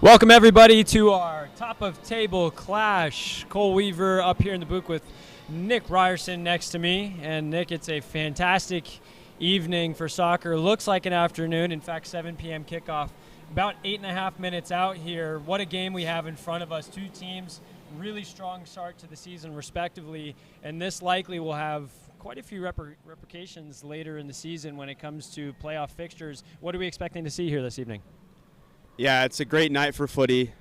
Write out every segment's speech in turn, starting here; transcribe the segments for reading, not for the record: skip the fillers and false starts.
Welcome everybody to our top of table clash. Cole Weaver up here in the booth with Nick Ryerson next to me. And Nick, it's a fantastic evening for soccer. Looks like an afternoon. In fact, 7 p.m. kickoff. About 8.5 minutes out here. What a game we have in front of us. Two teams, really strong start to the season respectively. And this likely will have quite a few repercussions later in the season when it comes to playoff fixtures. What are we expecting to see here this evening? Yeah, it's a great night for footy.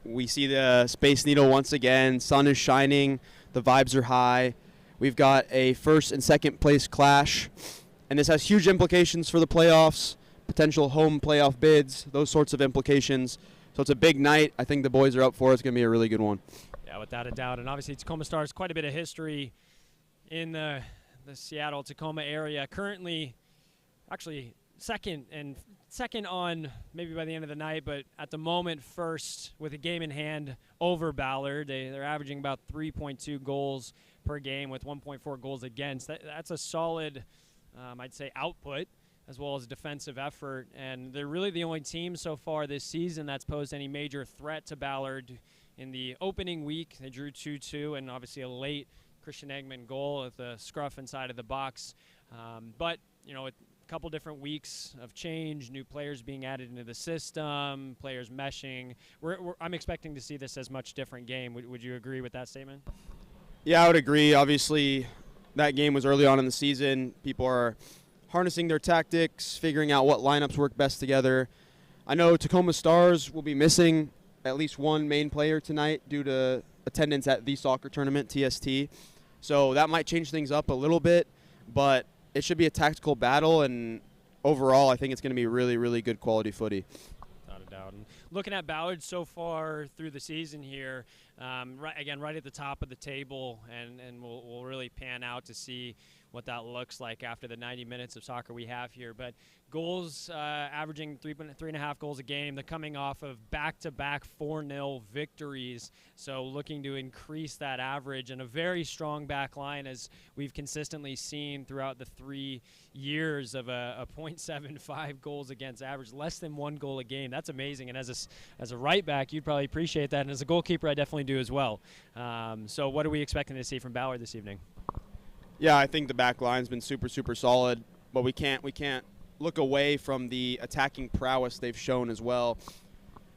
We see the Space Needle once again. Sun is shining. The vibes are high. We've got a first and second place clash. And this has huge implications for the playoffs, potential home playoff bids, those sorts of implications. So it's a big night. I think the boys are up for it. It's going to be a really good one. Yeah, without a doubt. And obviously Tacoma Stars, quite a bit of history in the Seattle-Tacoma area. Currently, actually, second on maybe by the end of the night, but at the moment first with a game in hand over Ballard. They're averaging about 3.2 goals per game with 1.4 goals against. That's a solid, I'd say, output as well as defensive effort. And they're really the only team so far this season that's posed any major threat to Ballard. In the opening week, they drew 2-2 and obviously a late Christian Eggman goal at the scruff inside of the box. But, you know, couple different weeks of change, new players being added into the system, players meshing. I'm expecting to see this as much different game. Would you agree with that statement? Yeah, I would agree. Obviously, that game was early on in the season. People are harnessing their tactics, figuring out what lineups work best together. I know Tacoma Stars will be missing at least one main player tonight due to attendance at the soccer tournament, TST. So that might change things up a little bit, but it should be a tactical battle, and overall, I think it's going to be really, really good quality footy. Without a doubt. And looking at Ballard so far through the season here, right at the top of the table, and we'll really pan out to see what that looks like after the 90 minutes of soccer we have here. But goals averaging 3.5 goals a game. They're coming off of back-to-back 4-0 victories, so looking to increase that average, and a very strong back line as we've consistently seen throughout the 3 years of a .75 goals against average, less than 1 goal a game. That's amazing, and as a right back, you'd probably appreciate that, and as a goalkeeper, I definitely do as well. So what are we expecting to see from Ballard this evening? Yeah, I think the back line's been super, super solid, but we can't look away from the attacking prowess they've shown as well.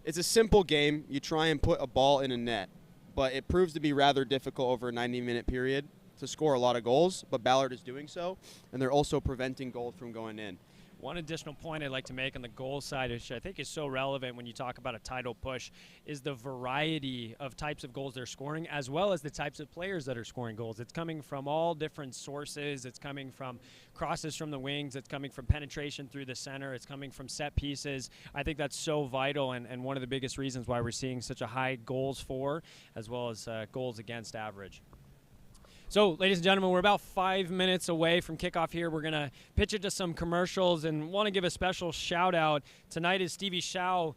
It's a simple game. You try and put a ball in a net, but it proves to be rather difficult over a 90-minute period to score a lot of goals, but Ballard is doing so, and they're also preventing goals from going in. One additional point I'd like to make on the goal side, which I think is so relevant when you talk about a title push, is the variety of types of goals they're scoring, as well as the types of players that are scoring goals. It's coming from all different sources. It's coming from crosses from the wings. It's coming from penetration through the center. It's coming from set pieces. I think that's so vital, and one of the biggest reasons why we're seeing such a high goals for, as well as goals against average. So, ladies and gentlemen, we're about 5 minutes away from kickoff here. We're going to pitch it to some commercials and want to give a special shout-out. Tonight is Stevie Shia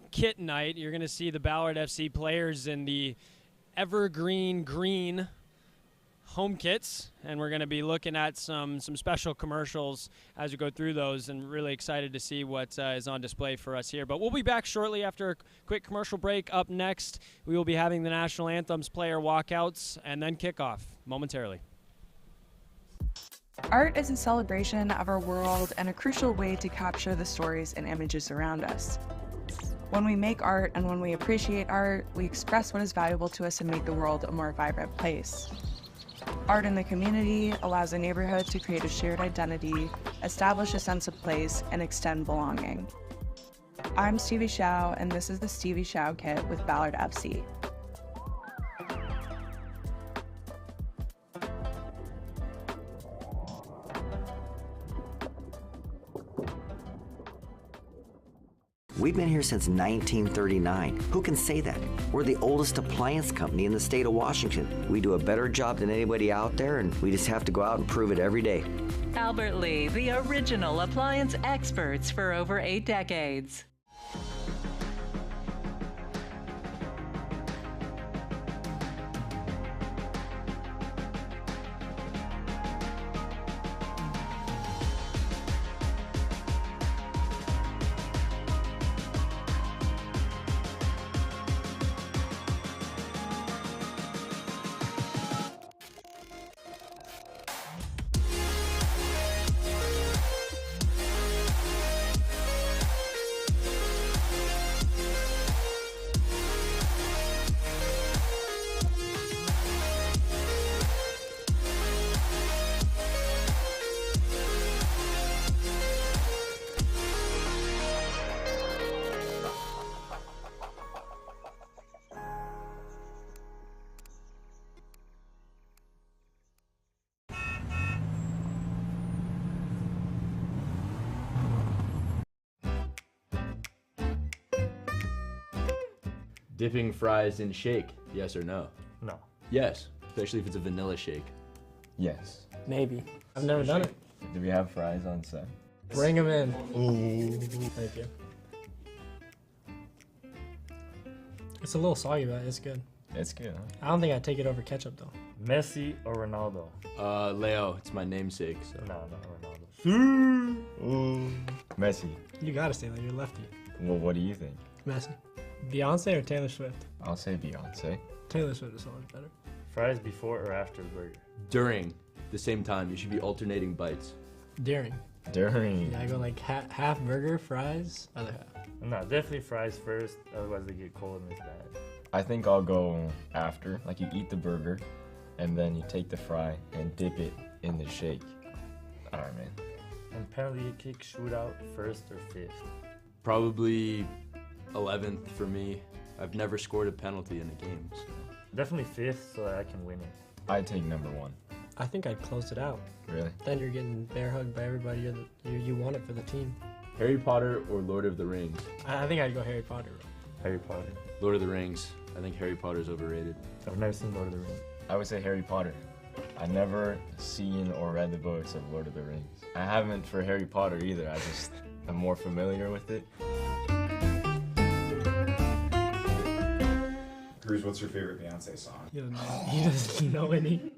kit night. You're going to see the Ballard FC players in the evergreen green home kits, and we're going to be looking at some special commercials as we go through those, and really excited to see what is on display for us here. But we'll be back shortly after a quick commercial break. Up next, we will be having the national anthems, player walkouts, and then kickoff momentarily. Art is a celebration of our world and a crucial way to capture the stories and images around us. When we make art and when we appreciate art, we express what is valuable to us and make the world a more vibrant place. Art in the community allows a neighborhood to create a shared identity, establish a sense of place, and extend belonging. I'm Stevie Shia, and this is the Stevie Shia Kit with Ballard FC. We've been here since 1939. Who can say that? We're the oldest appliance company in the state of Washington. We do a better job than anybody out there, and we just have to go out and prove it every day. Albert Lee, the original appliance experts for over 8 decades. Dipping fries in shake, yes or no? No. Yes, especially if it's a vanilla shake. Yes. Maybe. I've never done it. Do we have fries on set? Bring them in. Ooh. Thank you. It's a little soggy, but it's good. It's good, huh? I don't think I'd take it over ketchup, though. Messi or Ronaldo? Leo, it's my namesake, so. No, not Ronaldo. Ooh. Messi. You gotta say that. You're lefty. Well, what do you think? Messi. Beyonce or Taylor Swift? I'll say Beyonce. Taylor Swift is so much better. Fries before or after the burger? During the same time, you should be alternating bites. During. During. Yeah, I go like half burger, fries, other half. No, definitely fries first, otherwise they get cold and it's bad. I think I'll go after. Like, you eat the burger, and then you take the fry and dip it in the shake. Alright, man. And penalty kick shootout, first or fifth? Probably 11th for me. I've never scored a penalty in a game, so. Definitely fifth so that I can win it. I'd take number 1. I think I'd close it out. Really? Then you're getting bear hugged by everybody. You want it for the team. Harry Potter or Lord of the Rings? I think I'd go Harry Potter. Harry Potter. Lord of the Rings. I think Harry Potter's overrated. I've never seen Lord of the Rings. I would say Harry Potter. I never seen or read the books of Lord of the Rings. I haven't for Harry Potter either. I just am more familiar with it. Cruz, what's your favorite Beyonce song? He doesn't know any.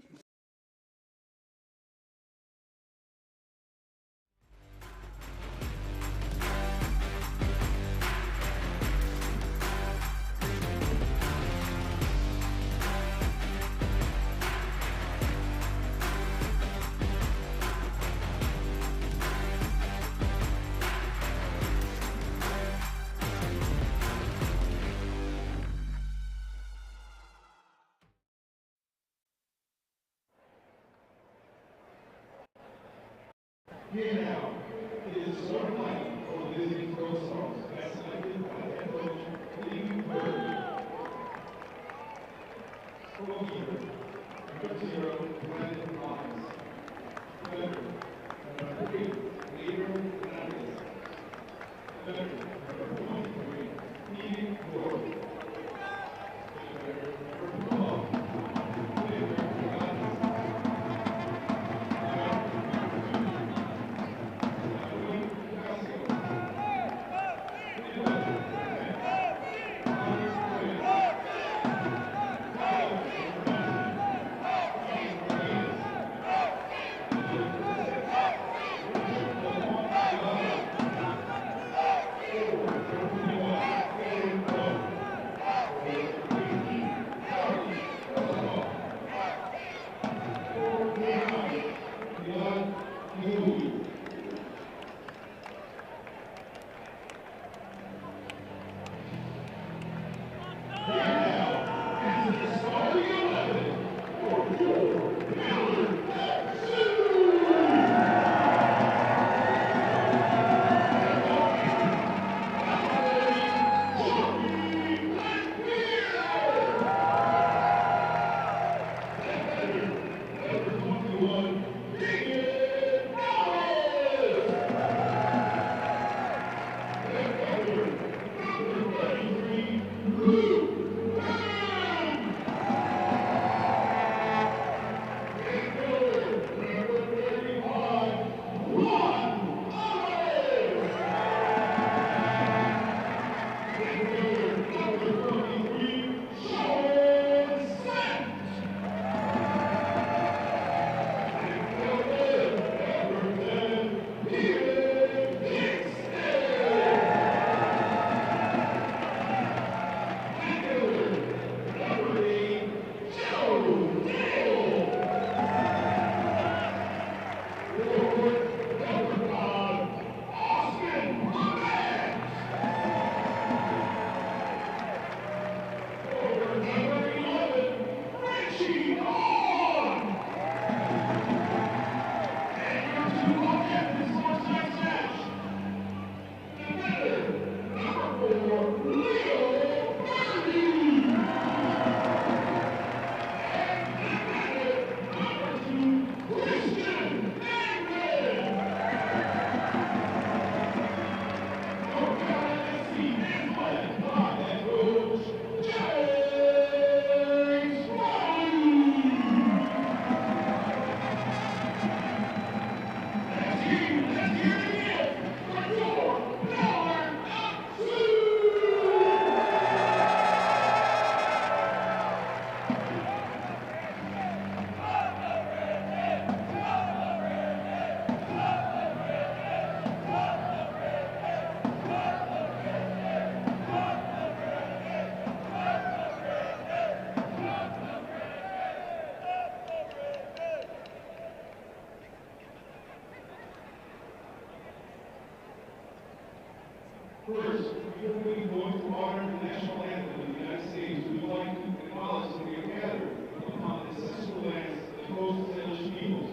First, before we go to honor the national anthem of the United States, we would like to acknowledge that we are gathered upon the ancestral lands of the coast Salish peoples.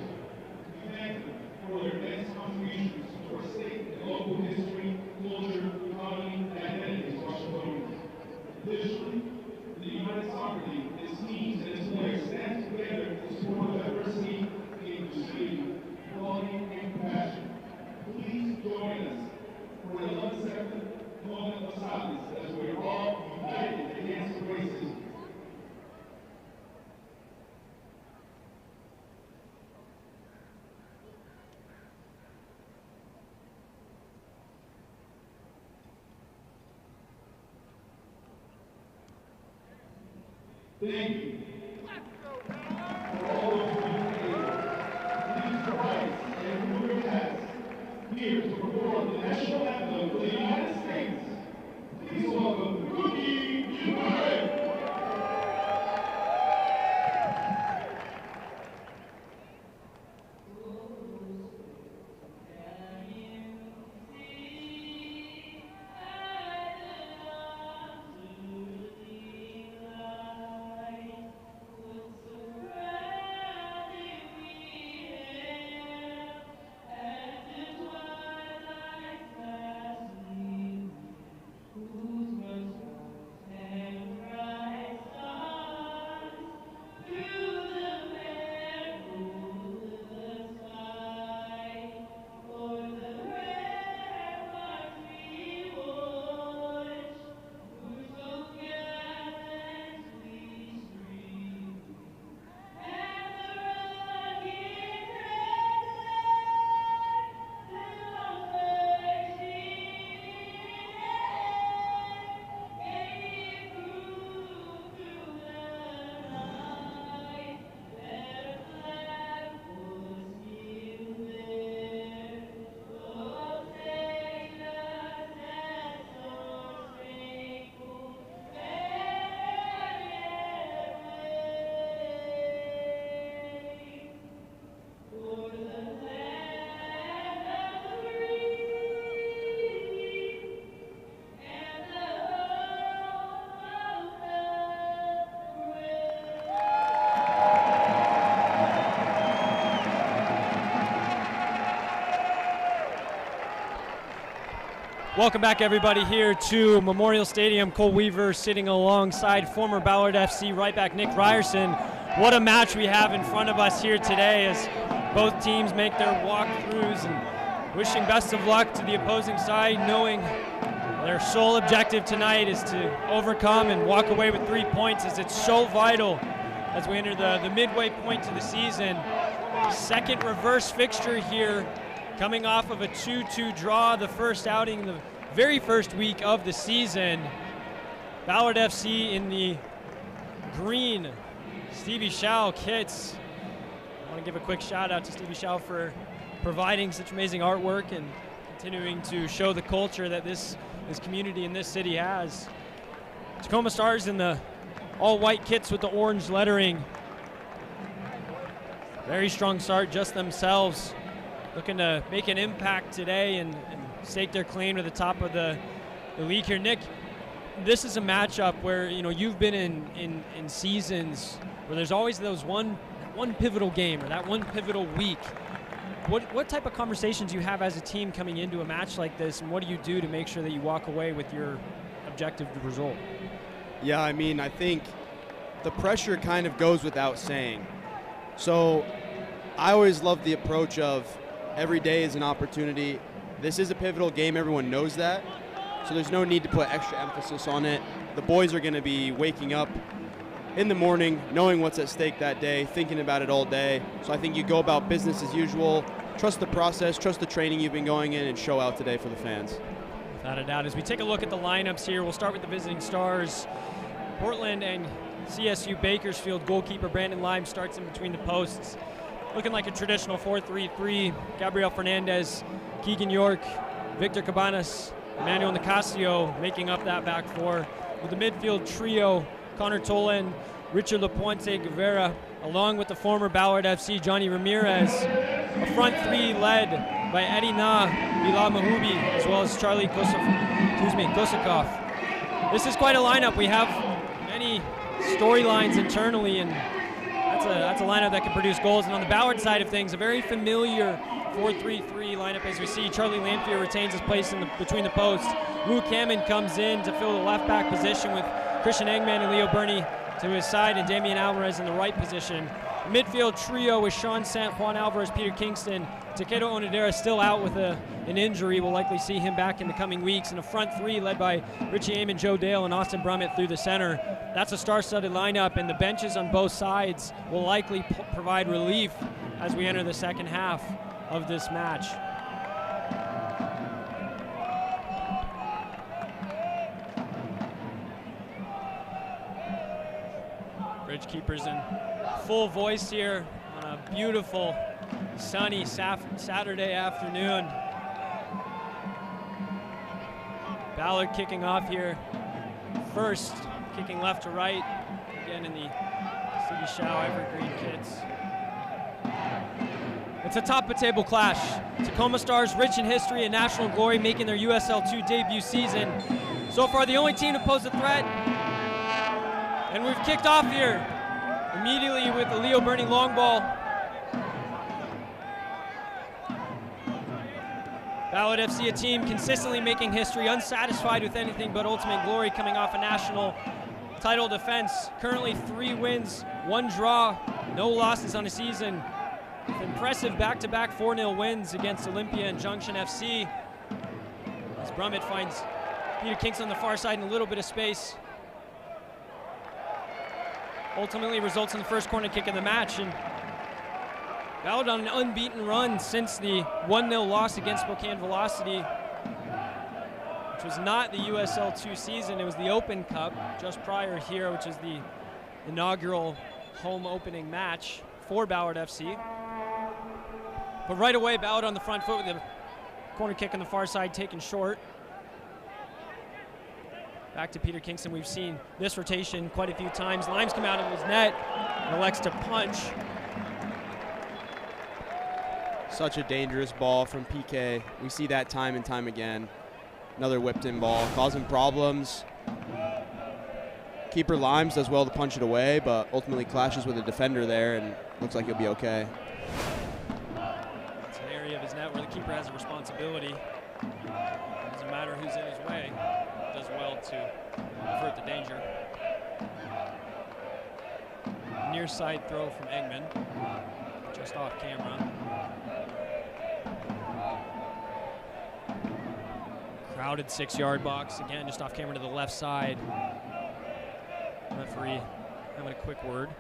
We thank them for their immense contributions to our state and local history, culture, economy, and identity as Washingtonians. Additionally, the United Soccer League, its teams, and its players stand together to support diversity, inclusivity, equality, and compassion. Please join us for the 11th moment of silence as we are all united against racism. Thank you. For all those who please rise and move your hats here to perform the national anthem of the United States. Please welcome Cookie United. Welcome back, everybody, here to Memorial Stadium. Cole Weaver sitting alongside former Ballard FC right back Nick Ryerson. What a match we have in front of us here today as both teams make their walkthroughs, and wishing best of luck to the opposing side, knowing their sole objective tonight is to overcome and walk away with 3 points, as it's so vital as we enter the midway point to the season. Second reverse fixture here, coming off of a 2-2 draw, the first outing, the very first week of the season. Ballard FC in the green Stevie Shia kits. I want to give a quick shout out to Stevie Shia for providing such amazing artwork and continuing to show the culture that this community in this city has. Tacoma Stars in the all-white kits with the orange lettering. Very strong start just themselves. Looking to make an impact today and stake their claim to the top of the league here. Nick, this is a matchup where, you know, you've been in seasons where there's always those one pivotal game or that one pivotal week. What type of conversations do you have as a team coming into a match like this, and what do you do to make sure that you walk away with your objective result? Yeah, I mean, I think the pressure kind of goes without saying. So I always love the approach of every day is an opportunity. This is a pivotal game. Everyone knows that. So there's no need to put extra emphasis on it. The boys are going to be waking up in the morning, knowing what's at stake that day, thinking about it all day. So I think you go about business as usual, trust the process, trust the training you've been going in, and show out today for the fans. Without a doubt. As we take a look at the lineups here, we'll start with the visiting Stars. Portland and CSU Bakersfield goalkeeper Brandon Lime starts in between the posts. Looking like a traditional 4-3-3. Gabriel Fernandez, Keegan York, Victor Cabanas, Emmanuel Nicasio making up that back four. With the midfield trio, Connor Tolan, Richard Lapuente Guevara, along with the former Ballard FC Johnny Ramirez. A front three led by Eddie Na, Bilal Mahubi, as well as Charlie Kosakov. This is quite a lineup. We have many storylines internally, and that's a lineup that can produce goals. And on the Ballard side of things, a very familiar 4-3-3 lineup as we see Charlie Lamphere retains his place between the posts. Luke Hammond comes in to fill the left back position with Christian Engman and Leo Burney to his side and Damian Alvarez in the right position. Midfield trio with Sean Sant, Juan Alvarez, Peter Kingston. Takedo Onodera still out with an injury. We'll likely see him back in the coming weeks. And a front three led by Richie Amon, Joe Dale, and Austin Brummett through the center. That's a star-studded lineup, and the benches on both sides will likely provide relief as we enter the second half of this match. Bridge keepers in full voice here on a beautiful, sunny Saturday afternoon. Ballard kicking off here first, kicking left to right, again in the Stevie Shia Evergreen kits. It's a top-of-table clash. Tacoma Stars, rich in history and national glory, making their USL2 debut season. So far, the only team to pose a threat. And we've kicked off here immediately with the Leo Burney long ball. Ballard FC, a team consistently making history, unsatisfied with anything but ultimate glory, coming off a national title defense. Currently 3 wins, 1 draw, no losses on the season. Impressive back-to-back 4-0 wins against Olympia and Junction FC. As Brummett finds Peter Kingston on the far side in a little bit of space. Ultimately results in the first corner kick of the match. And Ballard on an unbeaten run since the 1-0 loss against Spokane Velocity, which was not the USL2 season. It was the Open Cup just prior here, which is the inaugural home opening match for Ballard FC. But right away, Ballard on the front foot with the corner kick on the far side taken short. Back to Peter Kingston. We've seen this rotation quite a few times. Limes come out of his net and elects to punch. Such a dangerous ball from PK. We see that time and time again. Another whipped-in ball, causing problems. Keeper Limes does well to punch it away, but ultimately clashes with a defender there and looks like he'll be okay. It's an area of his net where the keeper has a responsibility. Doesn't matter who's in his way. Does well to avert the danger. Near side throw from Engman, just off camera. Crowded 6-yard box, again just off camera to the left side. Referee having a quick word.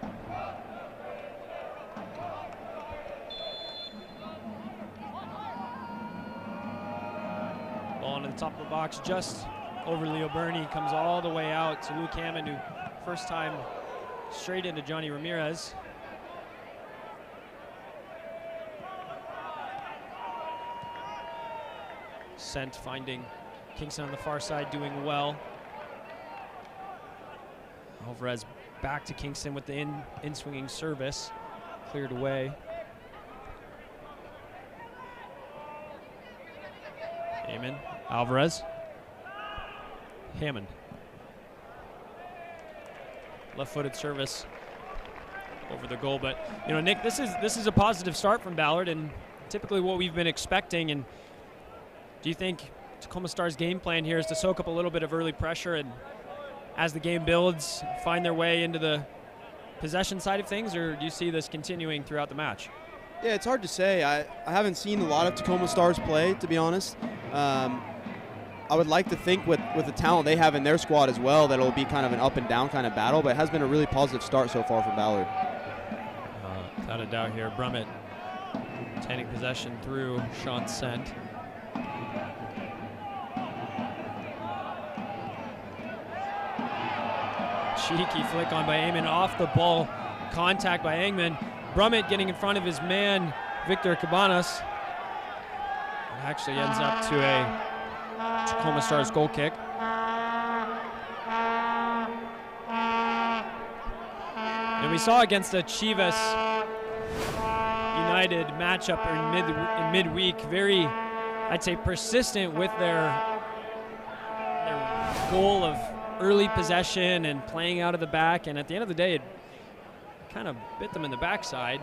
Ball into the top of the box, just over Leo Burney, comes all the way out to Luke Hammond, who first time straight into Johnny Ramirez. Sant finding Kingston on the far side, doing well. Alvarez back to Kingston with the in-swinging service, cleared away. Hammond, Alvarez, Hammond. Left-footed service over the goal, but you know, Nick, this is a positive start from Ballard and typically what we've been expecting. And do you think Tacoma Stars' game plan here is to soak up a little bit of early pressure and as the game builds, find their way into the possession side of things, or do you see this continuing throughout the match? Yeah, it's hard to say. I haven't seen a lot of Tacoma Stars play, to be honest. I would like to think with the talent they have in their squad as well that it'll be kind of an up and down kind of battle, but it has been a really positive start so far for Ballard. Without a doubt here, Brummett obtaining possession through Sean Sant. Cheeky flick on by Engman, off the ball, contact by Engman. Brummett getting in front of his man, Victor Cabanas. It actually ends up to a Tacoma Stars goal kick. And we saw against the Chivas United matchup in midweek. Very, I'd say, persistent with their goal of early possession and playing out of the back. And at the end of the day, it kind of bit them in the backside.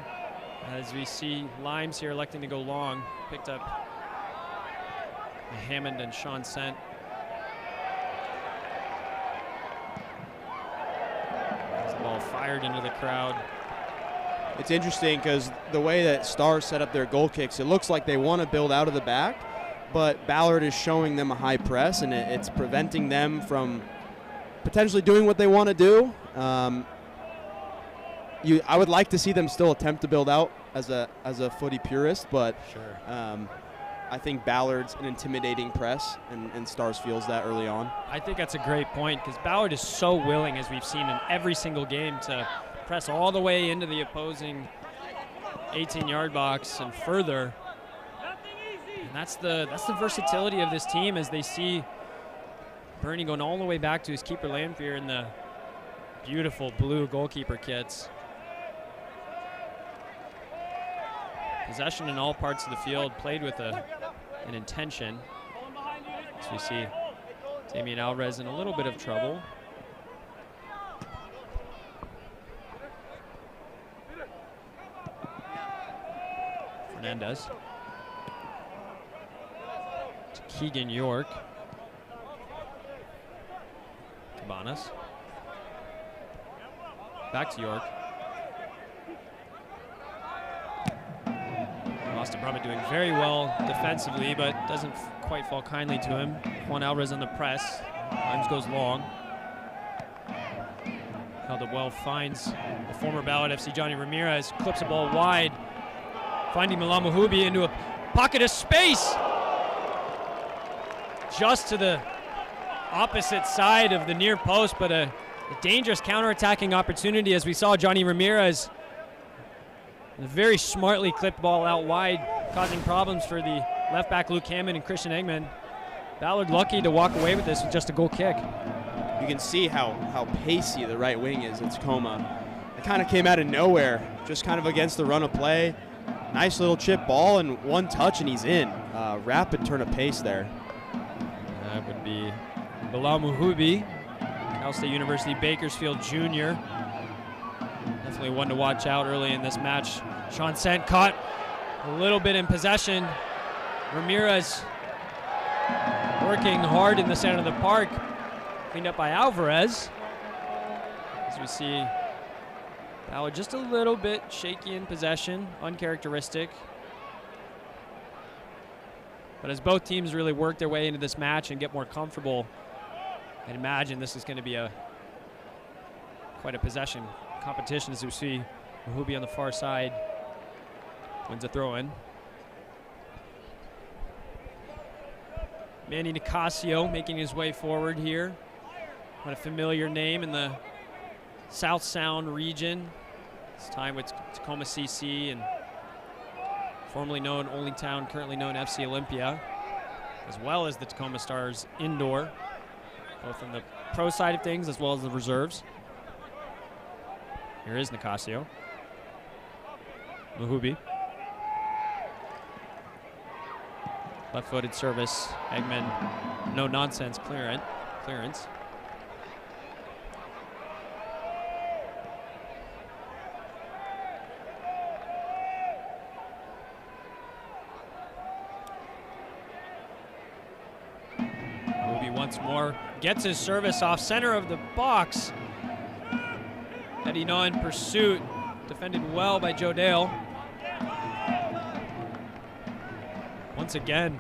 As we see Limes here electing to go long, picked up Hammond and Sean Sent. The ball fired into the crowd. It's interesting because the way that Stars set up their goal kicks, it looks like they want to build out of the back, but Ballard is showing them a high press, and it's preventing them from potentially doing what they want to do. I would like to see them still attempt to build out as a footy purist, but sure. I think Ballard's an intimidating press, and Stars feels that early on. I think that's a great point because Ballard is so willing, as we've seen in every single game, to press all the way into the opposing 18-yard box and further. And that's the versatility of this team, as they see Bernie going all the way back to his keeper Lanfear in the beautiful blue goalkeeper kits. Possession in all parts of the field, played with an intention. As we see Damian Alvarez in a little bit of trouble. Fernandez to Keegan York. Cabanas. Back to York. Boston probably doing very well defensively, but doesn't quite fall kindly to him. Juan Alvarez on the press. Limes goes long. Held it well, finds the former Ballard FC Johnny Ramirez, clips the ball wide, finding Malamuhubi into a pocket of space. Just to the opposite side of the near post, but a dangerous counterattacking opportunity, as we saw Johnny Ramirez. A very smartly clipped ball out wide, causing problems for the left back Luke Hammond and Christian Eggman. Ballard lucky to walk away with this with just a goal kick. You can see how pacey the right wing is at Tacoma. It kind of came out of nowhere, just kind of against the run of play. Nice little chip ball and one touch and he's in. Rapid turn of pace there. That would be Balamuhubi, Cal State University Bakersfield Jr. Definitely one to watch out early in this match. Sean Sent caught a little bit in possession. Ramirez working hard in the center of the park. Cleaned up by Alvarez. As we see Ballard just a little bit shaky in possession, uncharacteristic. But as both teams really work their way into this match and get more comfortable, I'd imagine this is going to be quite a possession competition, as we see Mahubi on the far side wins a throw-in. Manny Nicasio making his way forward here. What a familiar name in the South Sound region. This time with Tacoma CC and formerly known Only Town, currently known FC Olympia, as well as the Tacoma Stars indoor, both on the pro side of things as well as the reserves. Here is Nicasio. Mahubi. Left-footed service. Eggman, no nonsense clearance. Mahubi once more gets his service off center of the box. Heading on in pursuit, defended well by Joe Dale. Once again,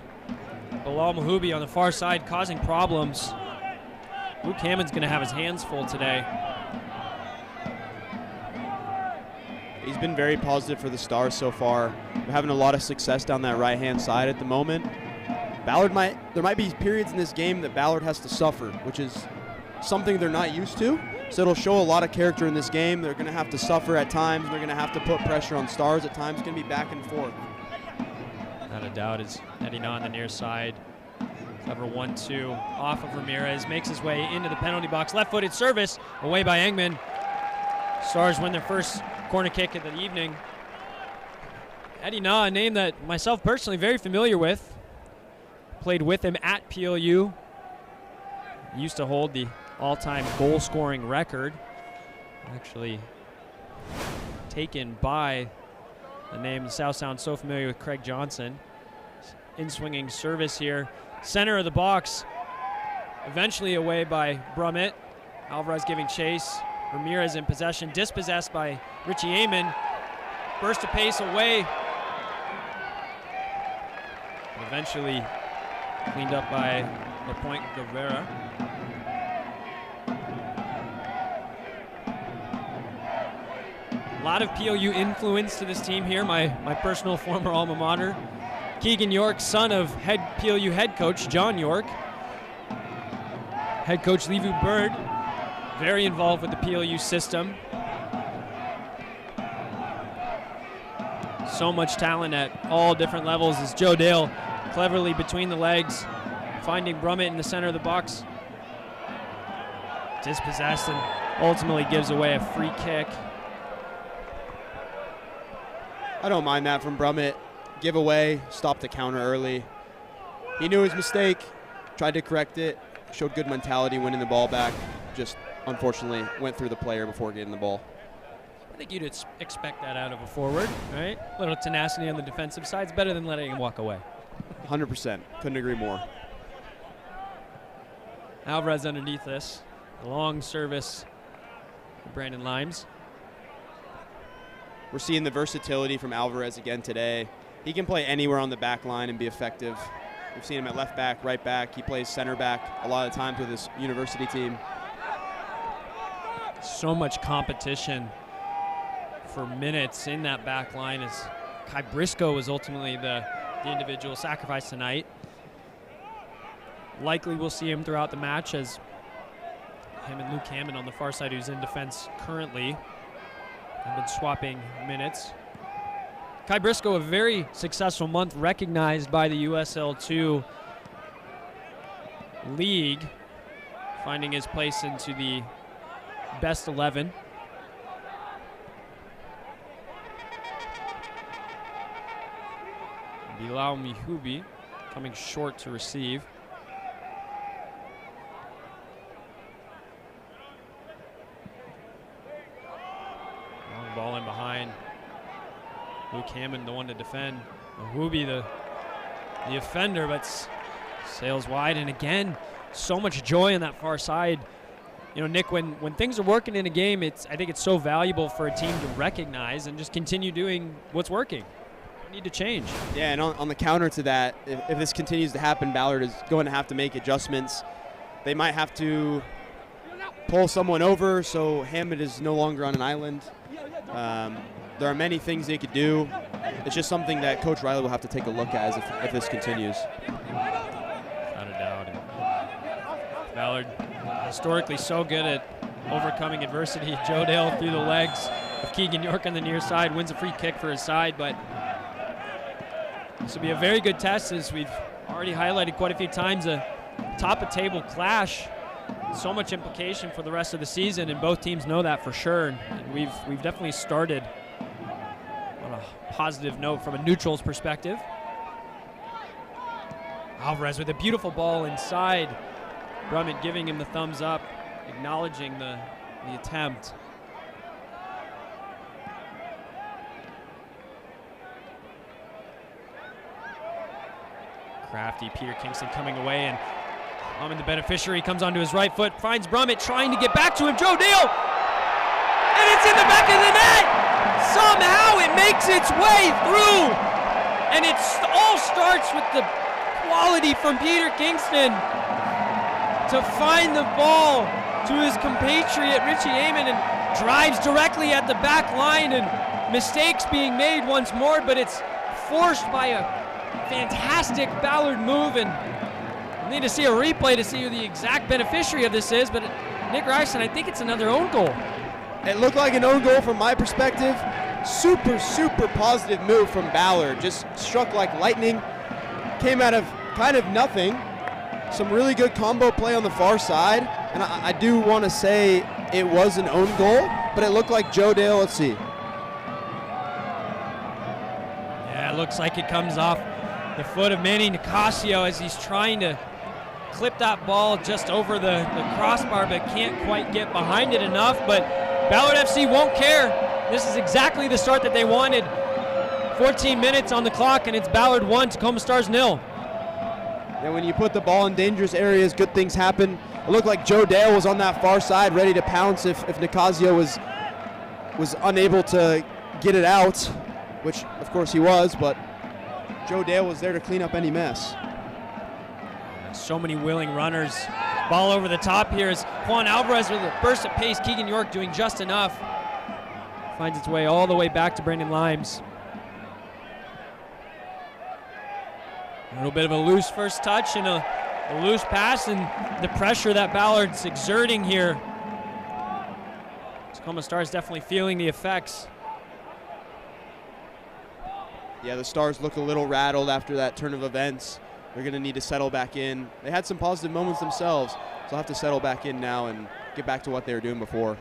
Bilal Mahubi on the far side causing problems. Luke Hammond's going to have his hands full today. He's been very positive for the Stars so far. They're having a lot of success down that right-hand side at the moment. There might be periods in this game that Ballard has to suffer, which is something they're not used to. So it'll show a lot of character in this game. They're going to have to suffer at times. They're going to have to put pressure on Stars at times. It's going to be back and forth. Not a doubt is heading on the near side. Clever 1-2 off of Ramirez. Makes his way into the penalty box. Left-footed service away by Eggman. Stars win their first corner kick of the evening. Eddie Na, a name that myself personally very familiar with. Played with him at PLU. Used to hold the all-time goal-scoring record. Actually taken by the name the South Sound so familiar with, Craig Johnson. In-swinging service here. Center of the box. Eventually away by Brummett. Alvarez giving chase. Ramirez in possession. Dispossessed by Richie Amon. Burst of pace away. Eventually cleaned up by LaPointe Guevara. A lot of PLU influence to this team here. My personal former alma mater. Keegan York, son of PLU head coach John York. Head coach Levu Bird, very involved with the PLU system. So much talent at all different levels as Joe Dale cleverly between the legs, finding Brummett in the center of the box. Dispossessed and ultimately gives away a free kick. I don't mind that from Brummett. Give away, stopped the counter early. He knew his mistake, tried to correct it, showed good mentality winning the ball back. Just unfortunately went through the player before getting the ball. I think you'd expect that out of a forward, right? A little tenacity on the defensive side is better than letting him walk away. 100%. Couldn't agree more. Alvarez underneath this. Long service for Brandon Limes. We're seeing the versatility from Alvarez again today. He can play anywhere on the back line and be effective. We've seen him at left back, right back. He plays center back a lot of times with his university team. So much competition for minutes in that back line as Kai Briscoe was ultimately the individual sacrifice tonight. Likely we'll see him throughout the match as him and Luke Hammond on the far side, who's in defense currently, have been swapping minutes. Kai Briscoe, a very successful month, recognized by the USL2 League, finding his place into the best 11. Bilal Mihubi coming short to receive. Long ball in behind. Luke Hammond, the one to defend. Mihubi, the offender, but sails wide. And again, so much joy on that far side. You know, Nick, when things are working in a game, I think it's so valuable for a team to recognize and just continue doing what's working. Need to change. Yeah, and on the counter to that, if this continues to happen, Ballard is going to have to make adjustments. They might have to pull someone over so Hammond is no longer on an island. There are many things they could do. It's just something that Coach Riley will have to take a look at if this continues. Without a doubt. Ballard, historically so good at overcoming adversity. Joe Dale through the legs of Keegan York on the near side, wins a free kick for his side, but this will be a very good test, as we've already highlighted quite a few times, a top-of-table clash. So much implication for the rest of the season, and both teams know that for sure. And we've definitely started on a positive note from a neutral's perspective. Alvarez with a beautiful ball inside. Brummett giving him the thumbs up, acknowledging the attempt. Crafty Peter Kingston coming away, and the beneficiary comes onto his right foot, finds Brummett trying to get back to him. Joe Dale, and it's in the back of the net. Somehow it makes its way through, and it all starts with the quality from Peter Kingston to find the ball to his compatriot Richie Amon, and drives directly at the back line, and mistakes being made once more, but it's forced by a fantastic Ballard move, and we'll need to see a replay to see who the exact beneficiary of this is, but Nick Ryerson, I think it's another own goal. It looked like an own goal from my perspective. Super, super positive move from Ballard. Just struck like lightning. Came out of kind of nothing. Some really good combo play on the far side, and I do want to say it was an own goal, but it looked like Joe Dale, let's see. looks like it comes off the foot of Manny Nicasio as he's trying to clip that ball just over the crossbar, but can't quite get behind it enough. But Ballard FC won't care. This is exactly the start that they wanted. 14 minutes on the clock, and it's Ballard 1, Tacoma Stars 0. And when you put the ball in dangerous areas, good things happen. It looked like Joe Dale was on that far side ready to pounce if Nicasio was unable to get it out, which of course he was, but Joe Dale was there to clean up any mess. So many willing runners. Ball over the top here is Juan Alvarez with a burst of pace. Keegan York doing just enough. Finds its way all the way back to Brandon Limes. A little bit of a loose first touch and a loose pass, and the pressure that Ballard's exerting here. Tacoma Stars definitely feeling the effects. Yeah, the Stars look a little rattled after that turn of events. They're going to need to settle back in. They had some positive moments themselves, so they'll have to settle back in now and get back to what they were doing before.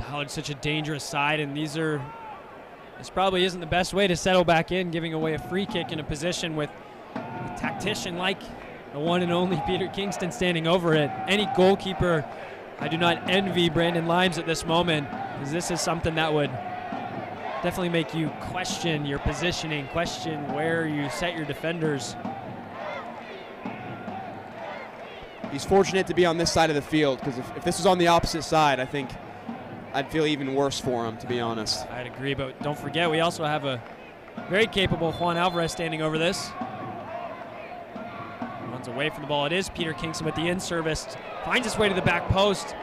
Ballard's such a dangerous side, and this probably isn't the best way to settle back in, giving away a free kick in a position with a tactician like the one and only Peter Kingston standing over it. Any goalkeeper, I do not envy Brandon Limes at this moment, because this is something that would definitely make you question your positioning, question where you set your defenders. He's fortunate to be on this side of the field, because if this was on the opposite side, I think I'd feel even worse for him, to be honest. I'd agree, but don't forget, we also have a very capable Juan Alvarez standing over this. Runs away from the ball. It is Peter Kingston with the in-service. Finds his way to the back post.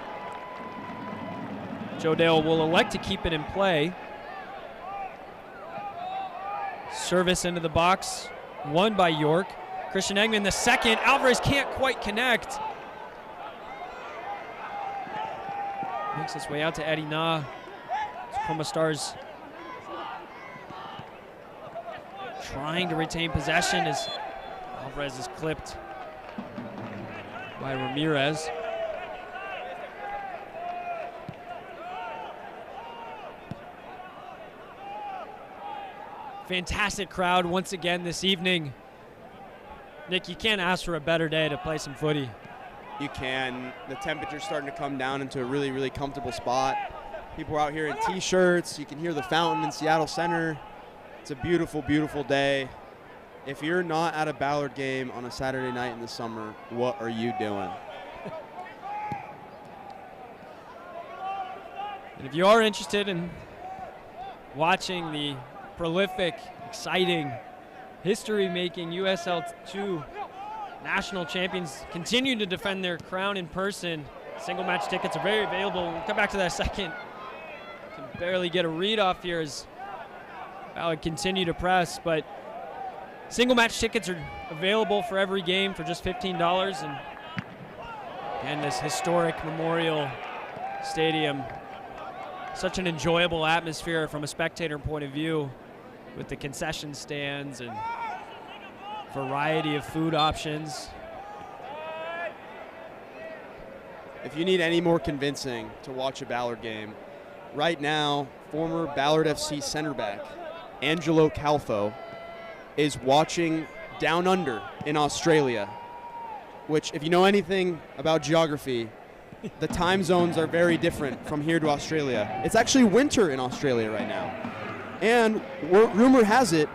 Joe Dale will elect to keep it in play. Service into the box, won by York. Christian Eggman the second. Alvarez can't quite connect. Makes its way out to Eddie Na. Tacoma Stars trying to retain possession as Alvarez is clipped by Ramirez. Fantastic crowd once again this evening. Nick, you can't ask for a better day to play some footy. You can. The temperature's starting to come down into a really, really comfortable spot. People are out here in T-shirts. You can hear the fountain in Seattle Center. It's a beautiful, beautiful day. If you're not at a Ballard game on a Saturday night in the summer, what are you doing? And if you are interested in watching the prolific, exciting, history-making USL 2 national champions continue to defend their crown in person, single match tickets are very available. We'll come back to that second. Can barely get a read off here as Ballard continue to press, but single match tickets are available for every game for just $15. And again, this historic Memorial Stadium, such an enjoyable atmosphere from a spectator point of view, with the concession stands and variety of food options. If you need any more convincing to watch a Ballard game, right now, former Ballard FC center back Angelo Calfo is watching Down Under in Australia, which, if you know anything about geography, the time zones are very different from here to Australia. It's actually winter in Australia right now. And rumor has it,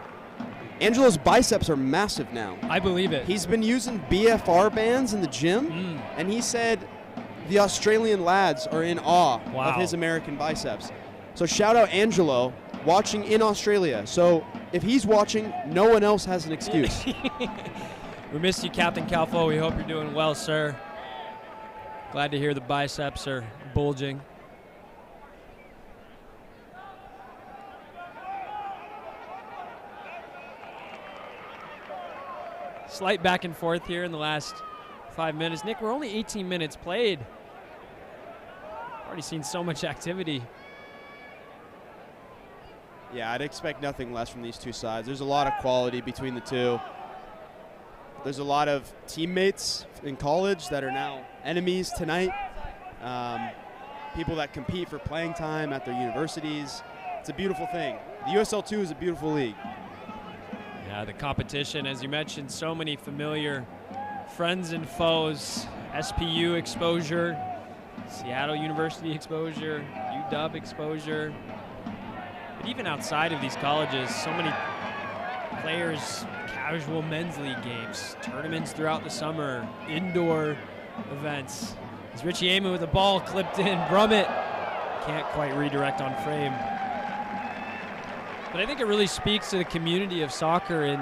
Angelo's biceps are massive now. I believe it. He's been using BFR bands in the gym, and he said the Australian lads are in awe of his American biceps. So shout out Angelo, watching in Australia. So if he's watching, no one else has an excuse. We missed you, Captain Calfo. We hope you're doing well, sir. Glad to hear the biceps are bulging. Slight back and forth here in the last 5 minutes. Nick, we're only 18 minutes played. Already seen so much activity. Yeah, I'd expect nothing less from these two sides. There's a lot of quality between the two. There's a lot of teammates in college that are now enemies tonight. People that compete for playing time at their universities. It's a beautiful thing. The USL2 is a beautiful league. Yeah, the competition, as you mentioned, so many familiar friends and foes. SPU exposure, Seattle University exposure, UW exposure. But even outside of these colleges, so many players, casual men's league games, tournaments throughout the summer, indoor events. As Richie Amon with the ball clipped in, Brummett can't quite redirect on frame. But I think it really speaks to the community of soccer in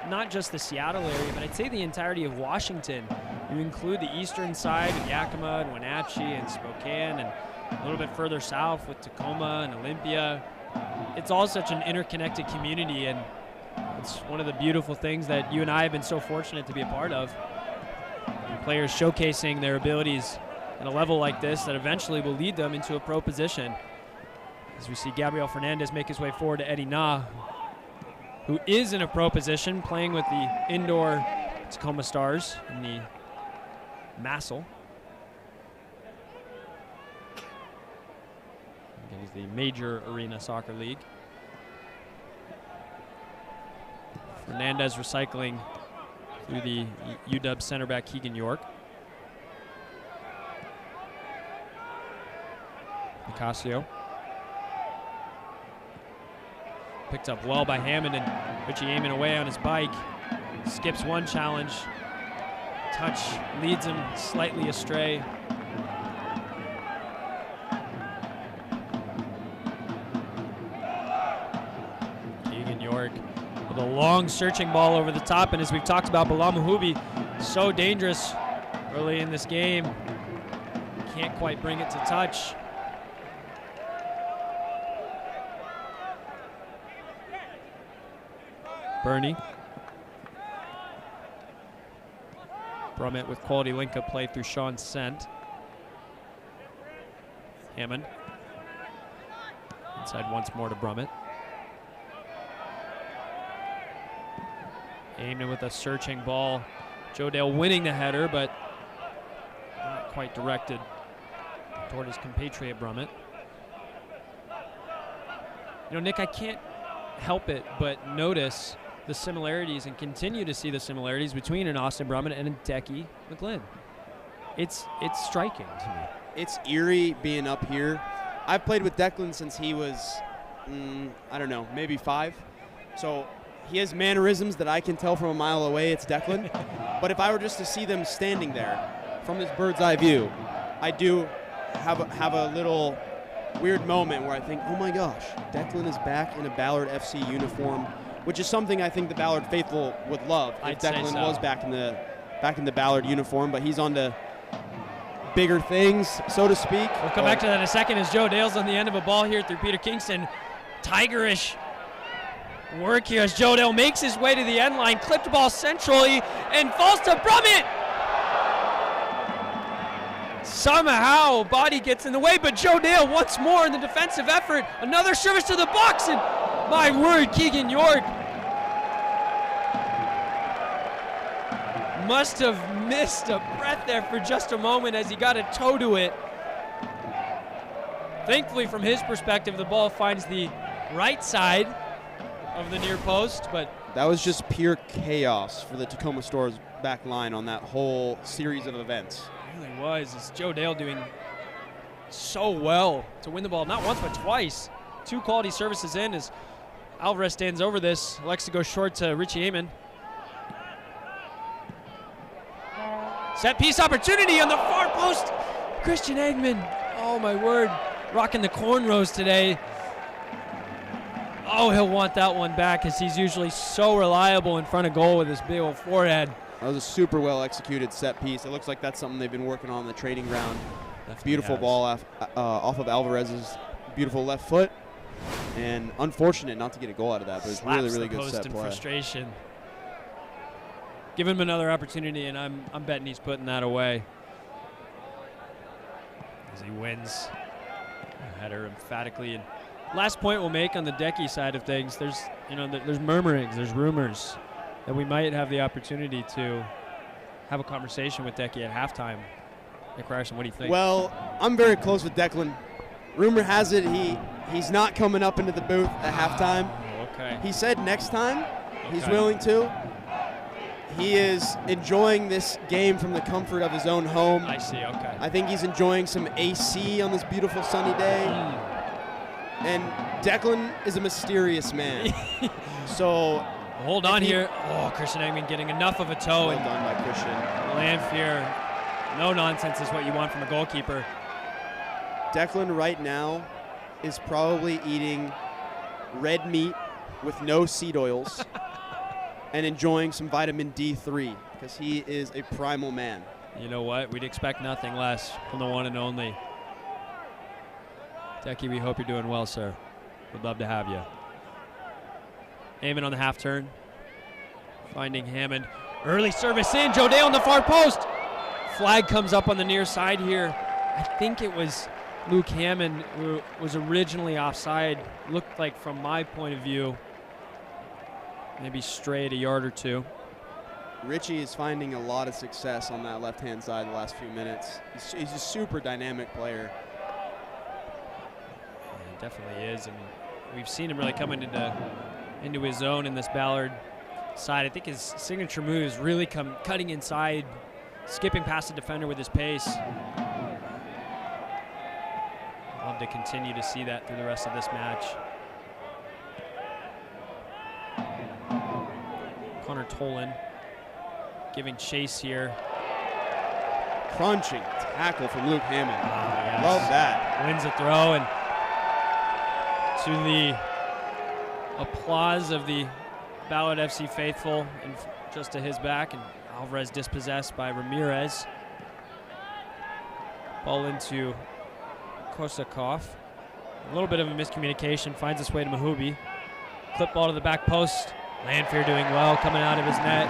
not just the Seattle area, but I'd say the entirety of Washington. You include the eastern side with Yakima and Wenatchee and Spokane, and a little bit further south with Tacoma and Olympia. It's all such an interconnected community, and it's one of the beautiful things that you and I have been so fortunate to be a part of. And players showcasing their abilities at a level like this that eventually will lead them into a pro position. As we see Gabriel Fernandez make his way forward to Eddie Na, who is in a pro position, playing with the indoor Tacoma Stars in the Massel. Again, he's the major arena soccer league. Fernandez recycling through the UW center back Keegan York. Nicasio. Picked up well by Hammond, and Richie Amon away on his bike. Skips one challenge. Touch leads him slightly astray. Keegan York with a long searching ball over the top, and as we've talked about, Bilal Mahubi, so dangerous early in this game. Can't quite bring it to touch. Bernie. Brummett with quality link-up play through Sean Sent. Hammond. Inside once more to Brummett. Amon with a searching ball. Joe Dale winning the header, but not quite directed toward his compatriot Brummett. You know, Nick, I can't help it but notice the similarities and continue to see the similarities between an Austin Brummett and a Decky McGlynn. It's striking to me. It's eerie being up here. I've played with Declan since he was, I don't know, maybe 5. So he has mannerisms that I can tell from a mile away it's Declan. But if I were just to see them standing there from this bird's eye view, I do have a little weird moment where I think, oh my gosh, Declan is back in a Ballard FC uniform, which is something I think the Ballard faithful would love if Declan was back in the Ballard uniform, but he's on to bigger things, so to speak. We'll come back to that in a second as Joe Dale's on the end of a ball here through Peter Kingston. Tigerish work here as Joe Dale makes his way to the end line, clipped ball centrally, and falls to Brummett. Somehow, body gets in the way, but Joe Dale once more in the defensive effort. Another service to the box, and my word, Keegan York must have missed a breath there for just a moment as he got a toe to it. Thankfully, from his perspective, the ball finds the right side of the near post, but that was just pure chaos for the Tacoma Stars back line on that whole series of events. It really was. It's Joe Dale doing so well to win the ball, not once but twice. 2 quality services in as Alvarez stands over this, elects to go short to Richie Amon. Set piece opportunity on the far post. Christian Eggman, oh my word, rocking the cornrows today. Oh, he'll want that one back as he's usually so reliable in front of goal with his big old forehead. That was a super well executed set piece. It looks like that's something they've been working on in the training ground. Beautiful ball off of Alvarez's beautiful left foot. And unfortunate not to get a goal out of that, but it's really, really good set play. Frustration. Give him another opportunity, and I'm betting he's putting that away. As he wins a header emphatically. And last point we'll make on the Decky side of things, there's murmurings, there's rumors that we might have the opportunity to have a conversation with Decky at halftime. Nick Ryerson, what do you think? Well, I'm very close with Declan. Rumor has it he He's not coming up into the booth at halftime. Okay. He said next time he's Okay. willing to. He is enjoying this game from the comfort of his own home. I see, okay. I think he's enjoying some AC on this beautiful sunny day. And Declan is a mysterious man. So hold on here. Oh, Christian Eggman getting enough of a toe. Well done by Christian. Lanfear, no nonsense is what you want from a goalkeeper. Declan right now is probably eating red meat with no seed oils and enjoying some vitamin D3 because he is a primal man. You know what? We'd expect nothing less from the one and only. Decky, we hope you're doing well, sir. We'd love to have you. Eamon on the half turn. Finding Hammond. Early service in. Joe Dale on the far post. Flag comes up on the near side here. I think it was Luke Hammond who was originally offside. Looked like, from my point of view, maybe strayed a yard or two. Richie is finding a lot of success on that left-hand side the last few minutes. He's a super dynamic player. Yeah, he definitely is, and we've seen him really coming into his own in this Ballard side. I think his signature move is really cutting inside, skipping past the defender with his pace. Love to continue to see that through the rest of this match. Connor Tolan giving chase here. Crunching tackle from Luke Hammond. Yes. Love that. Wins a throw, and to the applause of the Ballard FC faithful, and just to his back, and Alvarez dispossessed by Ramirez. Ball into Kosakov. A little bit of a miscommunication, finds its way to Mahubi. Clip ball to the back post. Lanfear doing well, coming out of his net.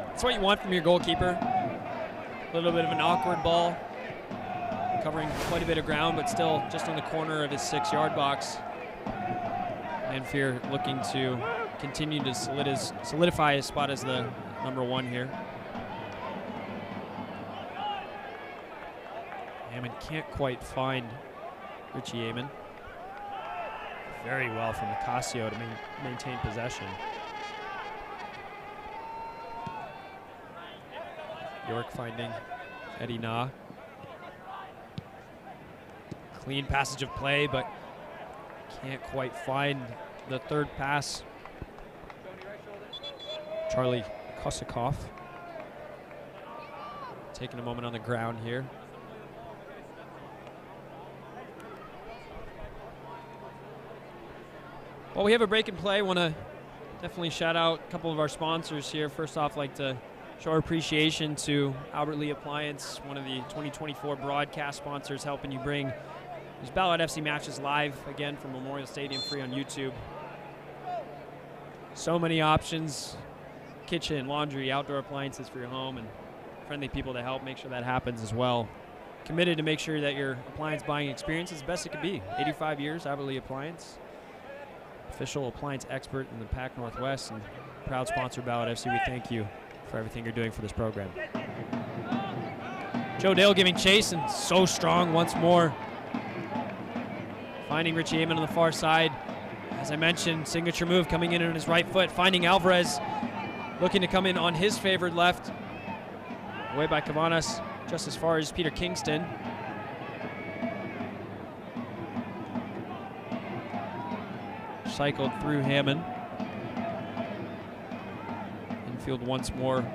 That's what you want from your goalkeeper. A little bit of an awkward ball, covering quite a bit of ground, but still just on the corner of his 6-yard box. Lanfear looking to continue to solidify his spot as the number 1 here. Hammond can't quite find Richie Eamon. Very well from Nicasio to maintain possession. York finding Eddie Na. Clean passage of play, but can't quite find the third pass. Charlie Kosakov taking a moment on the ground here. Well, we have a break and play. Want to definitely shout out a couple of our sponsors here. First off, like to show our appreciation to Albert Lee Appliance, one of the 2024 broadcast sponsors, helping you bring these Ballard FC matches live again from Memorial Stadium, free on YouTube. So many options: kitchen, laundry, outdoor appliances for your home, and friendly people to help make sure that happens as well. Committed to make sure that your appliance buying experience is the best it could be. 85 years, Albert Lee Appliance. Official appliance expert in the Pac Northwest and proud sponsor of Ballard FC. We thank you for everything you're doing for this program. Joe Dale giving chase, and so strong once more. Finding Richie Eamon on the far side. As I mentioned, signature move coming in on his right foot. Finding Alvarez, looking to come in on his favored left. Away by Cavanas, just as far as Peter Kingston. Cycled through Hammond. Infield once more.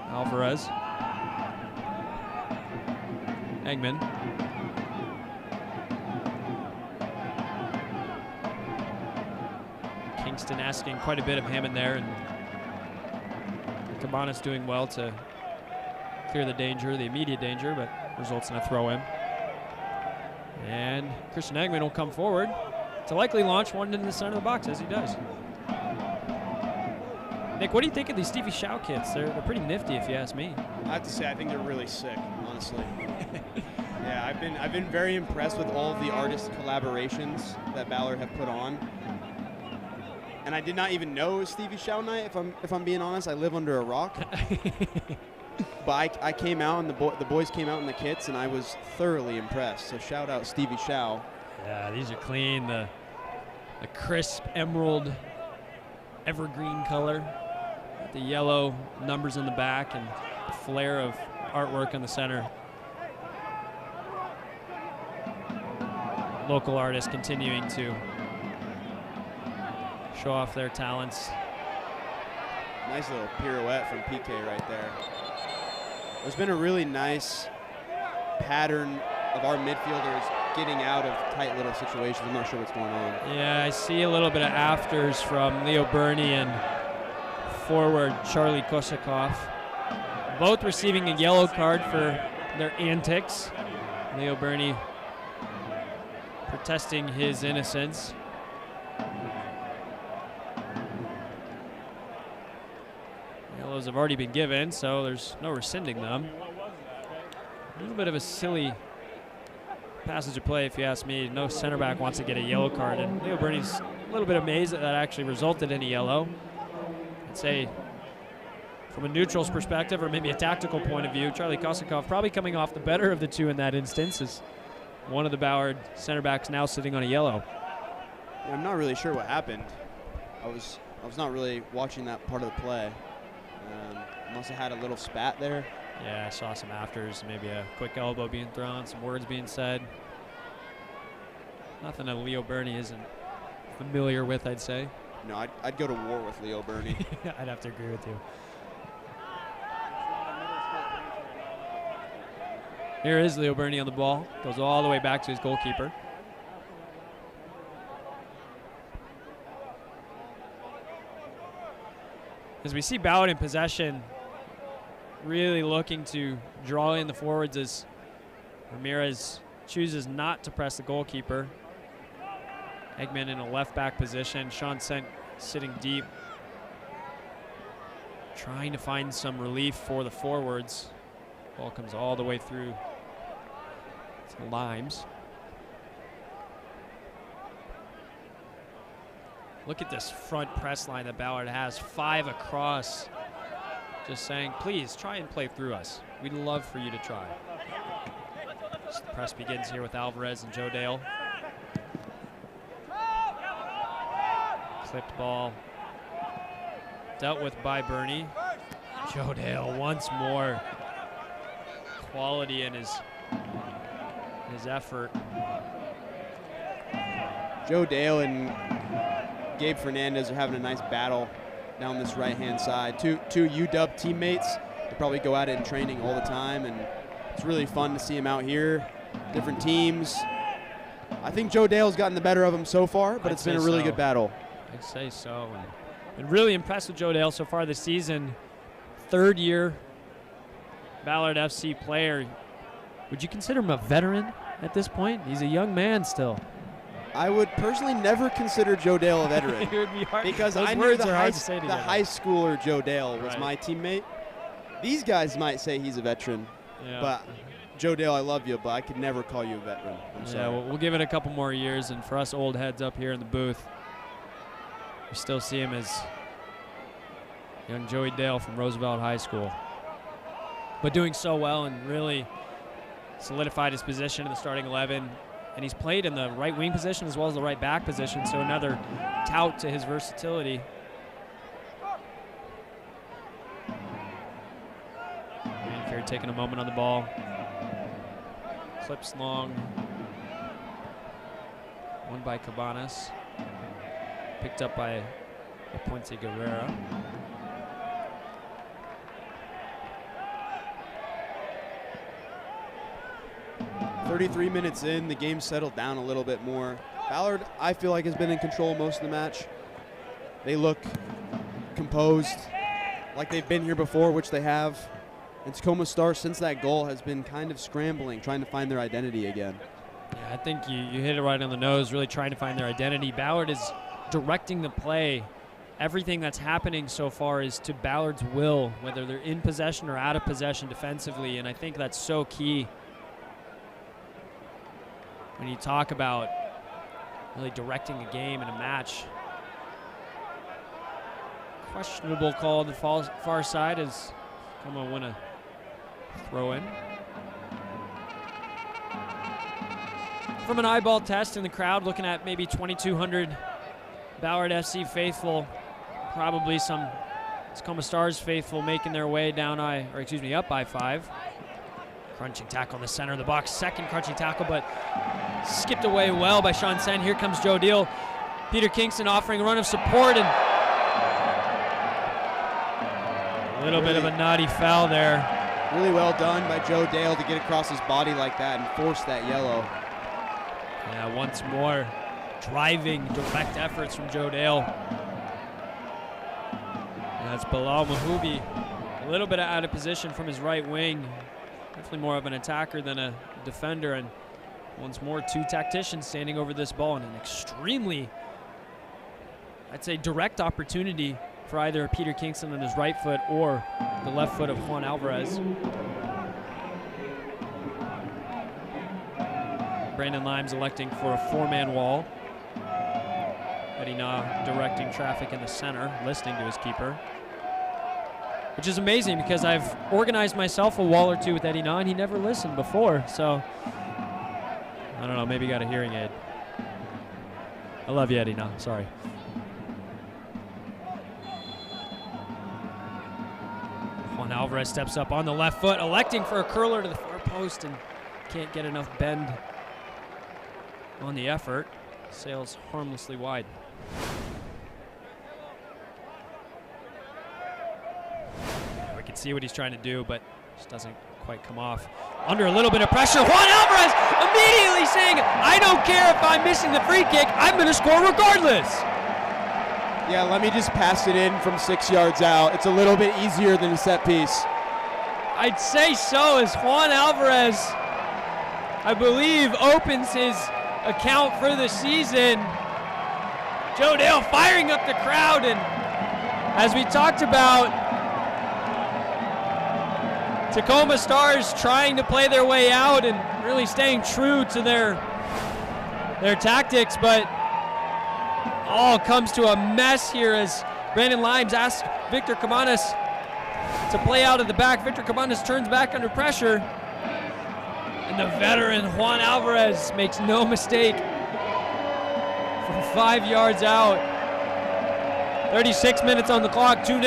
Alvarez. Eggman. Kingston asking quite a bit of Hammond there, and Cabanas doing well to clear the danger, the immediate danger, but results in a throw in. And Christian Eggman will come forward to likely launch one in the center of the box, as he does. Nick, what do you think of these Stevie Shia kits? They're pretty nifty, if you ask me. I have to say, I think they're really sick, honestly. Yeah, I've been very impressed with all of the artist collaborations that Ballard have put on. And I did not even know it was Stevie Shia night, if I'm being honest. I live under a rock. But I came out, and the boys came out in the kits, and I was thoroughly impressed. So shout out Stevie Shia. Yeah, these are clean. The crisp emerald evergreen color, the yellow numbers in the back, and the flare of artwork in the center. Local artists continuing to show off their talents. Nice little pirouette from PK right there. There's been a really nice pattern of our midfielders getting out of tight little situations. I'm not sure what's going on. Yeah, I see a little bit of afters from Leo Burney and forward Charlie Kosakoff. Both receiving a yellow card for their antics. Leo Burney protesting his innocence. Yellows have already been given, so there's no rescinding them. A little bit of a silly passage of play, if you ask me. No center back wants to get a yellow card, and Leo Burney's a little bit amazed that that actually resulted in a yellow. I'd say from a neutral's perspective, or maybe a tactical point of view, Charlie Kosakoff probably coming off the better of the two in that instance, as one of the Ballard center backs now sitting on a yellow. Yeah, I'm not really sure what happened. I was not really watching that part of the play. Must have had a little spat there. Yeah, I saw some afters, maybe a quick elbow being thrown, some words being said. Nothing that Leo Burney isn't familiar with, I'd say. No, I'd go to war with Leo Burney. I'd have to agree with you. Here is Leo Burney on the ball. Goes all the way back to his goalkeeper. As we see Ballard in possession, really looking to draw in the forwards as Ramirez chooses not to press the goalkeeper. Eggman in a left back position. Sean Sent sitting deep, trying to find some relief for the forwards. Ball comes all the way through to Limes. Look at this front press line that Ballard has, 5 across. Just saying, please try and play through us. We'd love for you to try. So the press begins here with Alvarez and Joe Dale. Clipped ball. Dealt with by Burney. Joe Dale once more. Quality in his effort. Joe Dale and Gabe Fernandez are having a nice battle down this right-hand side. Two UW teammates. They probably go at it in training all the time, and it's really fun to see them out here. Different teams. I think Joe Dale's gotten the better of him so far, but it's been a really good battle. I'd say so. And been really impressed with Joe Dale so far this season. 3rd year Ballard FC player. Would you consider him a veteran at this point? He's a young man still. I would personally never consider Joe Dale a veteran. It would be hard. Because Those I knew words the are high, hard to say the together. high schooler Joe Dale was Right. my teammate. These guys might say he's a veteran, Yeah. but Joe Dale, I love you, but I could never call you a veteran. I'm Yeah, sorry. we'll give it a couple more years, and for us old heads up here in the booth, we still see him as young Joey Dale from Roosevelt High School. But doing so well and really solidified his position in the starting 11. And he's played in the right wing position as well as the right back position, so another tout to his versatility. Manfield taking a moment on the ball. Clips long. Won by Cabanas. Picked up by Aponte Guerrera. "33 minutes in, the game settled down a little bit more. Ballard, I feel like, has been in control most of the match. They look composed, like they've been here before, which they have. And Tacoma Star, since that goal, has been kind of scrambling, trying to find their identity again. Yeah, I think you hit it right on the nose, really trying to find their identity. Ballard is directing the play everything that's happening so far is to Ballard's will, whether they're in possession or out of possession defensively, and I think that's so key when you talk about really directing a game and a match. Questionable call on the far side as Tacoma win a throw in. From an eyeball test in the crowd, looking at maybe 2,200 Ballard FC faithful, probably some Tacoma Stars faithful making their way down up I-5. Crunching tackle in the center of the box, second crunching tackle, but skipped away well by Sean Sen. Here comes Joe Deal. Peter Kingston offering a run of support, and a little bit of a naughty foul there. Really well done by Joe Dale to get across his body like that and force that yellow. Yeah, once more, driving direct efforts from Joe Dale. And that's Bilal Mahoubi, a little bit out of position from his right wing. Definitely more of an attacker than a defender. And once more, two tacticians standing over this ball in an extremely, I'd say, direct opportunity for either Peter Kingston on his right foot or the left foot of Juan Alvarez. Brandon Limes electing for a four-man wall. Eddie Na directing traffic in the center, listening to his keeper. Which is amazing because I've organized myself a wall or two with Eddie Na and he never listened before, so I don't know, maybe got a hearing aid. I love you, Eddie Na, sorry. Juan Alvarez steps up on the left foot, electing for a curler to the far post and can't get enough bend on the effort. Sails harmlessly wide. Yeah, we can see what he's trying to do, but just doesn't quite come off. Under a little bit of pressure, Juan Alvarez immediately saying, I don't care if I'm missing the free kick, I'm going to score regardless. Yeah, let me just pass it in from 6 yards out. It's a little bit easier than a set piece. I'd say so, as Juan Alvarez, I believe, opens his account for the season. Joe Dale firing up the crowd, and as we talked about, Tacoma Stars trying to play their way out and really staying true to their tactics, but all comes to a mess here as Brandon Limes asks Victor Cabanas to play out of the back. Victor Cabanas turns back under pressure, and the veteran Juan Alvarez makes no mistake from 5 yards out. 36 minutes on the clock, 2-0.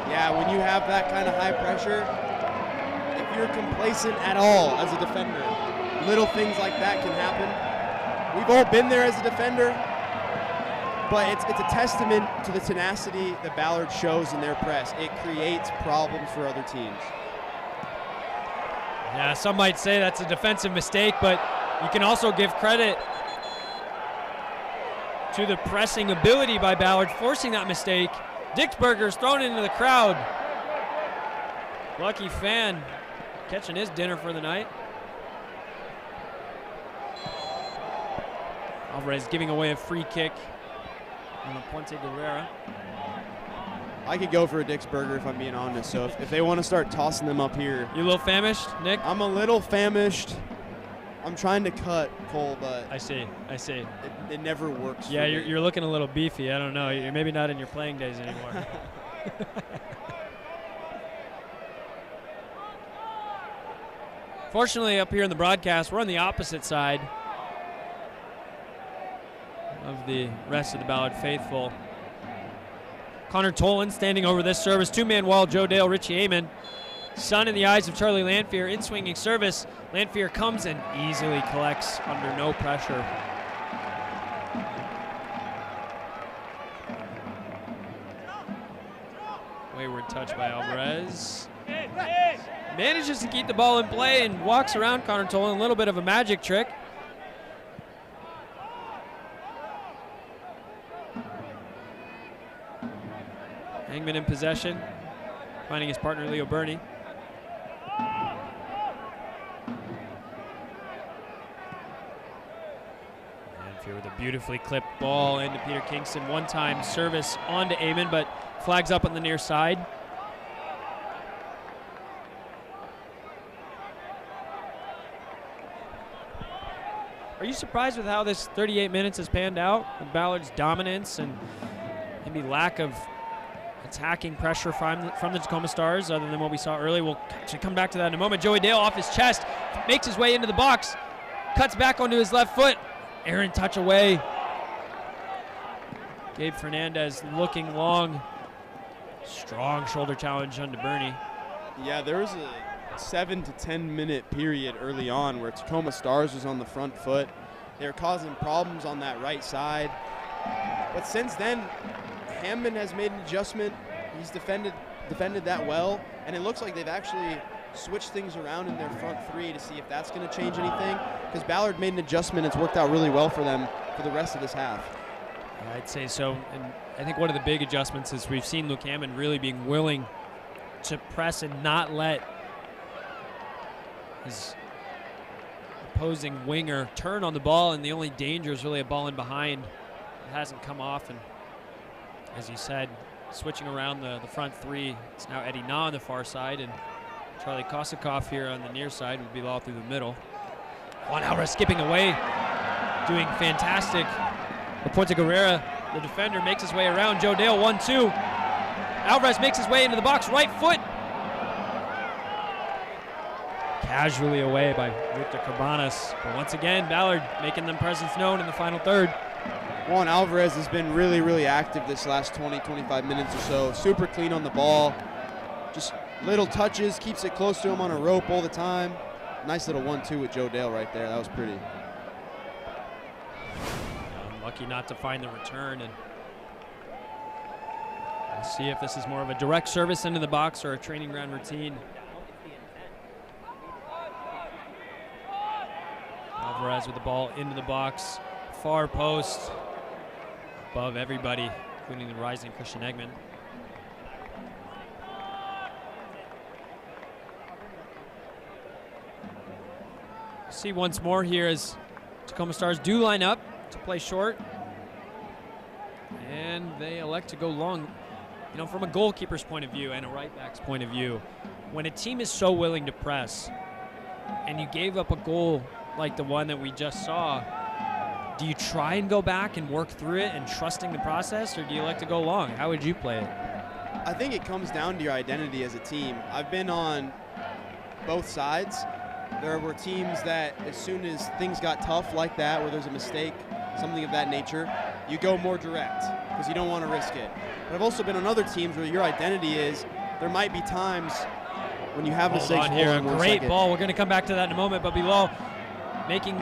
Yeah, when you have that kind of high pressure, if you're complacent at all as a defender, little things like that can happen. We've all been there as a defender, but it's a testament to the tenacity that Ballard shows in their press. It creates problems for other teams. Yeah, some might say that's a defensive mistake, but you can also give credit to the pressing ability by Ballard, forcing that mistake. Dixberger's thrown into the crowd. Lucky fan catching his dinner for the night. Alvarez giving away a free kick on the Puente Guerrera. I could go for a Dixberger if I'm being honest, so if they want to start tossing them up here. You a little famished, Nick? I'm a little famished. I'm trying to cut, Cole, but I see. It never works. Yeah, for me. you're looking a little beefy. I don't know. You're maybe not in your playing days anymore. Fortunately, up here in the broadcast, we're on the opposite side of the rest of the Ballard faithful. Connor Tolan standing over this service. Two-man wall, Joe Dale, Richie Amon. Sun in the eyes of Charlie Lanphier in swinging service. Lanphier comes and easily collects under no pressure. Wayward touch by Alvarez. Manages to keep the ball in play and walks around Connor Tolan. A little bit of a magic trick. Hangman in possession, finding his partner Leo Burney. Lanphier with a beautifully clipped ball into Peter Kingston. One-time service onto Amon, but flags up on the near side. Are you surprised with how this 38 minutes has panned out? With Ballard's dominance and maybe lack of attacking pressure from the Tacoma Stars, other than what we saw early. We'll actually come back to that in a moment. Joey Dale off his chest, makes his way into the box, cuts back onto his left foot. Aaron touch away. Gabe Fernandez looking long. Strong shoulder challenge onto Bernie. Yeah, there was a 7 to 10 minute period early on where Tacoma Stars was on the front foot. They were causing problems on that right side. But since then, Hammond has made an adjustment. He's defended that well, and it looks like they've actually switched things around in their front three to see if that's going to change anything, because Ballard made an adjustment. It's worked out really well for them for the rest of this half. I'd say so, and I think one of the big adjustments is we've seen Luke Hammond really being willing to press and not let his opposing winger turn on the ball, and the only danger is really a ball in behind. It hasn't come off, and as you said, switching around the front three, it's now Eddie Na on the far side, and Charlie Kosakov here on the near side would be all through the middle. Juan Alvarez skipping away, doing fantastic. Lapuente Guerrera, the defender, makes his way around. Joe Dale, 1-2. Alvarez makes his way into the box, right foot. Casually away by Victor Cabanas. But once again, Ballard making them presence known in the final third. Juan Alvarez has been really, really active this last 20, 25 minutes or so. Super clean on the ball. Just little touches, keeps it close to him on a rope all the time. Nice little 1-2 with Joe Dale right there. That was pretty. Lucky not to find the return, and we'll see if this is more of a direct service into the box or a training ground routine. Alvarez with the ball into the box, far post, above everybody, including the rising Christian Eggman. See once more here as Tacoma Stars do line up to play short, and they elect to go long. You know, from a goalkeeper's point of view and a right back's point of view, when a team is so willing to press and you gave up a goal like the one that we just saw, do you try and go back and work through it and trusting the process, or do you like to go long? How would you play it? I think it comes down to your identity as a team. I've been on both sides. There were teams that as soon as things got tough like that, where there's a mistake, something of that nature, you go more direct because you don't want to risk it. But I've also been on other teams where your identity is there might be times when you have mistakes. Hold on here, a great ball. We're going to come back to that in a moment, but Bilal making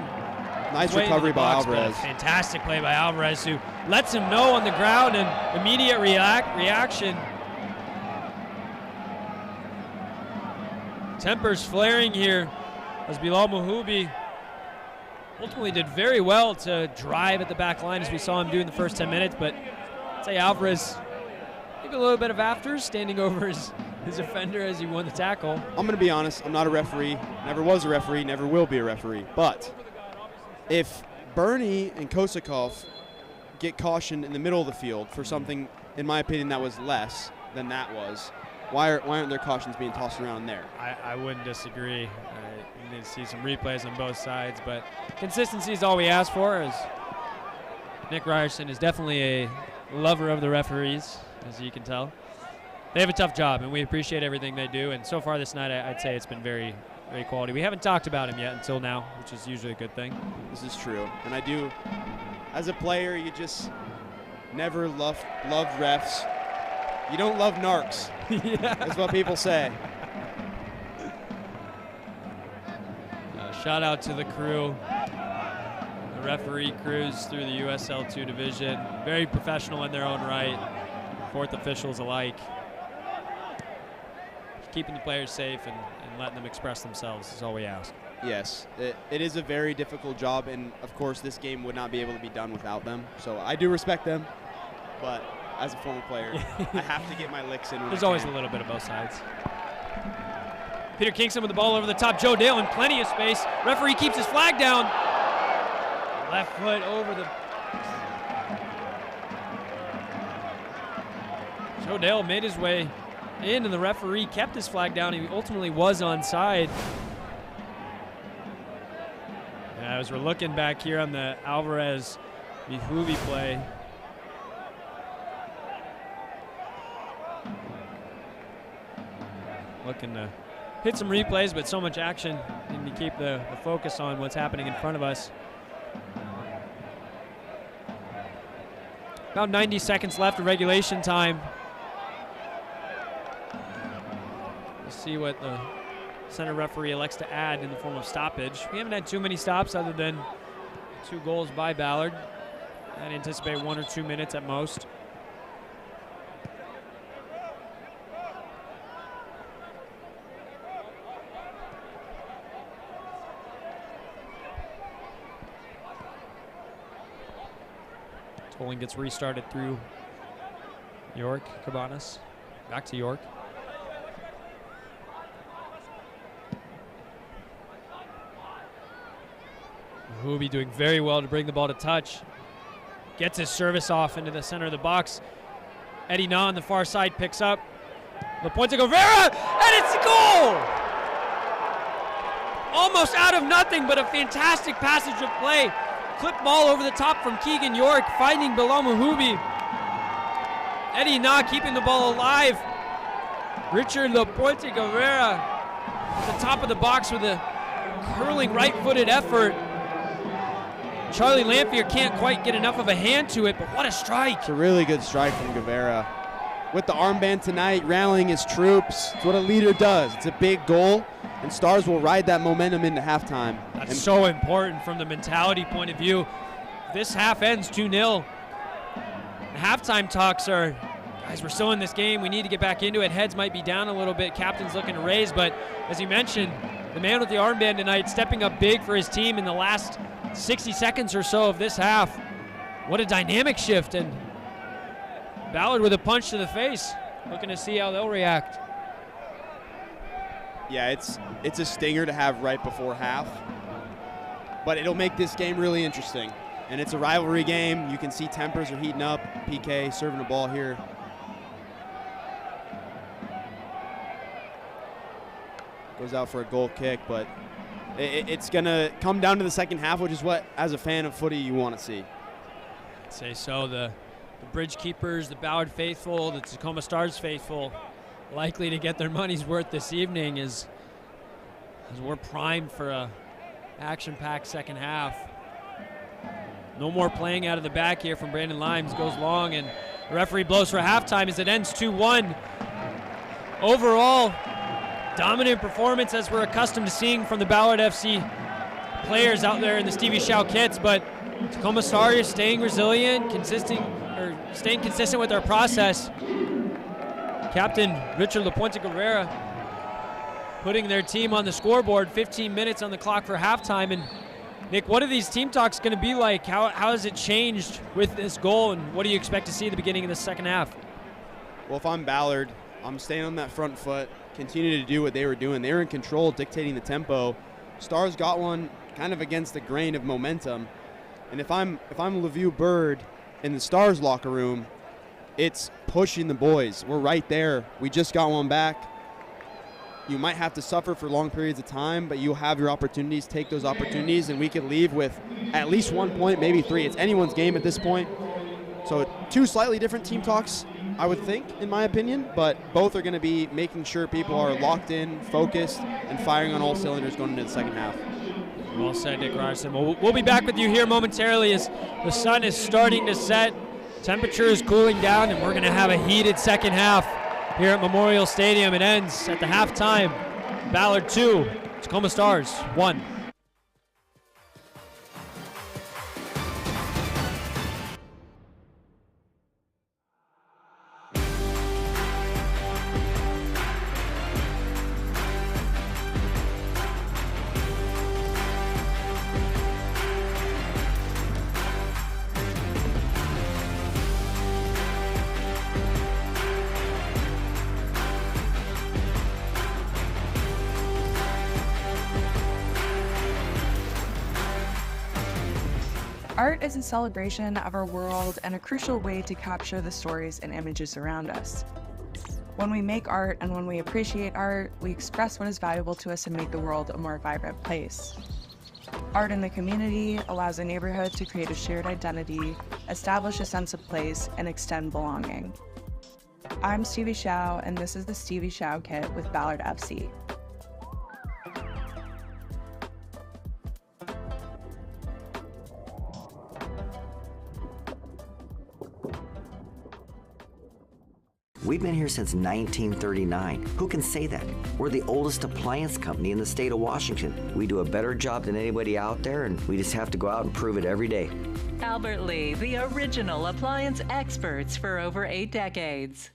nice recovery by Alvarez. Fantastic play by Alvarez, who lets him know on the ground, and immediate reaction. Tempers flaring here as Bilal Mahoubi ultimately did very well to drive at the back line, as we saw him do in the first 10 minutes, but I'd say Alvarez maybe a little bit of afters, standing over his offender as he won the tackle. I'm going to be honest, I'm not a referee, never was a referee, never will be a referee, but if Bernie and Kosakov get cautioned in the middle of the field for something, in my opinion, that was less than that was, why aren't there cautions being tossed around there? I wouldn't disagree. You need to see some replays on both sides, but consistency is all we ask for, as Nick Ryerson is definitely a lover of the referees, as you can tell. They have a tough job, and we appreciate everything they do, and so far this night I'd say it's been very, very quality. We haven't talked about him yet until now, which is usually a good thing. This is true, and I do, as a player, you just never loved refs. You don't love narcs. Yeah. That's what people say. Shout out to the crew, the referee crews through the USL2 division. Very professional in their own right. Fourth officials alike. Keeping the players safe and letting them express themselves is all we ask. Yes, it is a very difficult job, and of course this game would not be able to be done without them. So I do respect them, but as a former player, I have to get my licks in. There's always a little bit of both sides. Peter Kingston with the ball over the top. Joe Dale in plenty of space. Referee keeps his flag down. Left foot over the Odell made his way in, and the referee kept his flag down. He ultimately was onside. As we're looking back here on the Alvarez Vihubi play, looking to hit some replays, but so much action, and to keep the focus on what's happening in front of us. About 90 seconds left of regulation time. We'll see what the center referee elects to add in the form of stoppage. We haven't had too many stops other than 2 goals by Ballard. I'd anticipate 1 or 2 minutes at most. Tolling gets restarted through York. Cabanas back to York. Hubi doing very well to bring the ball to touch. Gets his service off into the center of the box. Eddie Na on the far side picks up. The point to Guevara, and it's a goal! Almost out of nothing, but a fantastic passage of play. Clip ball over the top from Keegan York, finding Bilal Hubi. Eddie Na keeping the ball alive. Richard Lapointe Guevara at the top of the box with a curling right-footed effort. Charlie Lamphere can't quite get enough of a hand to it, but what a strike. It's a really good strike from Guevara. With the armband tonight, rallying his troops. It's what a leader does. It's a big goal, and Stars will ride that momentum into halftime. That's so important from the mentality point of view. This half ends 2-0. Halftime talks are, guys, we're still in this game. We need to get back into it. Heads might be down a little bit. Captain's looking to raise, but as you mentioned, the man with the armband tonight stepping up big for his team in the last 60 seconds or so of this half. What a dynamic shift, and Ballard with a punch to the face. Looking to see how they'll react. Yeah, it's a stinger to have right before half, but it'll make this game really interesting. And it's a rivalry game. You can see tempers are heating up. PK serving the ball here. Goes out for a goal kick, but it's going to come down to the second half, which is what, as a fan of footy, you want to see. I'd say so. The Bridge Keepers, the Ballard faithful, the Tacoma Stars faithful, likely to get their money's worth this evening as we're primed for a action-packed second half. No more playing out of the back here from Brandon Limes. Goes long, and the referee blows for halftime as it ends 2-1. Overall, dominant performance as we're accustomed to seeing from the Ballard FC players out there in the Stevie Shia kits, but Tacoma Stars staying resilient, staying consistent with our process. Captain Richard Lapointe Guerrera putting their team on the scoreboard. 15 minutes on the clock for halftime. And Nick, what are these team talks going to be like? How has it changed with this goal, and what do you expect to see at the beginning of the second half? Well, if I'm Ballard, I'm staying on that front foot, continue to do what they were doing. They were in control, dictating the tempo. Stars got one kind of against the grain of momentum. And if I'm LeVue Bird in the Stars locker room, it's pushing the boys. We're right there. We just got one back. You might have to suffer for long periods of time, but you'll have your opportunities. Take those opportunities, and we could leave with at least 1 point, maybe 3. It's anyone's game at this point. So 2 slightly different team talks, I would think, in my opinion, but both are going to be making sure people are locked in, focused, and firing on all cylinders going into the second half. Well said, Nick Ryerson. We'll be back with you here momentarily as the sun is starting to set. Temperature is cooling down, and we're going to have a heated second half here at Memorial Stadium. It ends at the halftime. Ballard 2, Tacoma Stars 1. Art is a celebration of our world and a crucial way to capture the stories and images around us. When we make art and when we appreciate art, we express what is valuable to us and make the world a more vibrant place. Art in the community allows a neighborhood to create a shared identity, establish a sense of place, and extend belonging. I'm Stevie Shia, and this is the Stevie Shia Kit with Ballard FC. We've been here since 1939. Who can say that? We're the oldest appliance company in the state of Washington. We do a better job than anybody out there, and we just have to go out and prove it every day. Albert Lee, the original appliance experts for over 8 decades.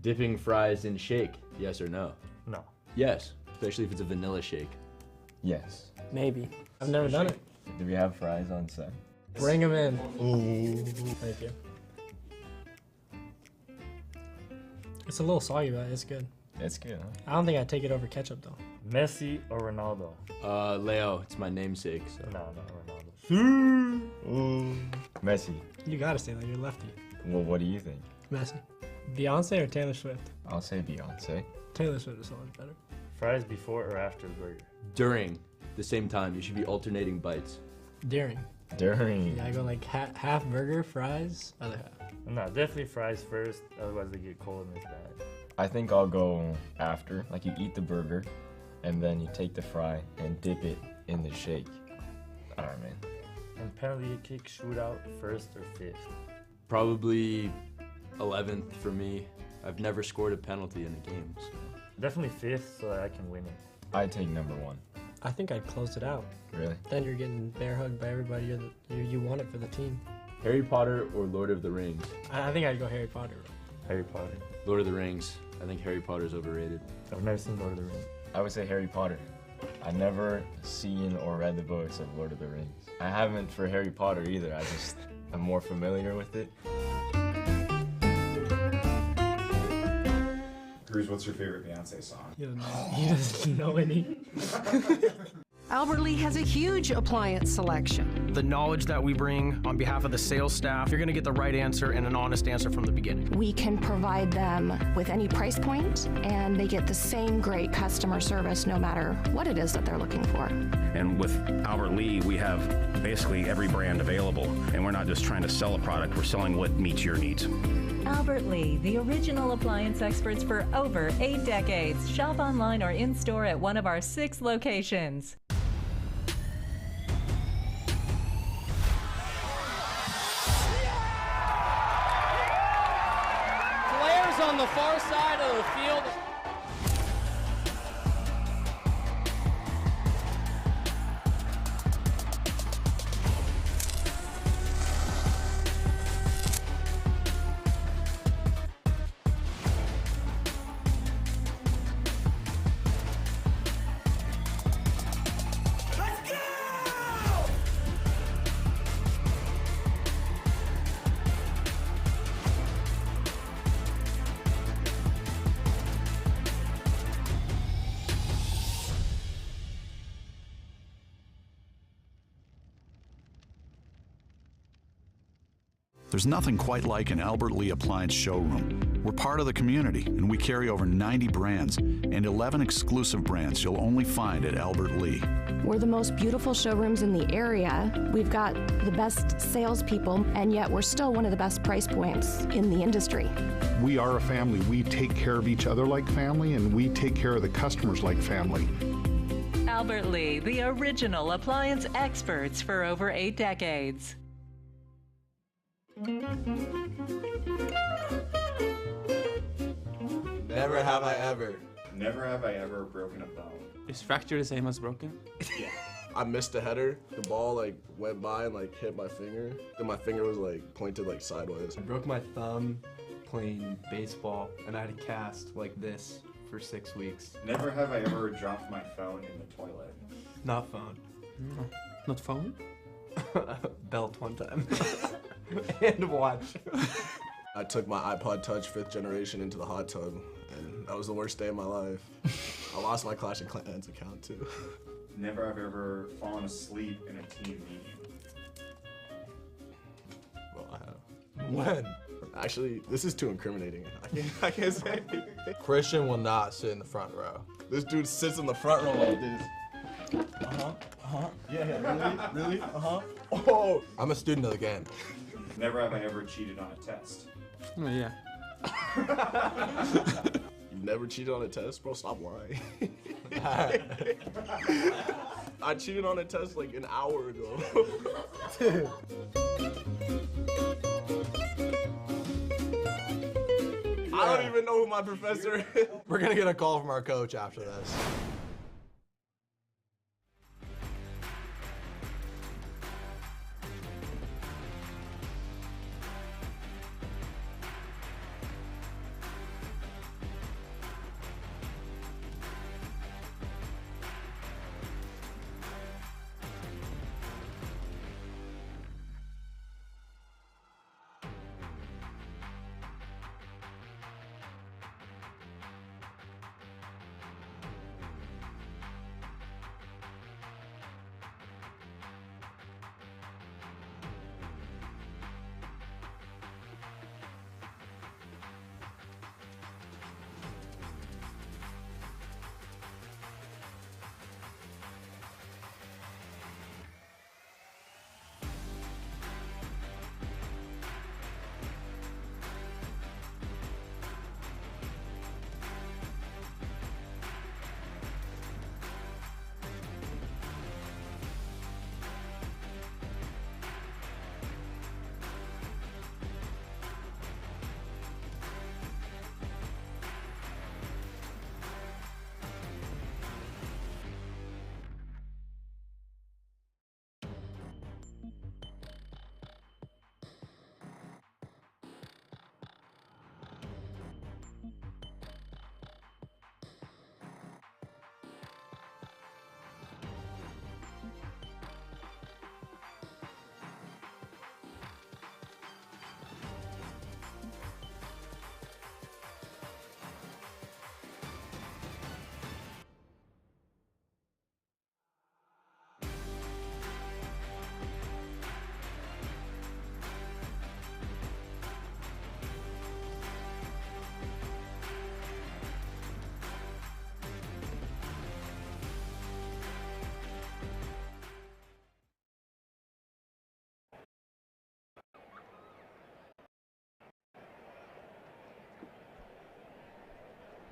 Dipping fries in shake, yes or no? No. Yes, especially if it's a vanilla shake. Yes. Maybe. I've never done it. Do we have fries on set? Bring them in. Ooh. Thank you. It's a little soggy, but it's good. It's good, huh? I don't think I'd take it over ketchup, though. Messi or Ronaldo? Leo, it's my namesake, so. No, not Ronaldo. Messi. You gotta say that, you're lefty. Well, what do you think? Messi. Beyonce or Taylor Swift? I'll say Beyonce. Taylor Swift is so much better. Fries before or after the burger? During the same time, you should be alternating bites. During. During. Yeah, I go like half burger, fries, other half. No, definitely fries first, otherwise they get cold and it's bad. I think I'll go after. Like, you eat the burger, and then you take the fry and dip it in the shake. Alright, man. And penalty kick shootout, first or fifth? Probably 11th for me. I've never scored a penalty in a game, so. Definitely fifth so that I can win it. I'd take number 1. I think I'd close it out. Really? Then you're getting bear hugged by everybody. You want it for the team. Harry Potter or Lord of the Rings? I think I'd go Harry Potter. Harry Potter. Lord of the Rings. I think Harry Potter's overrated. I've never seen Lord of the Rings. I would say Harry Potter. I never seen or read the books of Lord of the Rings. I haven't for Harry Potter either. I'm more familiar with it. Cruz, what's your favorite Beyonce song? He doesn't know any. Albert Lee has a huge appliance selection. The knowledge that we bring on behalf of the sales staff, you're going to get the right answer and an honest answer from the beginning. We can provide them with any price point, and they get the same great customer service no matter what it is that they're looking for. And with Albert Lee, we have basically every brand available, and we're not just trying to sell a product, we're selling what meets your needs. Albert Lee, the original appliance experts for over 8 decades. Shop online or in-store at one of our 6 locations. Players on the far side of the field. There's nothing quite like an Albert Lee appliance showroom. We're part of the community, and we carry over 90 brands and 11 exclusive brands you'll only find at Albert Lee. We're the most beautiful showrooms in the area. We've got the best salespeople, and yet we're still one of the best price points in the industry. We are a family. We take care of each other like family, and we take care of the customers like family. Albert Lee, the original appliance experts for over 8 decades. Never have I ever. Never have I ever broken a bone. Is fracture the same as broken? Yeah. I missed a header. The ball like went by and like hit my finger. Then my finger was like pointed like sideways. I broke my thumb playing baseball, and I had a cast like this for 6 weeks. Never have I ever dropped my phone in the toilet. Not phone. No. Not phone? Belt one time. And watch. I took my iPod Touch 5th generation into the hot tub, and that was the worst day of my life. I lost my Clash of Clans account too. Never have I ever fallen asleep in a team meeting. Well, I have. When? Actually, this is too incriminating. I can't say anything. Christian will not sit in the front row. This dude sits in the front row like this. Yeah, really? Oh! I'm a student of the game. Never have I ever cheated on a test. Oh, yeah. You never cheated on a test? Bro, stop lying. I cheated on a test like an hour ago. I don't even know who my professor is. We're gonna get a call from our coach after this.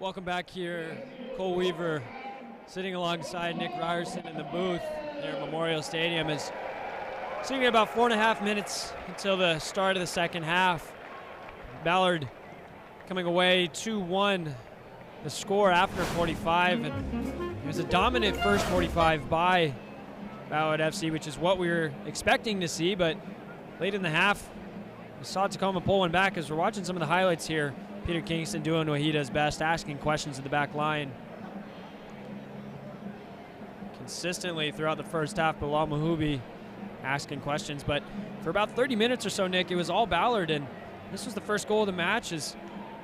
Welcome back here. Cole Weaver sitting alongside Nick Ryerson in the booth here at Memorial Stadium is sitting at about 4.5 minutes until the start of the second half. Ballard coming away 2-1, the score after 45, and it was a dominant first 45 by Ballard FC, which is what we were expecting to see, but late in the half, we saw Tacoma pull one back. As we're watching some of the highlights here, Peter Kingston doing what he does best, asking questions at the back line. Consistently throughout the first half, Bilal Mahubi asking questions, but for about 30 minutes or so, Nick, it was all Ballard, and this was the first goal of the match as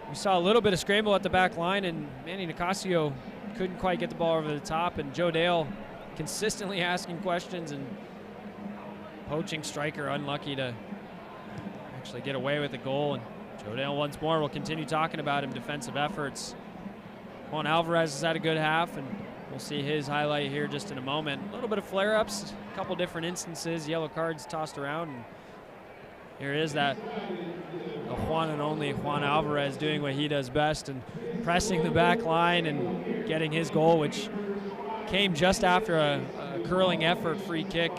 we saw a little bit of scramble at the back line, and Manny Nicasio couldn't quite get the ball over the top, and Joe Dale consistently asking questions, and poaching striker unlucky to actually get away with the goal. And Joe Dale once more, we'll continue talking about him, defensive efforts. Juan Alvarez has had a good half, and we'll see his highlight here just in a moment. A little bit of flare-ups, a couple different instances, yellow cards tossed around, and here is that the Juan and only Juan Alvarez doing what he does best and pressing the back line and getting his goal, which came just after a curling effort free kick.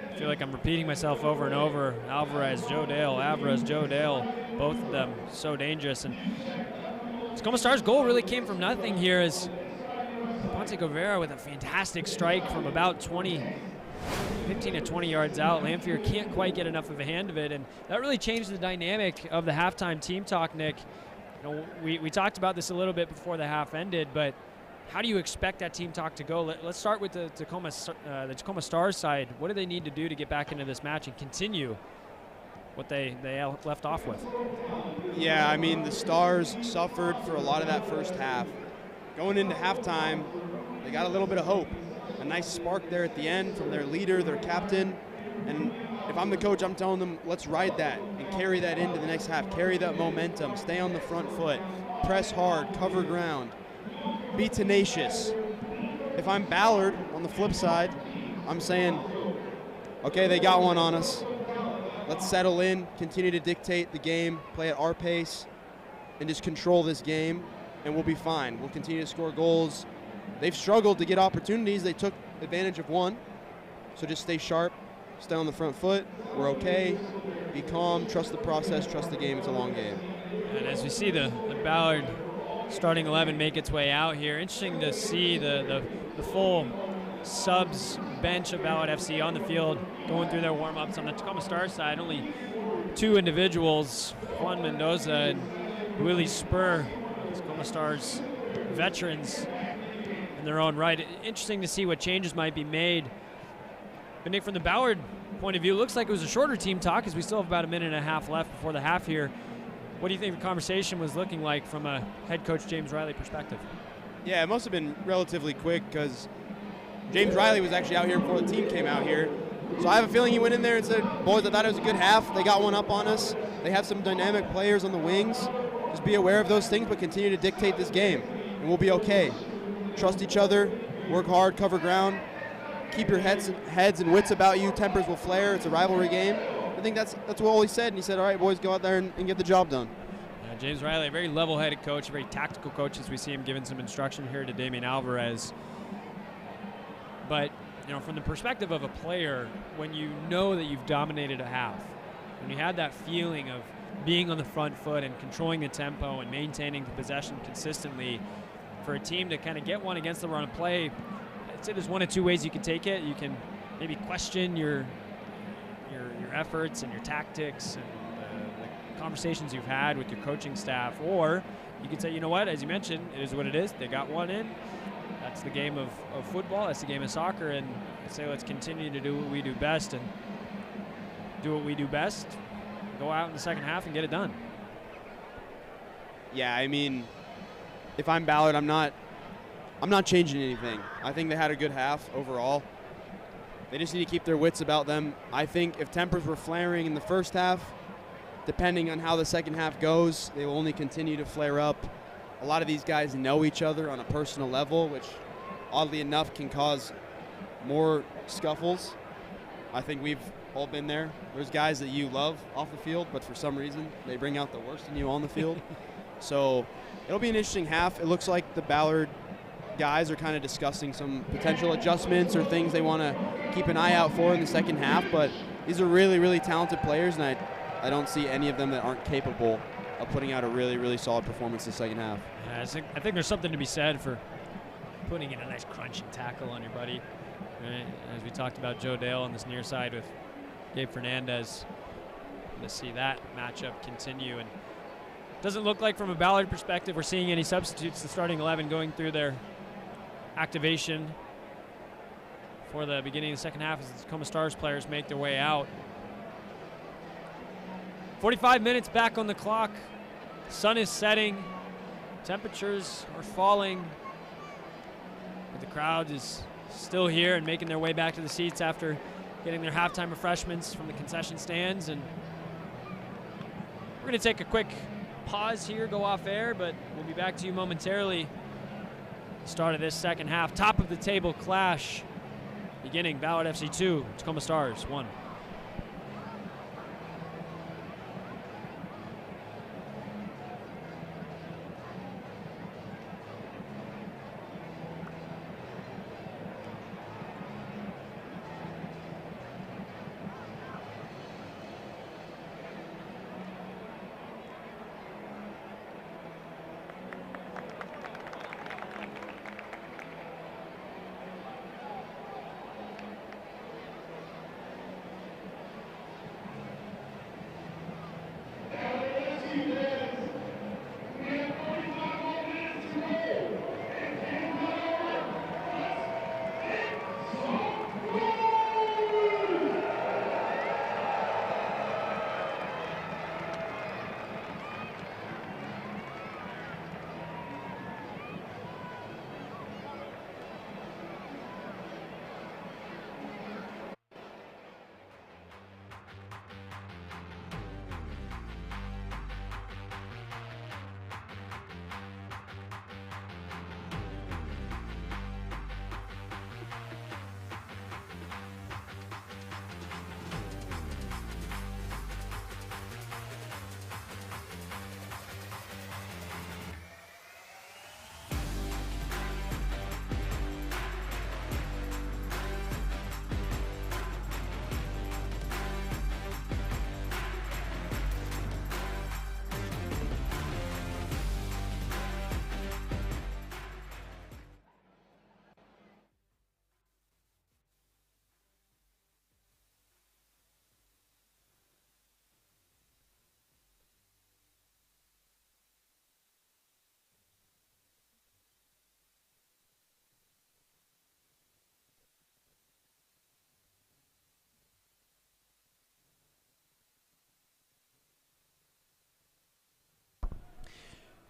I feel like I'm repeating myself over and over. Alvarez, Joe Dale, both of them so dangerous. And Tacoma Stars' goal really came from nothing here as Ponce Guevara with a fantastic strike from about 15 to 20 yards out. Lamphere can't quite get enough of a hand of it, and that really changed the dynamic of the halftime team talk, Nick. You know, we talked about this a little bit before the half ended, but how do you expect that team talk to go? Let's start with the Tacoma Stars side. What do they need to do to get back into this match and continue what they left off with? Yeah, I mean, the Stars suffered for a lot of that first half. Going into halftime, they got a little bit of hope. A nice spark there at the end from their leader, their captain. And if I'm the coach, I'm telling them, let's ride that and carry that into the next half. Carry that momentum, stay on the front foot, press hard, cover ground, be tenacious. If I'm Ballard, on the flip side, I'm saying, okay, they got one on us. Let's settle in, continue to dictate the game, play at our pace, and just control this game, and we'll be fine. We'll continue to score goals. They've struggled to get opportunities. They took advantage of one. So just stay sharp, stay on the front foot. We're okay. Be calm, trust the process, trust the game. It's a long game. And as we see the Ballard starting 11 make its way out here, interesting to see the full subs bench of Ballard FC on the field going through their warm-ups. On the Tacoma Stars side, only two individuals, Juan Mendoza and Willie Spur, Tacoma Stars veterans in their own right. Interesting to see what changes might be made. But Nick, from the Ballard point of view, it looks like it was a shorter team talk as we still have about a minute and a half left before the half here. What do you think the conversation was looking like from a head coach James Riley perspective? Yeah, it must have been relatively quick because James Riley was actually out here before the team came out here. So I have a feeling he went in there and said, boys, I thought it was a good half. They got one up on us. They have some dynamic players on the wings. Just be aware of those things, but continue to dictate this game, and we'll be okay. Trust each other, work hard, cover ground, keep your heads and wits about you. Tempers will flare. It's a rivalry game. I think that's what all he said, and he said, all right, boys, go out there and get the job done. Yeah, James Riley, a very level-headed coach, a very tactical coach as we see him giving some instruction here to Damian Alvarez. But, you know, from the perspective of a player, when you know that you've dominated a half, when you had that feeling of being on the front foot and controlling the tempo and maintaining the possession consistently, for a team to kind of get one against the run of play, I'd say there's one of two ways you can take it. You can maybe question your efforts and your tactics and the conversations you've had with your coaching staff, or you could say, you know what, as you mentioned, it is what it is. They got one in. That's the game of football. That's the game of soccer. And I say let's continue to do what we do best and do what we do best. Go out in the second half and get it done. Yeah, I mean, if I'm Ballard, I'm not changing anything. I think they had a good half overall. They just need to keep their wits about them. I think if tempers were flaring in the first half, depending on how the second half goes, they will only continue to flare up. A lot of these guys know each other on a personal level, which oddly enough can cause more scuffles. I think we've all been there. There's guys that you love off the field, but for some reason they bring out the worst in you on the field. So it'll be an interesting half. It looks like the Ballard guys are kind of discussing some potential adjustments or things they want to keep an eye out for in the second half, but these are really, really talented players, and I don't see any of them that aren't capable of putting out a really, really solid performance in the second half. Yeah, I think there's something to be said for putting in a nice crunching tackle on your buddy. Right? As we talked about Joe Dale on this near side with Gabe Fernandez, to see that matchup continue. And doesn't look like from a Ballard perspective we're seeing any substitutes. The starting 11 going through their activation for the beginning of the second half as the Tacoma Stars players make their way out. 45 minutes back on the clock. Sun is setting. Temperatures are falling. But the crowd is still here and making their way back to the seats after getting their halftime refreshments from the concession stands. And we're going to take a quick pause here, go off air, but we'll be back to you momentarily. Start of this second half. Top of the table clash. Beginning Ballard FC 2, Tacoma Stars 1.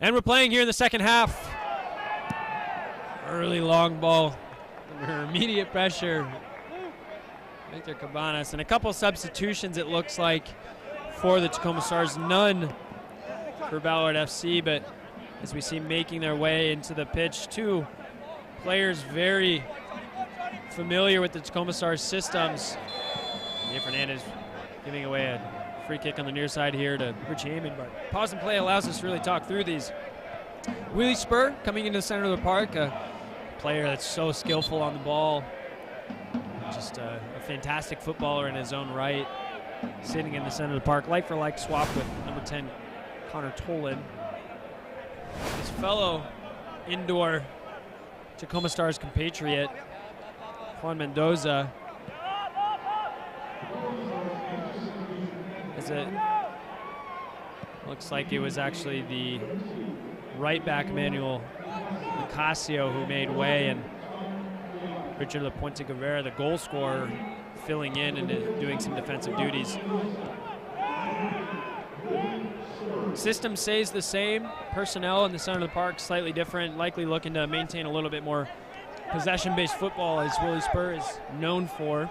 And we're playing here in the second half. Early long ball under immediate pressure. Victor Cabanas. And a couple substitutions, it looks like, for the Tacoma Stars. None for Ballard FC, but as we see making their way into the pitch, two players very familiar with the Tacoma Stars systems. Dave Fernandez giving away a free kick on the near side here to Richie Heyman, but pause and play allows us to really talk through these. Willie Spur coming into the center of the park, a player that's so skillful on the ball, just a fantastic footballer in his own right, sitting in the center of the park, like for like swap with number 10 Connor Tolan. His fellow indoor Tacoma Stars compatriot Juan Mendoza. It looks like it was actually the right back Manuel Nicasio who made way, and Richard Lapuente Guevara, the goal scorer, filling in and doing some defensive duties. System stays the same. Personnel in the center of the park slightly different, likely looking to maintain a little bit more possession-based football, as Willie Spur is known for.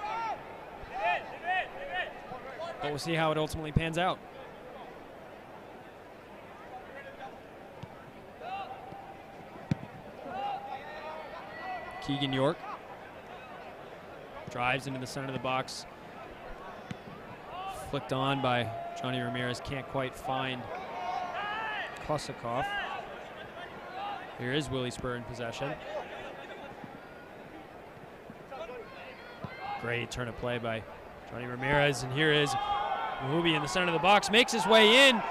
But we'll see how it ultimately pans out. Keegan York drives into the center of the box. Flicked on by Johnny Ramirez. Can't quite find Kosakov. Here is Willie Spur in possession. Great turn of play by Johnny Ramirez, and here is Mahubi in the center of the box, makes his way in,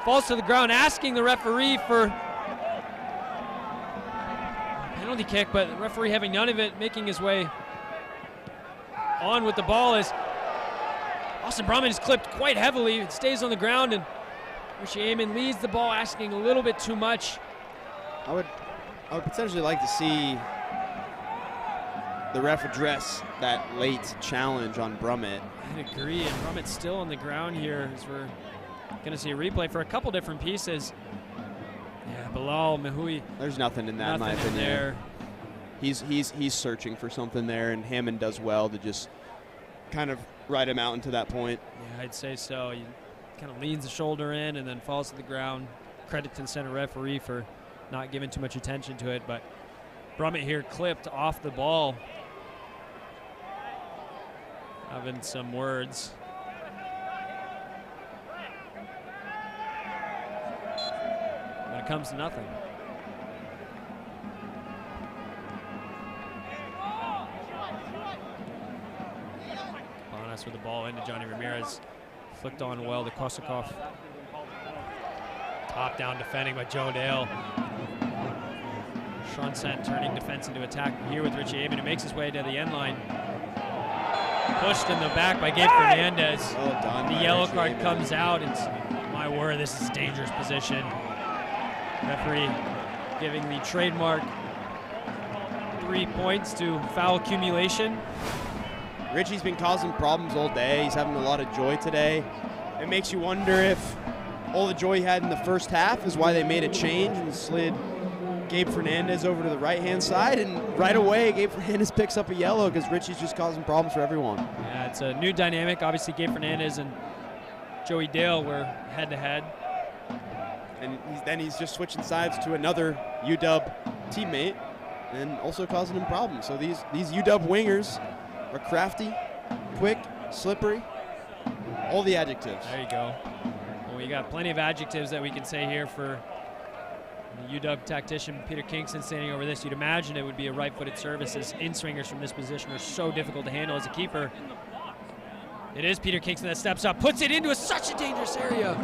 falls to the ground, asking the referee for a penalty kick, but the referee having none of it, making his way on with the ball as Austin Brumman is clipped quite heavily. It stays on the ground, and Richie Amon leads the ball, asking a little bit too much. I would potentially like to see the ref address that late challenge on Brummett. I agree, and Brummett's still on the ground here as we're going to see a replay for a couple different pieces. Yeah, Bilal Mahui. There's nothing in that, in my opinion. There. He's searching for something there, and Hammond does well to just kind of ride him out into that point. Yeah, I'd say so. He kind of leans the shoulder in and then falls to the ground. Credit to the center referee for not giving too much attention to it, but Brummett here clipped off the ball. Having some words. When it comes to nothing. Bonas with the ball into Johnny Ramirez. Flicked on well to Kosakov. Top down defending by Joe Dale. Sean Sant turning defense into attack here with Richie Amen, who makes his way to the end line. Pushed in the back by Gabe Fernandez. Well done. The yellow card comes out. It's, my word, this is a dangerous position. Referee giving the trademark 3 points to foul accumulation. Richie's been causing problems all day. He's having a lot of joy today. It makes you wonder if all the joy he had in the first half is why they made a change and slid Gabe Fernandez over to the right-hand side, and right away Gabe Fernandez picks up a yellow because Richie's just causing problems for everyone. Yeah, it's a new dynamic. Obviously, Gabe Fernandez and Joey Dale were head-to-head. And then he's just switching sides to another UW teammate and also causing him problems. So these UW wingers are crafty, quick, slippery, all the adjectives. There you go. Well, we got plenty of adjectives that we can say here for the UW tactician Peter Kingston standing over this. You'd imagine it would be a right-footed service, as in-swingers from this position are so difficult to handle as a keeper. It is Peter Kingston that steps up, puts it into such a dangerous area.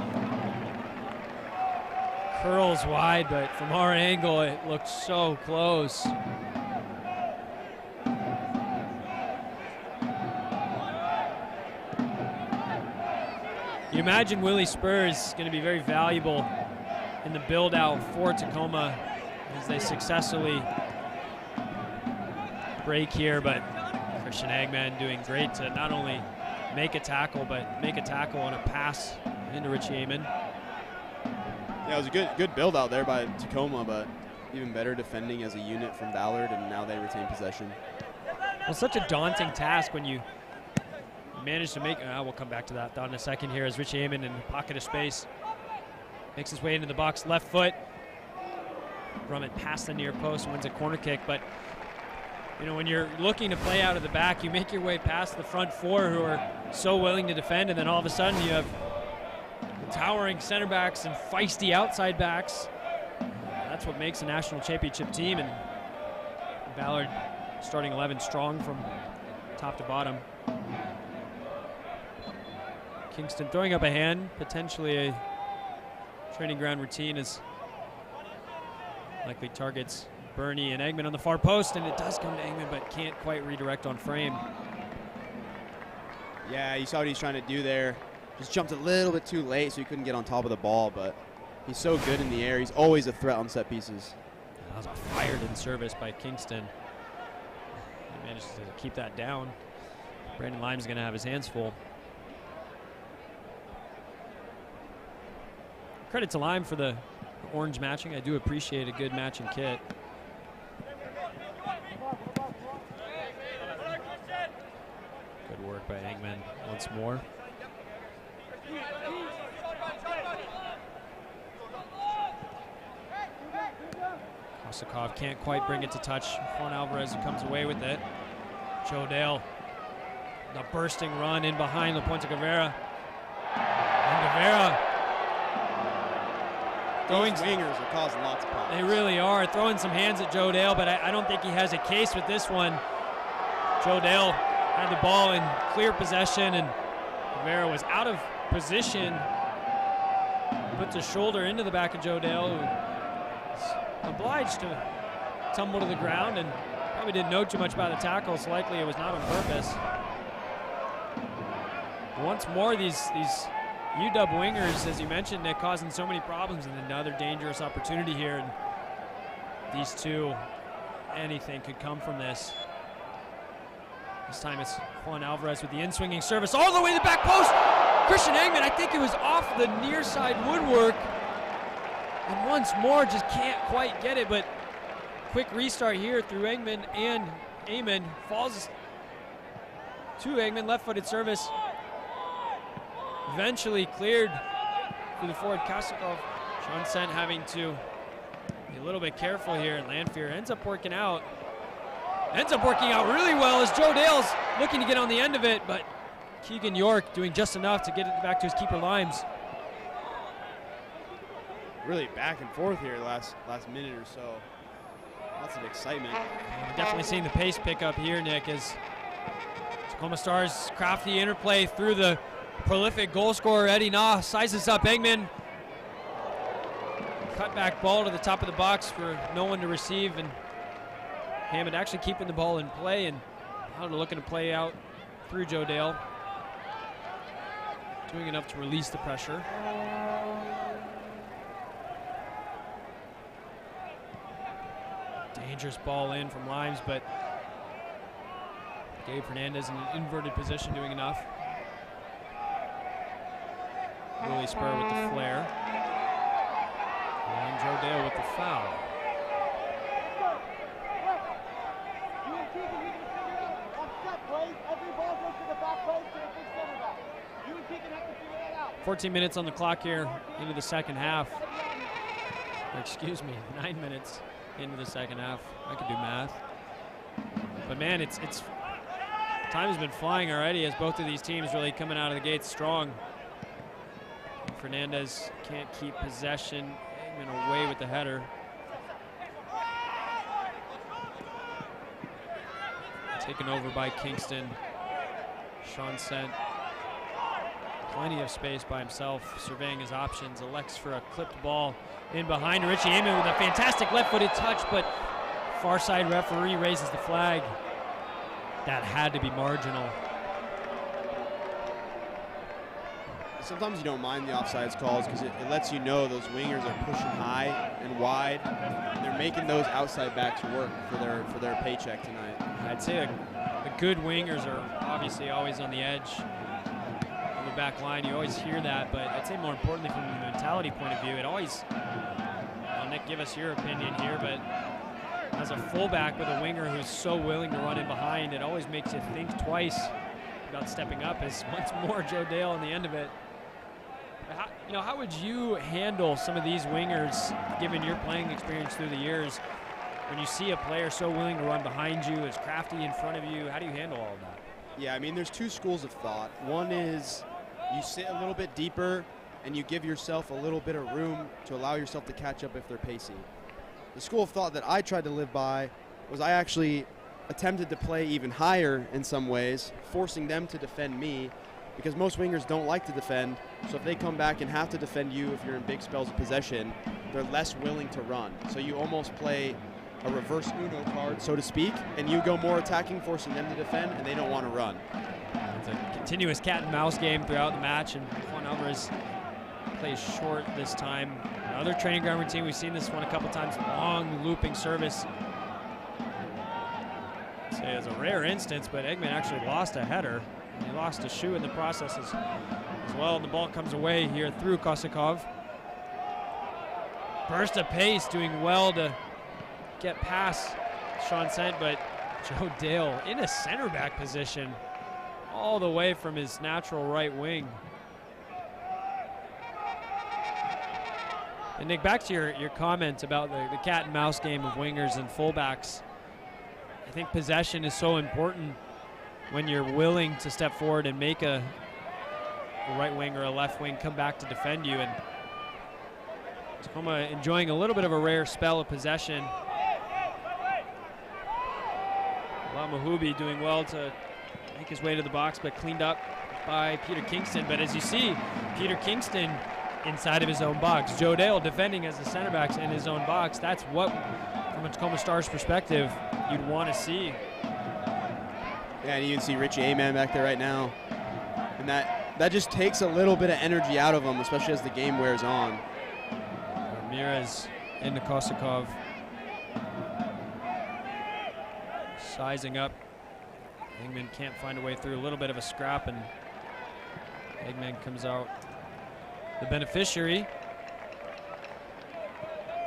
Curls wide, but from our angle, it looked so close. You imagine Willie Spurs is going to be very valuable in the build-out for Tacoma as they successfully break here, but Christian Eggman doing great to not only make a tackle, but make a tackle on a pass into Richie Amon. Yeah, it was a good build out there by Tacoma, but even better defending as a unit from Ballard, and now they retain possession. Well, such a daunting task when you manage to make, we'll come back to that in a second here, as Richie Amon in a pocket of space makes his way into the box, left foot. Brummett past the near post, wins a corner kick, but you know, when you're looking to play out of the back, you make your way past the front four who are so willing to defend, and then all of a sudden you have towering center backs and feisty outside backs. That's what makes a national championship team, and Ballard starting 11 strong from top to bottom. Kingston throwing up a hand, potentially a training ground routine as likely targets Bernie and Eggman on the far post, and it does come to Eggman, but can't quite redirect on frame. Yeah, you saw what he's trying to do there. Just jumped a little bit too late, so he couldn't get on top of the ball, but he's so good in the air. He's always a threat on set pieces. That was a fired-in service by Kingston. He managed to keep that down. Brandon Lime's going to have his hands full. Credit to Lime for the orange matching. I do appreciate a good matching kit. Good work by Eggman once more. Kosakov can't quite bring it to touch. Juan Alvarez who comes away with it. Joe Dale, the bursting run in behind La Puente Guevara. And Guevara These wingers are causing lots of problems. They really are. Throwing some hands at Joe Dale, but I don't think he has a case with this one. Joe Dale had the ball in clear possession, and Guevara was out of position. Puts a shoulder into the back of Joe Dale, who was obliged to tumble to the ground and probably didn't know too much about the tackle, so likely it was not on purpose. Once more, these UW wingers, as you mentioned, Nick, causing so many problems, and another dangerous opportunity here. And these two, anything could come from this. This time it's Juan Alvarez with the in-swinging service all the way to the back post. Christian Eggman, I think it was off the near side woodwork. And once more, just can't quite get it, but quick restart here through Eggman, and Amon falls to Eggman, left-footed service. Eventually cleared through the forward Kosikov. Sean Sent having to be a little bit careful here, and Lanfear ends up working out. Ends up working out really well as Joe Dale's looking to get on the end of it, but Keegan York doing just enough to get it back to his keeper Limes. Really back and forth here last minute or so. Lots of excitement. Definitely seeing the pace pick up here, Nick, as Tacoma Stars crafty interplay through the prolific goal scorer Eddie Nah sizes up Eggman. Cutback ball to the top of the box for no one to receive, and Hammond actually keeping the ball in play, and now looking to play out through Joe Dale. Doing enough to release the pressure. Dangerous ball in from Limes, but Gabe Fernandez in an inverted position doing enough. Willie Spur with the flare. And Joe Dale with the foul. Out. 14 minutes on the clock here into the second half. Excuse me, 9 minutes into the second half. I could do math. But man, it's time has been flying already as both of these teams really coming out of the gates strong. Fernandez can't keep possession. Eggman away with the header. Taken over by Kingston. Sean Sent. Plenty of space by himself, surveying his options. Elects for a clipped ball in behind Richie Amon with a fantastic left-footed touch, but far side referee raises the flag. That had to be marginal. Sometimes you don't mind the offsides calls because it lets you know those wingers are pushing high and wide, and they're making those outside backs work for their paycheck tonight. I'd say the good wingers are obviously always on the edge on the back line. You always hear that, but I'd say more importantly from the mentality point of view, it always, well, Nick, give us your opinion here, but as a fullback with a winger who's so willing to run in behind, it always makes you think twice about stepping up. As once more Joe Dale on the end of it. How would you handle some of these wingers, given your playing experience through the years, when you see a player so willing to run behind you, is crafty in front of you? How do you handle all of that? Yeah, I mean, there's two schools of thought. One is you sit a little bit deeper and you give yourself a little bit of room to allow yourself to catch up if they're pacey. The school of thought that I tried to live by was I actually attempted to play even higher in some ways, forcing them to defend me, because most wingers don't like to defend. So if they come back and have to defend you if you're in big spells of possession, they're less willing to run. So you almost play a reverse Uno card, so to speak, and you go more attacking, forcing them to defend, and they don't want to run. It's a continuous cat and mouse game throughout the match, and Juan Alvarez plays short this time. Another training ground routine, we've seen this one a couple times, long looping service. I'd say it's a rare instance, but Eggman actually lost a header. He lost a shoe in the process as well, and the ball comes away here through Kosikov. Burst of pace, doing well to get past Sean Sent, but Joe Dale in a center back position all the way from his natural right wing. And Nick, back to your comment about the cat and mouse game of wingers and fullbacks. I think possession is so important when you're willing to step forward and make a right wing or a left wing come back to defend you. And Tacoma enjoying a little bit of a rare spell of possession. Lamahubi doing well to make his way to the box, but cleaned up by Peter Kingston. But as you see, Peter Kingston inside of his own box. Joe Dale defending as the center backs in his own box. That's what, from a Tacoma Stars perspective, you'd want to see. Yeah, and you can see Richie Aman back there right now. And that just takes a little bit of energy out of him, especially as the game wears on. Ramirez into Kosikov. Sizing up. Eggman can't find a way through. A little bit of a scrap, and Eggman comes out the beneficiary.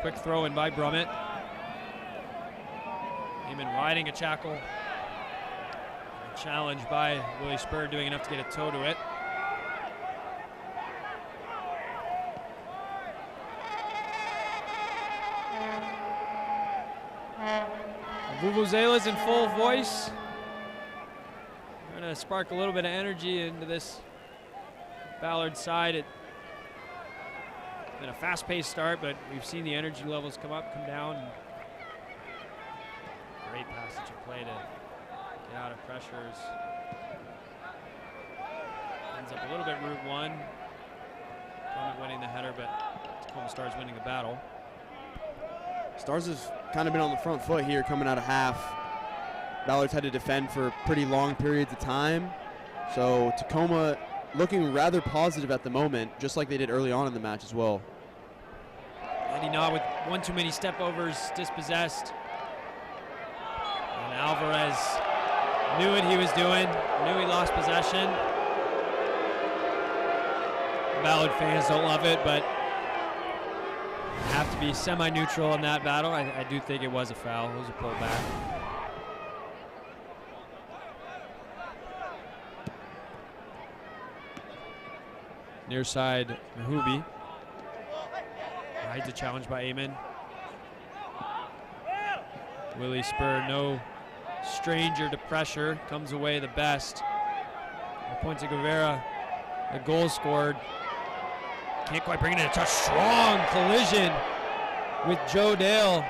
Quick throw in by Brummett. Eggman riding a shackle. challenge by Willie Spur, doing enough to get a toe to it. Vuvuzela's in full voice. Trying to spark a little bit of energy into this Ballard side. It's been a fast-paced start, but we've seen the energy levels come up, come down. Great passage of play to get out of pressures. Ends up a little bit Route 1. Tacoma winning the header, but Tacoma Stars winning the battle. Stars has kind of been on the front foot here coming out of half. Ballard's had to defend for pretty long periods of time. So Tacoma looking rather positive at the moment, just like they did early on in the match as well. Eddie Knott with one too many step overs, dispossessed. And Alvarez knew what he was doing, knew he lost possession. Ballard fans don't love it, but have to be semi-neutral in that battle. I do think it was a foul. It was a pullback. Near side, Mahubi. Hides a challenge by Amen. Willie Spur, no stranger to pressure, comes away the best. Ponte Guevara, the goal scored. Can't quite bring it in a touch. Strong collision with Joe Dale.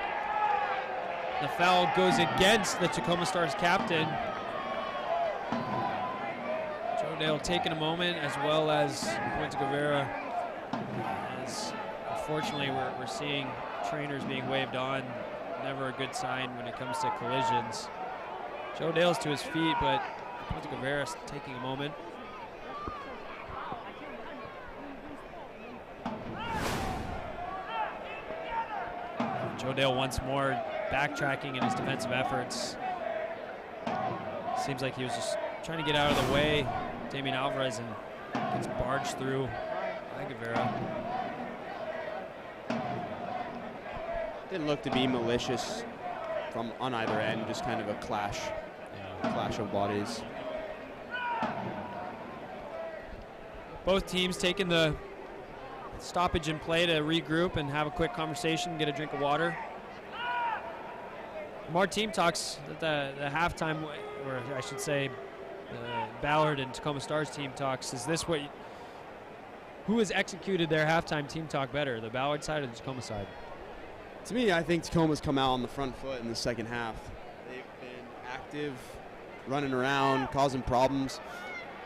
The foul goes against the Tacoma Stars captain. Joe Dale taking a moment, as well as Ponte Guevara. As unfortunately, we're seeing trainers being waved on. Never a good sign when it comes to collisions. Joe Dale's to his feet, but Ponte Guevara's taking a moment. Joe Dale once more backtracking in his defensive efforts. Seems like he was just trying to get out of the way. Damian Alvarez and gets barged through by Guevara. Didn't look to be malicious from on either end, just kind of a clash, clash of bodies. Both teams taking the stoppage in play to regroup and have a quick conversation, get a drink of water. More team talks at the halftime, or I should say, Ballard and Tacoma Stars team talks. Is this what? Who has executed their halftime team talk better, the Ballard side or the Tacoma side? To me, I think Tacoma's come out on the front foot in the second half. They've been active, running around, causing problems.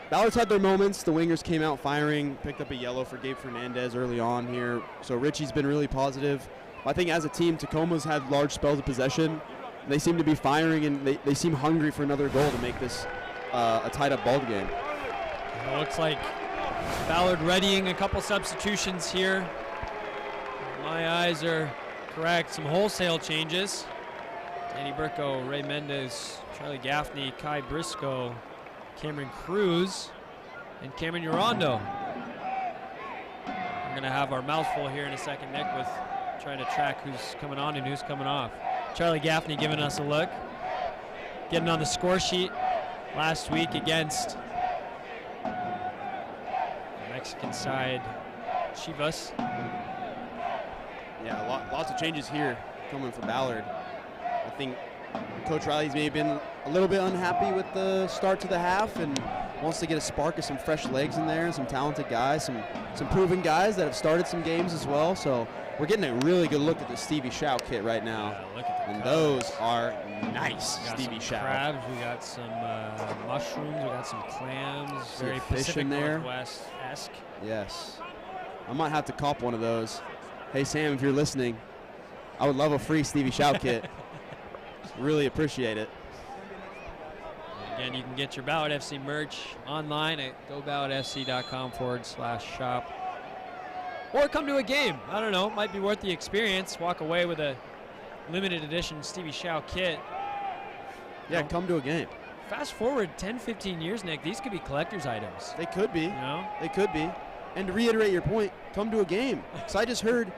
Ballard's had their moments. The wingers came out firing, picked up a yellow for Gabe Fernandez early on here. So Richie's been really positive. I think as a team, Tacoma's had large spells of possession. They seem to be firing, and they seem hungry for another goal to make this a tied-up ball game. It looks like Ballard readying a couple substitutions here. My eyes are correct. Some wholesale changes. Danny Burko, Ray Mendez, Charlie Gaffney, Kai Briscoe, Cameron Cruz, and Cameron Urindo. We're going to have our mouthful here in a second, Nick, with trying to track who's coming on and who's coming off. Charlie Gaffney giving us a look. Getting on the score sheet last week against the Mexican side, Chivas. Yeah, lots of changes here coming for Ballard. I think Coach Riley's maybe been a little bit unhappy with the start to the half and wants to get a spark of some fresh legs in there, some talented guys, some proven guys that have started some games as well. So we're getting a really good look at the Stevie Shia kit right now. Yeah, look at the and colors. Those are nice, We got Stevie some Shia. crabs, we got some mushrooms, we got some clams. See Very a fish Pacific in there. Northwest-esque. Yes. I might have to cop one of those. Hey, Sam, if you're listening, I would love a free Stevie Shia kit. Really appreciate it. Again, you can get your Ballard FC merch online at goballardfc.com/shop. Or come to a game. I don't know. It might be worth the experience. Walk away with a limited edition Stevie Shia kit. Yeah, come to a game. Fast forward 10, 15 years, Nick. These could be collector's items. They could be. You know? They could be. And to reiterate your point, come to a game. Because I just heard,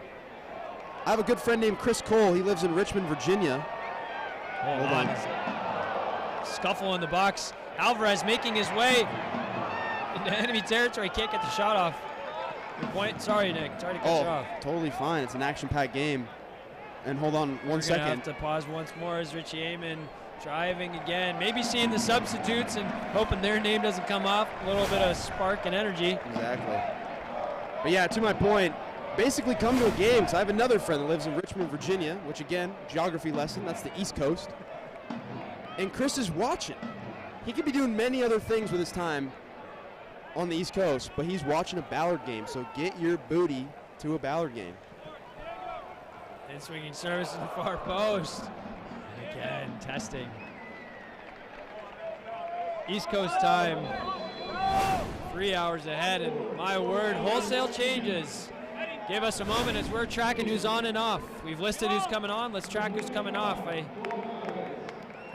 I have a good friend named Chris Cole. He lives in Richmond, Virginia. Hold on. scuffle in the box. Alvarez making his way into enemy territory. Can't get the shot off. Good point. Sorry, Nick. Sorry to cut you off. Totally fine. It's an action-packed game. And hold on one second. We're going to have to pause once more as Richie Amon driving again. Maybe seeing the substitutes and hoping their name doesn't come off. A little bit of spark and energy. Exactly. But yeah, to my point, basically come to a game, because I have another friend that lives in Richmond, Virginia, which again, geography lesson, that's the East Coast. And Chris is watching. He could be doing many other things with his time on the East Coast, but he's watching a Ballard game, so get your booty to a Ballard game. And swinging service to the far post. And again, testing. East Coast time, 3 hours ahead, and my word, wholesale changes. Give us a moment as we're tracking who's on and off. We've listed who's coming on. Let's track who's coming off. I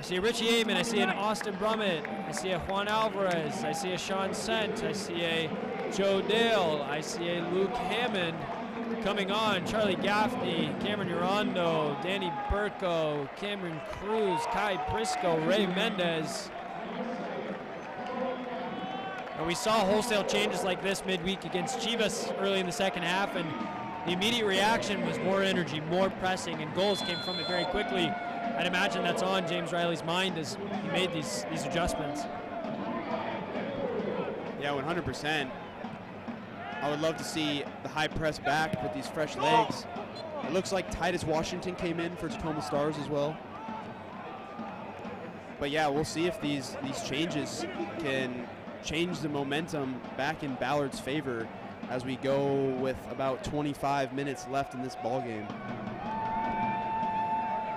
see a Richie Amon. I see an Austin Brummett. I see a Juan Alvarez. I see a Sean Sant. I see a Joe Dale. I see a Luke Hammond coming on. Charlie Gaffney, Cameron Urondo, Danny Burko, Cameron Cruz, Kai Briscoe, Ray Mendez. And we saw wholesale changes like this midweek against Chivas early in the second half, and the immediate reaction was more energy, more pressing, and goals came from it very quickly. I'd imagine that's on James Riley's mind as he made these adjustments. Yeah, 100%. I would love to see the high press back with these fresh legs. It looks like Titus Washington came in for Tacoma Stars as well. But yeah, we'll see if these changes can change the momentum back in Ballard's favor as we go with about 25 minutes left in this ball game.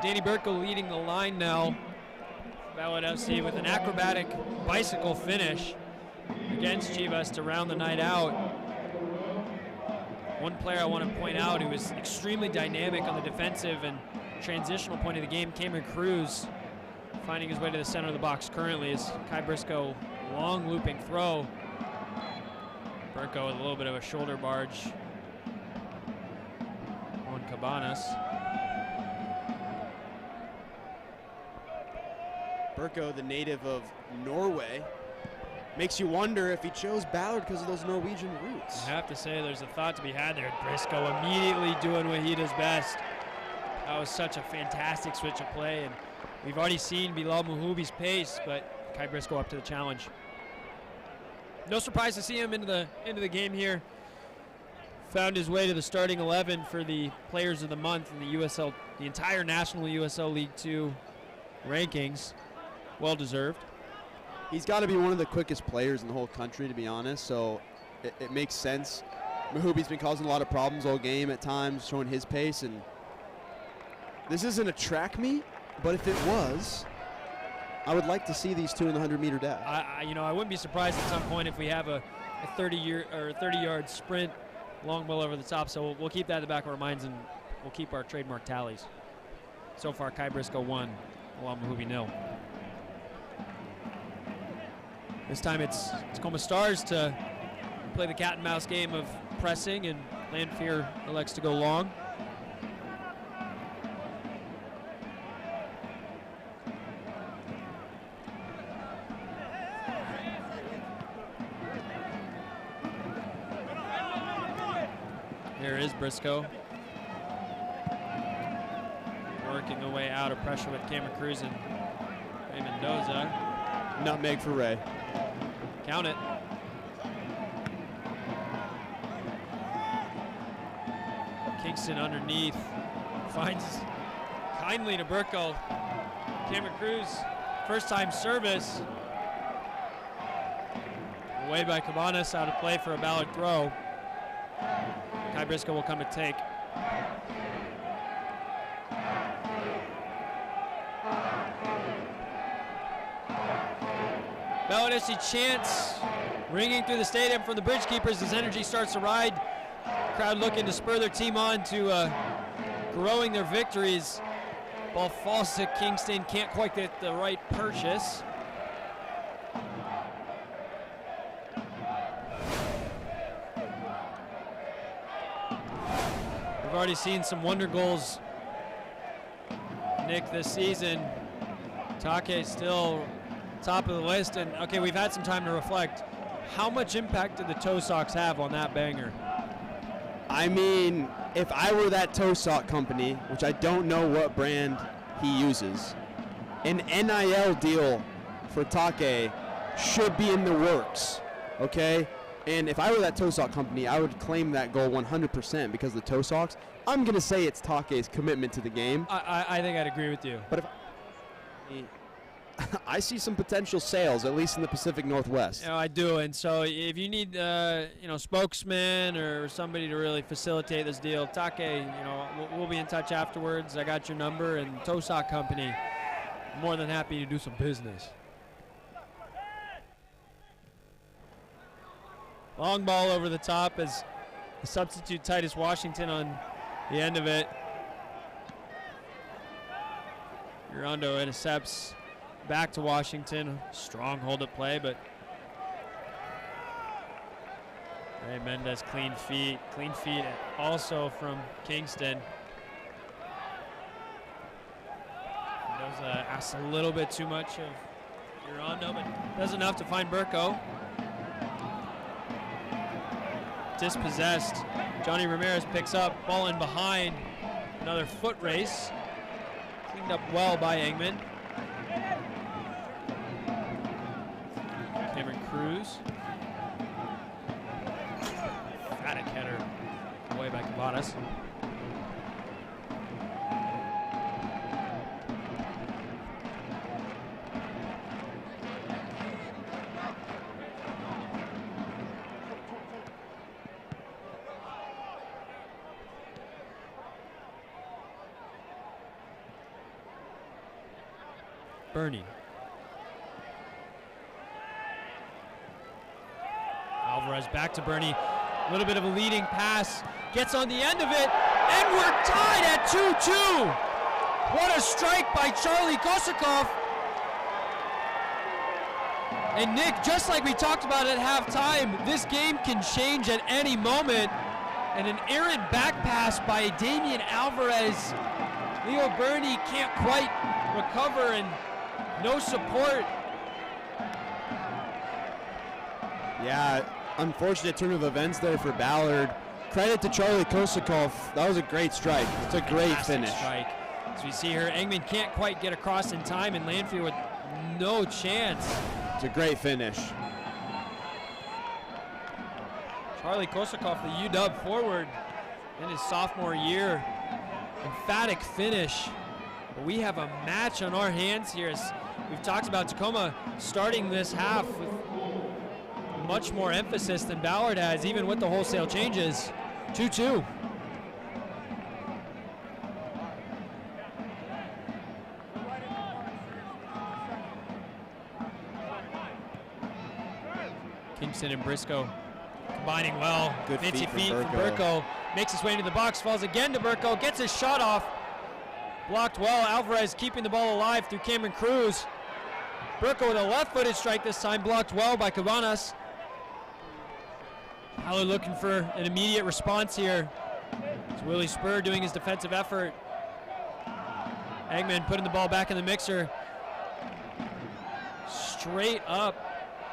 Danny Burko leading the line now. Ballard FC with an acrobatic bicycle finish against Chivas to round the night out. One player I want to point out who was extremely dynamic on the defensive and transitional point of the game, Cameron Cruz, finding his way to the center of the box currently is Kai Briscoe. Long looping throw. Burko with a little bit of a shoulder barge on Cabanas. Burko, the native of Norway, makes you wonder if he chose Ballard because of those Norwegian roots. I have to say there's a thought to be had there. Briscoe immediately doing what he does best. That was such a fantastic switch of play, and we've already seen Bilal Muhubi's pace, but Kai Briscoe up to the challenge. No surprise to see him into the game here. Found his way to the starting 11 for the Players of the Month in the USL, the entire National USL League 2 rankings. Well deserved. He's got to be one of the quickest players in the whole country, to be honest, so it makes sense. Muhubi's been causing a lot of problems all game at times, showing his pace, and this isn't a track meet, but if it was, I would like to see these two in the 100-meter dash. I wouldn't be surprised at some point if we have a 30-yard sprint long well over the top. So we'll keep that in the back of our minds, and we'll keep our trademark tallies. So far, Kai Briscoe 1, Bilal Muhubi 0. This time it's Tacoma Stars to play the cat and mouse game of pressing, and Landfear elects to go long. Here is Briscoe. Working the way out of pressure with Cameron Cruz and Ray Mendoza. Nutmeg for Ray. Count it. Kingston underneath. Finds kindly to Burko. Cameron Cruz, first time service. Away by Cabanas, out of play for a Ballard throw. Kai Briscoe will come to take. Ballard FC chants ringing through the stadium from the bridge keepers as energy starts to ride. Crowd looking to spur their team on to growing their victories. Ball falls to Kingston, can't quite get the right purchase. We've already seen some wonder goals, Nick, this season. Take still top of the list, and okay, we've had some time to reflect. How much impact did the toe socks have on that banger? I mean, if I were that toe sock company, which I don't know what brand he uses, an NIL deal for Take should be in the works, okay? And if I were that toe sock company, I would claim that goal 100% because of the toe socks. I'm going to say it's Take's commitment to the game. I think I'd agree with you. But if I see some potential sales, at least in the Pacific Northwest. I do, and so if you need, spokesman or somebody to really facilitate this deal, Take, we'll be in touch afterwards. I got your number, and Toe Sock Company, more than happy to do some business. Long ball over the top as the substitute Titus Washington on the end of it. Girondo intercepts. Back to Washington. Strong hold-up play, but Ray Mendez clean feet also from Kingston. Mendoza asks a little bit too much of Girondo, but does enough to find Burko. Dispossessed. Johnny Ramirez picks up, ball in behind. Another foot race. Cleaned up well by Engman. Cameron Cruz. Emphatic header away by Cabanas. Bernie. Alvarez back to Bernie. A little bit of a leading pass. Gets on the end of it. And we're tied at 2-2. What a strike by Charlie Kosakov. And Nick, just like we talked about at halftime, this game can change at any moment. And an errant back pass by Damian Alvarez. Leo Bernie can't quite recover, and no support. Yeah, unfortunate turn of events there for Ballard. Credit to Charlie Kosakov. That was a great strike. It's a great finish. Strike. As we see here, Engman can't quite get across in time, and Landfield with no chance. It's a great finish. Charlie Kosakov, the UW forward in his sophomore year. Emphatic finish. But we have a match on our hands here. As we've talked about Tacoma starting this half with much more emphasis than Ballard has, even with the wholesale changes. 2-2. Kingston and Briscoe combining well. Good Fancy feet from Burko. Makes his way into the box, falls again to Burko, gets his shot off. Blocked well. Alvarez keeping the ball alive through Cameron Cruz. Burko with a left-footed strike this time, blocked well by Cabanas. Ballard looking for an immediate response here. It's Willie Spur doing his defensive effort. Eggman putting the ball back in the mixer. Straight up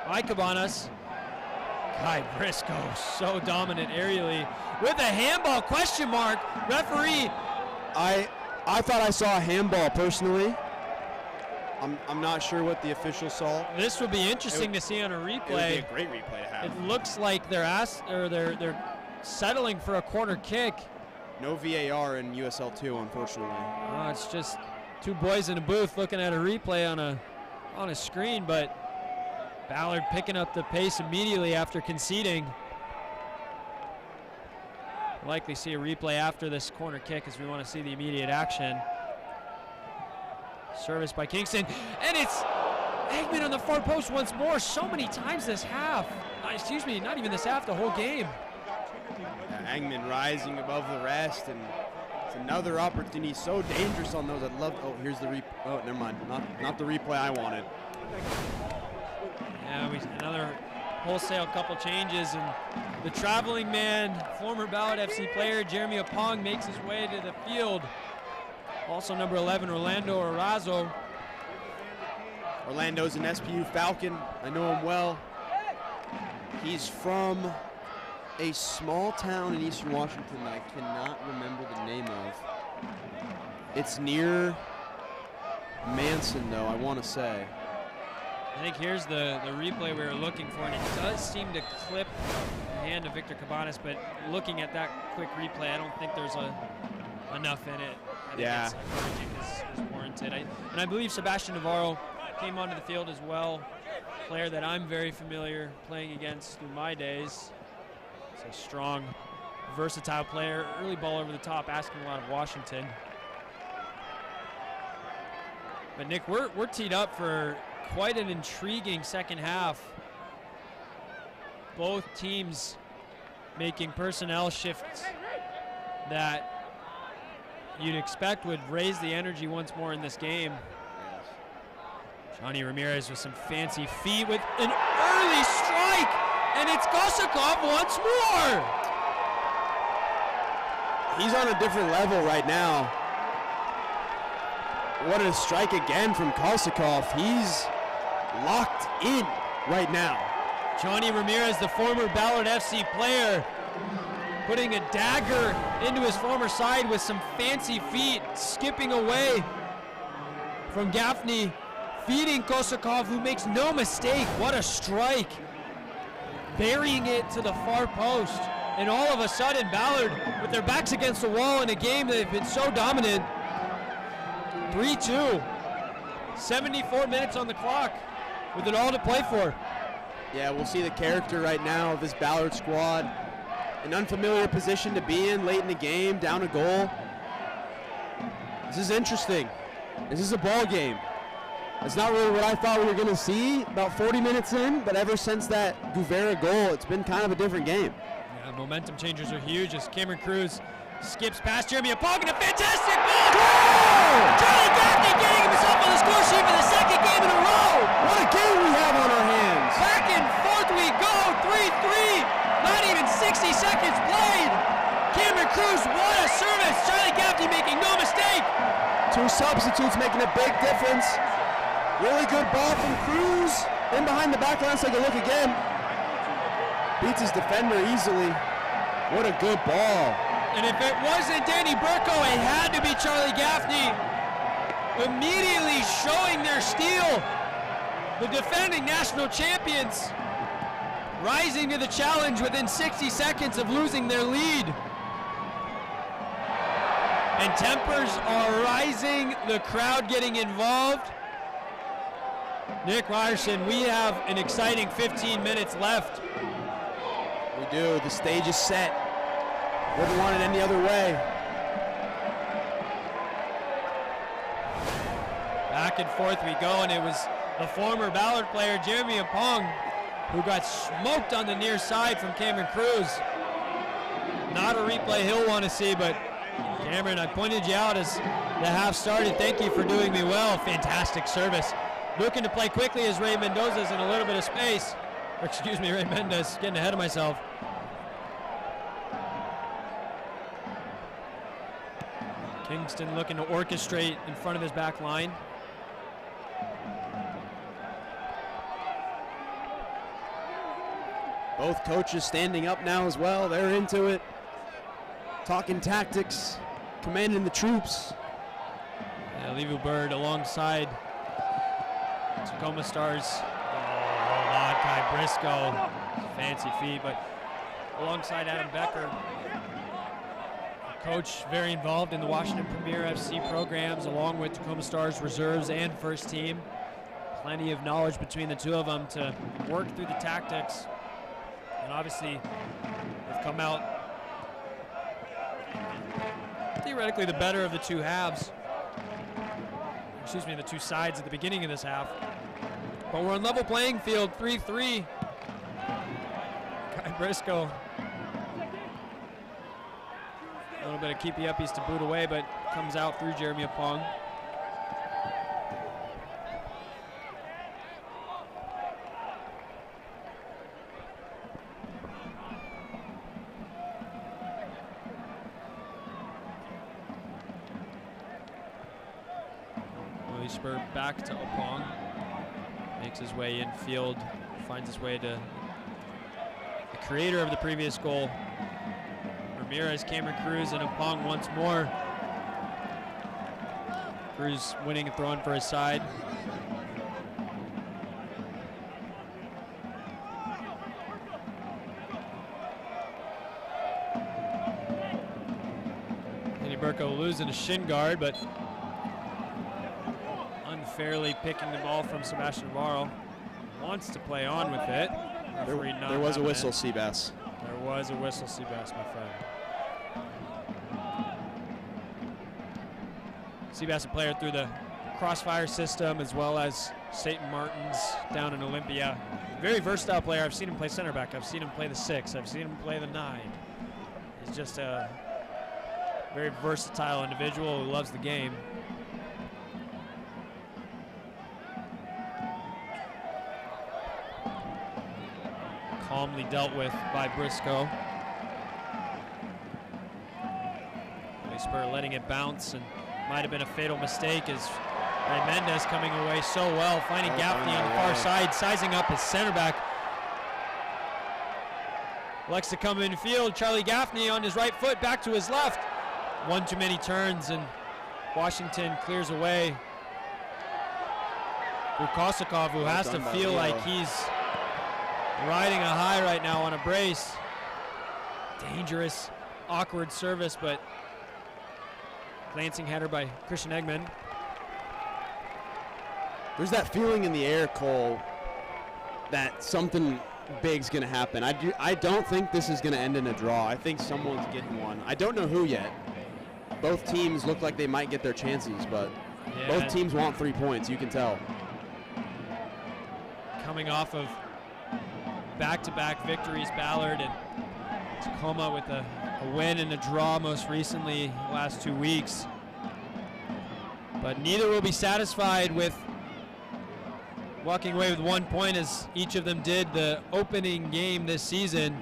by Cabanas. Kai Briscoe, so dominant aerially. With a handball, question mark. Referee. I thought I saw a handball personally. I'm not sure what the official saw. This would be interesting to see on a replay. It would be a great replay to have. It looks like they're settling for a corner kick. No VAR in USL 2, unfortunately. It's just two boys in a booth looking at a replay on a screen, but Ballard picking up the pace immediately after conceding. We'll likely see a replay after this corner kick as we want to see the immediate action. Service by Kingston, and it's Eggman on the far post once more. So many times this half. Excuse me, not even this half, the whole game. Yeah, Eggman rising above the rest, and it's another opportunity. So dangerous on those. I'd love. Oh, here's the replay. Oh, never mind. Not the replay I wanted. Yeah, another wholesale couple changes, and the traveling man, former Ballard FC player Jeremy Apong, makes his way to the field. Also number 11, Orlando Arazo. Orlando's an SPU Falcon. I know him well. He's from a small town in eastern Washington that I cannot remember the name of. It's near Manson, though, I want to say. I think here's the replay we were looking for, and it does seem to clip the hand of Victor Cabanas, but looking at that quick replay, I don't think there's enough in it. I think Yeah. it's warranted. And I believe Sebastian Navarro came onto the field as well, player that I'm very familiar playing against through my days. It's a strong, versatile player, early ball over the top, asking a lot of Washington. But Nick, we're teed up for quite an intriguing second half. Both teams making personnel shifts that you'd expect would raise the energy once more in this game. Johnny Ramirez with some fancy feet with an early strike, and it's Kosikov once more. He's on a different level right now. What a strike again from Kosikov. He's locked in right now. Johnny Ramirez, the former Ballard FC player, putting a dagger into his former side with some fancy feet, skipping away from Gaffney, feeding Kosikov, who makes no mistake. What a strike. Burying it to the far post. And all of a sudden, Ballard, with their backs against the wall in a game that have been so dominant, 3-2. 74 minutes on the clock with it all to play for. Yeah, we'll see the character right now of this Ballard squad. An unfamiliar position to be in late in the game, down a goal. This is interesting. This is a ball game. It's not really what I thought we were going to see about 40 minutes in, but ever since that Guevara goal, it's been kind of a different game. Yeah, momentum changers are huge as Cameron Cruz skips past Jeremy Apog, and a fantastic ball! Charlie Gaffney getting himself on the score sheet for the second game in a row! What a game we have on our hands! Back and forth we go, 3-3, not even 60 seconds played! Cameron Cruz, what a service! Charlie Gaffney making no mistake! Two substitutes making a big difference. Really good ball from Cruz. In behind the back line, let's take a look again. Beats his defender easily. What a good ball. And if it wasn't Danny Burko, it had to be Charlie Gaffney. Immediately showing their steel. The defending national champions rising to the challenge within 60 seconds of losing their lead. And tempers are rising, the crowd getting involved. Nick Ryerson, we have an exciting 15 minutes left. We do, the stage is set. Wouldn't want it any other way. Back and forth we go, and it was the former Ballard player, Jeremy Apong, who got smoked on the near side from Cameron Cruz. Not a replay he'll want to see, but Cameron, I pointed you out as the half started. Thank you for doing me well. Fantastic service. Looking to play quickly as Ray Mendoza's in a little bit of space. Or excuse me, Ray Mendez, getting ahead of myself. Kingston looking to orchestrate in front of his back line. Both coaches standing up now as well. They're into it. Talking tactics, commanding the troops. Yeah, Levu Bird alongside Tacoma Stars. Oh, on Kai Briscoe. Fancy feet, but alongside Adam Becker. Coach very involved in the Washington Premier FC programs, along with Tacoma Stars reserves and first team. Plenty of knowledge between the two of them to work through the tactics. And obviously, they've come out theoretically the better of the two halves. Excuse me, the two sides at the beginning of this half. But we're on level playing field, 3-3. Kai Briscoe. A little bit of keepy uppies to boot away, but comes out through Jeremy Apong. Willie Spur back to Apong. Makes his way infield, finds his way to the creator of the previous goal. Ramirez, Cameron Cruz, and Opong once more. Cruz winning and throwing for his side. Burko losing a shin guard, but unfairly picking the ball from Sebastian Navarro. Wants to play on with it. There was a whistle, Seabass. There was a whistle, Seabass, my friend. Seabass, a player through the Crossfire system as well as St. Martin's down in Olympia. Very versatile player. I've seen him play center back. I've seen him play the 6. I've seen him play the 9. He's just a very versatile individual who loves the game. Calmly dealt with by Briscoe. Spur letting it bounce, and might have been a fatal mistake as Mendez coming away so well, finding Gaffney on the far side, sizing up his center back. Likes to come in field. Charlie Gaffney on his right foot, back to his left. One too many turns, and Washington clears away. Kosakov, who has to feel like he's riding a high right now on a brace. Dangerous, awkward service, but glancing header by Christian Eggman. There's that feeling in the air, Cole, that something big's going to happen. I don't think this is going to end in a draw. I think someone's getting one. I don't know who yet. Both teams look like they might get their chances, but both teams want 3 points, you can tell. Coming off of back-to-back victories, Ballard and Tacoma with a win and a draw most recently the last 2 weeks. But neither will be satisfied with walking away with 1 point as each of them did the opening game this season.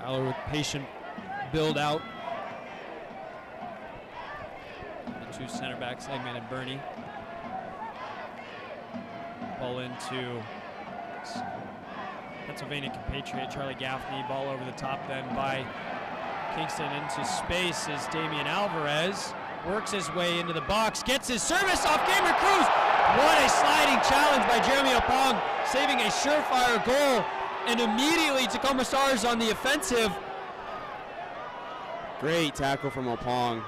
Ballard with patient build out. The two center backs, Eggman and Bernie. Ball into Pennsylvania compatriot Charlie Gaffney. Ball over the top then by Kingston into space as Damian Alvarez works his way into the box, gets his service off Cameron Cruz. What a sliding challenge by Jeremy Opong, saving a surefire goal. And immediately Tacoma Stars on the offensive. Great tackle from Opong.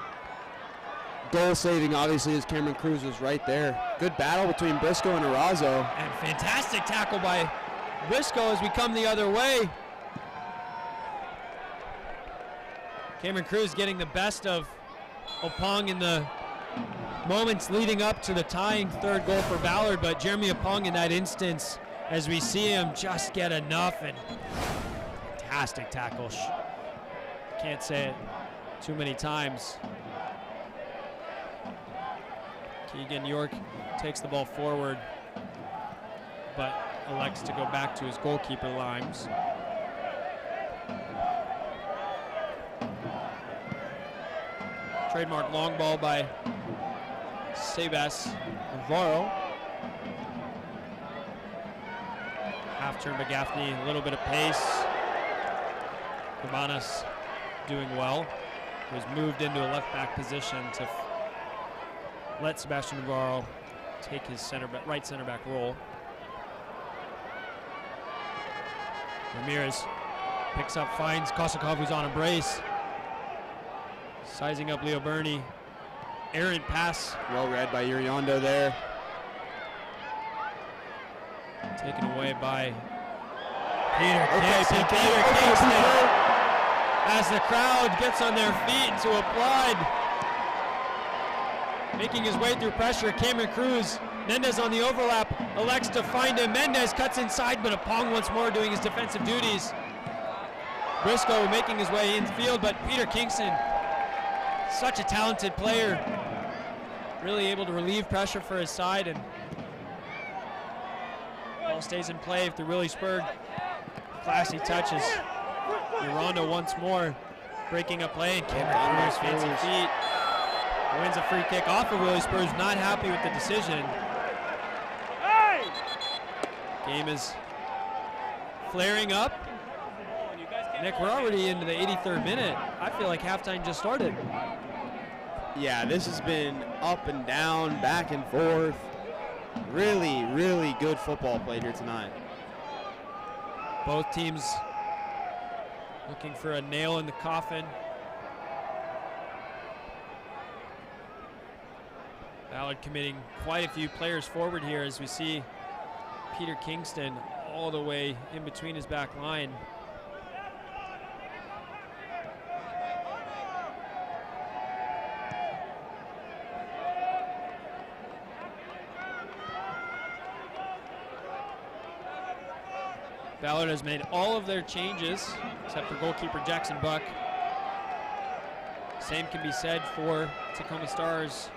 Goal saving, obviously, as Cameron Cruz was right there. Good battle between Briscoe and Arazo. And fantastic tackle by Briscoe as we come the other way. Cameron Cruz getting the best of Opong in the moments leading up to the tying third goal for Ballard, but Jeremy Opong in that instance, as we see him just get enough, and fantastic tackle. Can't say it too many times. Keegan York takes the ball forward, but elects to go back to his goalkeeper, Limes. Trademark long ball by Sebas Navarro. Half turn by Gaffney, a little bit of pace. Cabanas doing well. Was moved into a left back position to let Sebastian Navarro take his right center back role. Ramirez picks up, finds Kosakov, who's on a brace. Sizing up Leo Bernie. Errant pass. Well read by Uriondo there. Taken away by Peter Kingston. As the crowd gets on their feet to applaud. Making his way through pressure, Cameron Cruz Mendez on the overlap, elects to find him. Mendez cuts inside, but Apong once more doing his defensive duties. Briscoe making his way infield, but Peter Kingston, such a talented player, really able to relieve pressure for his side, and ball stays in play through Willie Spurg. Classy touches. Urondo once more breaking up play, and Cameron Cruz fancy feet. Wins a free kick off of Willie Spurg, not happy with the decision. Game is flaring up. Nick, we're already into the 83rd minute. I feel like halftime just started. Yeah, this has been up and down, back and forth. Really, really good football played here tonight. Both teams looking for a nail in the coffin. Ballard committing quite a few players forward here as we see Peter Kingston all the way in between his back line. Ballard has made all of their changes except for goalkeeper Jackson Buck. Same can be said for Tacoma Stars.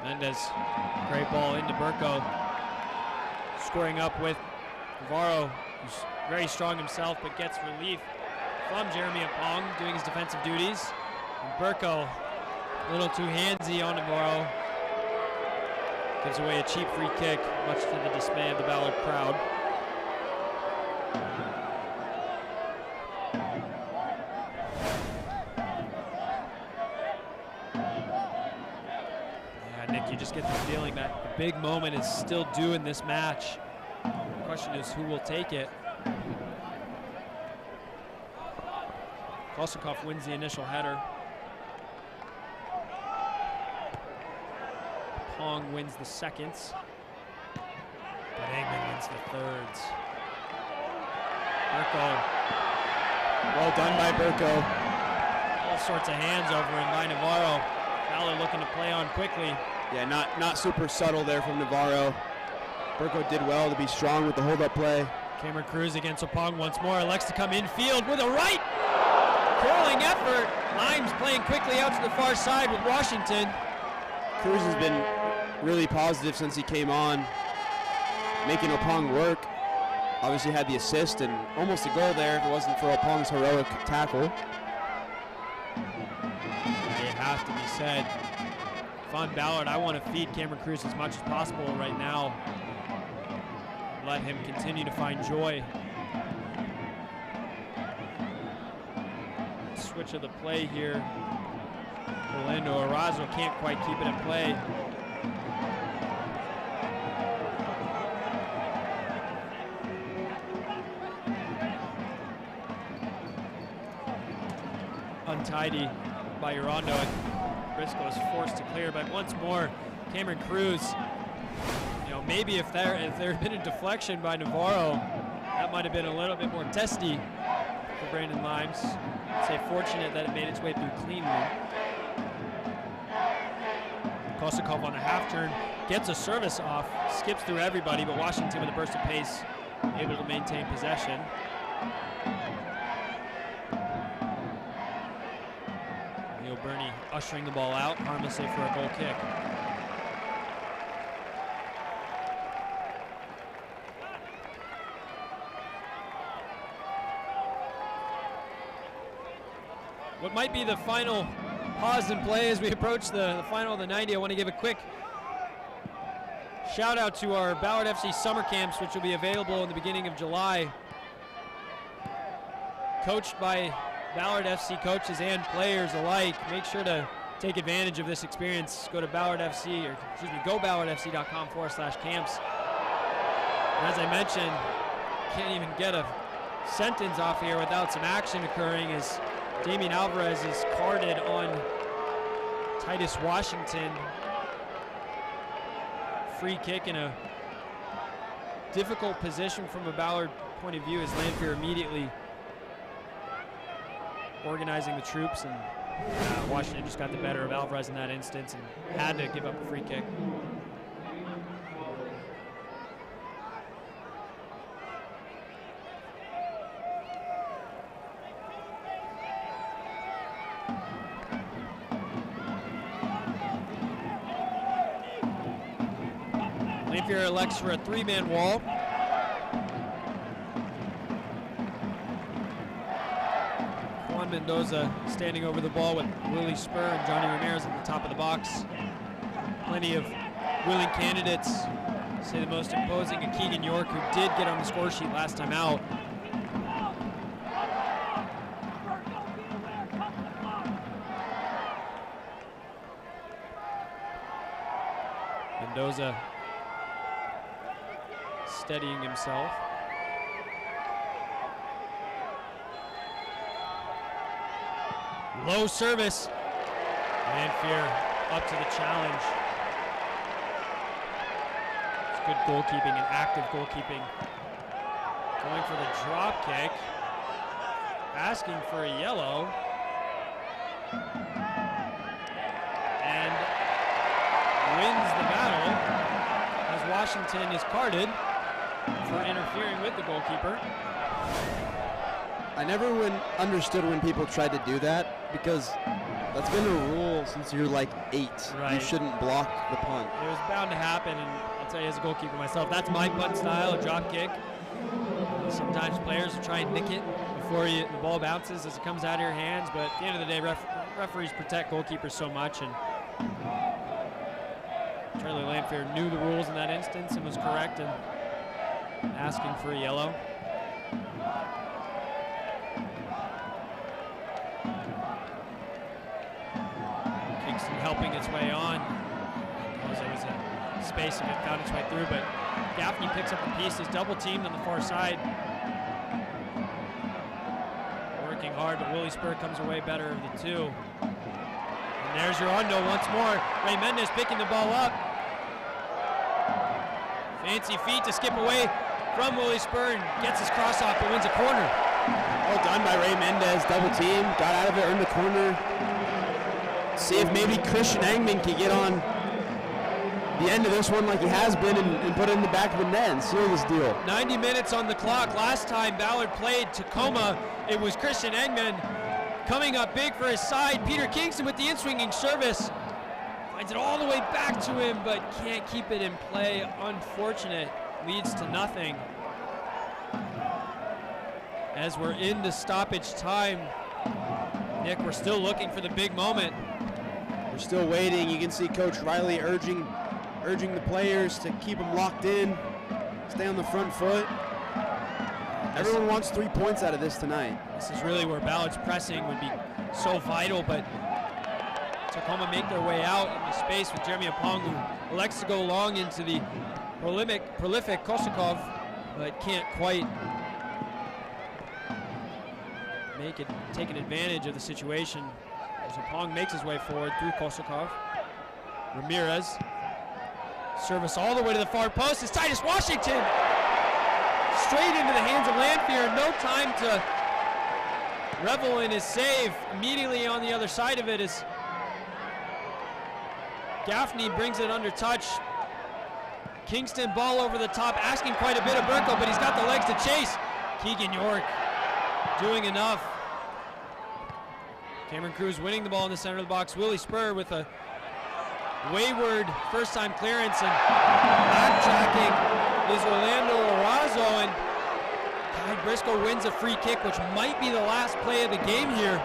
Mendez, great ball into Burko. Scoring up with Navarro, who's very strong himself, but gets relief from Jeremy Apong doing his defensive duties. And Burko, a little too handsy on Navarro. Gives away a cheap free kick, much to the dismay of the Ballard crowd. You just get the feeling that a big moment is still due in this match. The question is who will take it. Kosikov wins the initial header. Pong wins the seconds. But Engman wins the thirds. Burko. Well done by Burko. All sorts of hands over in by Navarro. Ballard looking to play on quickly. Yeah, not super subtle there from Navarro. Burko did well to be strong with the hold-up play. Cameron Cruz against Opong once more. Elects to come infield with a right. Curling effort. Limes playing quickly out to the far side with Washington. Cruz has been really positive since he came on, making Opong work. Obviously had the assist and almost a goal there if it wasn't for Opong's heroic tackle. It has to be said. If I'm Ballard, I want to feed Cameron Cruz as much as possible right now. Let him continue to find joy. Switch of the play here. Orlando Arazo can't quite keep it in play. Untidy by Urondo. Briscoe is forced to clear, but once more, Cameron Cruz, you know, maybe if there had been a deflection by Navarro, that might have been a little bit more testy for Brandon Limes. I'd say fortunate that it made its way through cleanly. Kosikov on a half turn, gets a service off, skips through everybody, but Washington with a burst of pace, able to maintain possession. Bernie ushering the ball out, harmlessly for a goal kick. What might be the final pause in play as we approach the final of the 90. I want to give a quick shout out to our Ballard FC summer camps, which will be available in the beginning of July. Coached by Ballard FC coaches and players alike. Make sure to take advantage of this experience. Go to Ballard FC, or excuse me, go ballardfc.com/camps. And as I mentioned, can't even get a sentence off here without some action occurring as Damian Alvarez is carded on Titus Washington. Free kick in a difficult position from a Ballard point of view as Lanphier immediately organizing the troops and Washington just got the better of Alvarez in that instance and had to give up a free kick. Lanphier elects for a 3-man wall. Juan Mendoza standing over the ball with Willie Spur and Johnny Ramirez at the top of the box. Plenty of willing candidates. Say the most imposing, a Keegan York, who did get on the score sheet last time out. Mendoza steadying himself. Low service. Lanphier up to the challenge. It's good goalkeeping and active goalkeeping. Going for the drop kick. Asking for a yellow. And wins the battle as Washington is carded for interfering with the goalkeeper. I never understood when people tried to do that, because that's been a rule since you're like 8. Right. You shouldn't block the punt. It was bound to happen, and I'll tell you as a goalkeeper myself, that's my punt style, a drop kick. Sometimes players will try and nick it before the ball bounces as it comes out of your hands, but at the end of the day, referees protect goalkeepers so much, and Charlie Lanphier knew the rules in that instance and was correct in asking for a yellow. Kingston helping its way on. There was a space and it found its way through, but Gaffney picks up the pieces, double teamed on the far side. Working hard, but Willie Spur comes away better of the two. And there's your undo once more. Ray Mendez picking the ball up. Fancy feet to skip away from Willie Spur and gets his cross off, but wins a corner. Well done by Ray Mendez, double team, got out of it, earned the corner. See if maybe Christian Engman can get on the end of this one like he has been and put it in the back of the net and seal this deal. 90 minutes on the clock. Last time Ballard played Tacoma, it was Christian Engman coming up big for his side. Peter Kingston with the in-swinging service. Finds it all the way back to him, but can't keep it in play. Unfortunate. Leads to nothing. As we're in the stoppage time, Nick, we're still looking for the big moment. We're still waiting. You can see Coach Riley urging the players to keep them locked in, stay on the front foot. Everyone wants 3 points out of this tonight. This is really where Ballard's pressing would be so vital, but Tacoma make their way out into space with Jeremy Apong, who elects to go long into the prolific Kosakov, but can't quite take an advantage of the situation. As Apong makes his way forward through Kosakov. Ramirez, service all the way to the far post. It's Titus Washington, straight into the hands of Lanphier. No time to revel in his save. Immediately on the other side of it is Gaffney brings it under touch. Kingston ball over the top, asking quite a bit of Burko, but he's got the legs to chase. Keegan York doing enough. Cameron Cruz winning the ball in the center of the box. Willie Spur with a wayward first-time clearance, and backtracking is Orlando Arazo, and Kai Briscoe wins a free kick, which might be the last play of the game here.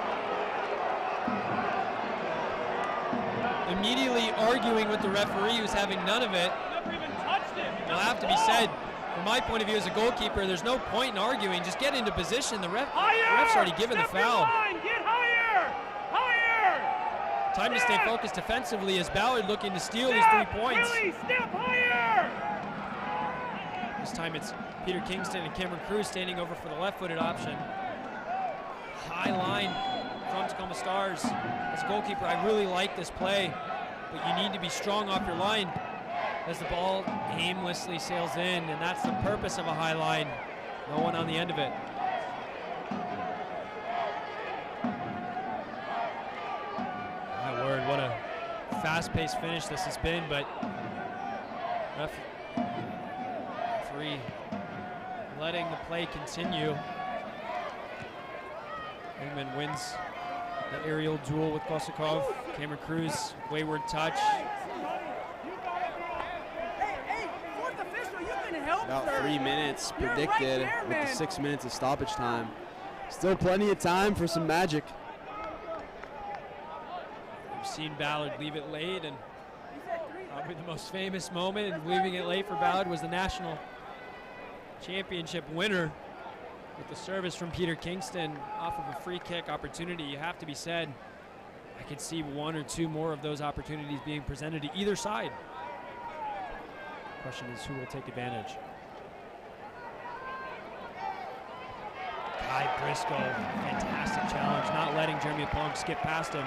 Immediately arguing with the referee, who's having none of it. It'll have to be said, from my point of view as a goalkeeper, there's no point in arguing. Just get into position. The ref's already given the foul. Get higher! Higher! Time to stay focused defensively as Ballard looking to steal these 3 points. Willie, step higher! This time it's Peter Kingston and Cameron Cruz standing over for the left-footed option. High line from Tacoma Stars. As a goalkeeper, I really like this play, but you need to be strong off your line as the ball aimlessly sails in, and that's the purpose of a high line. No one on the end of it. fast-paced finish this has been, but referee letting the play continue. Engman wins the aerial duel with Kosakov. Cameron Cruz, wayward touch. About 3 minutes predicted with the 6 minutes of stoppage time. Still plenty of time for some magic. We've seen Ballard leave it late, and probably the most famous moment in leaving it late for Ballard was the national championship winner with the service from Peter Kingston off of a free kick opportunity. You have to be said, I could see 1 or 2 more of those opportunities being presented to either side. Question is, who will take advantage? Kai Briscoe, fantastic challenge, not letting Jeremy Pong skip past him,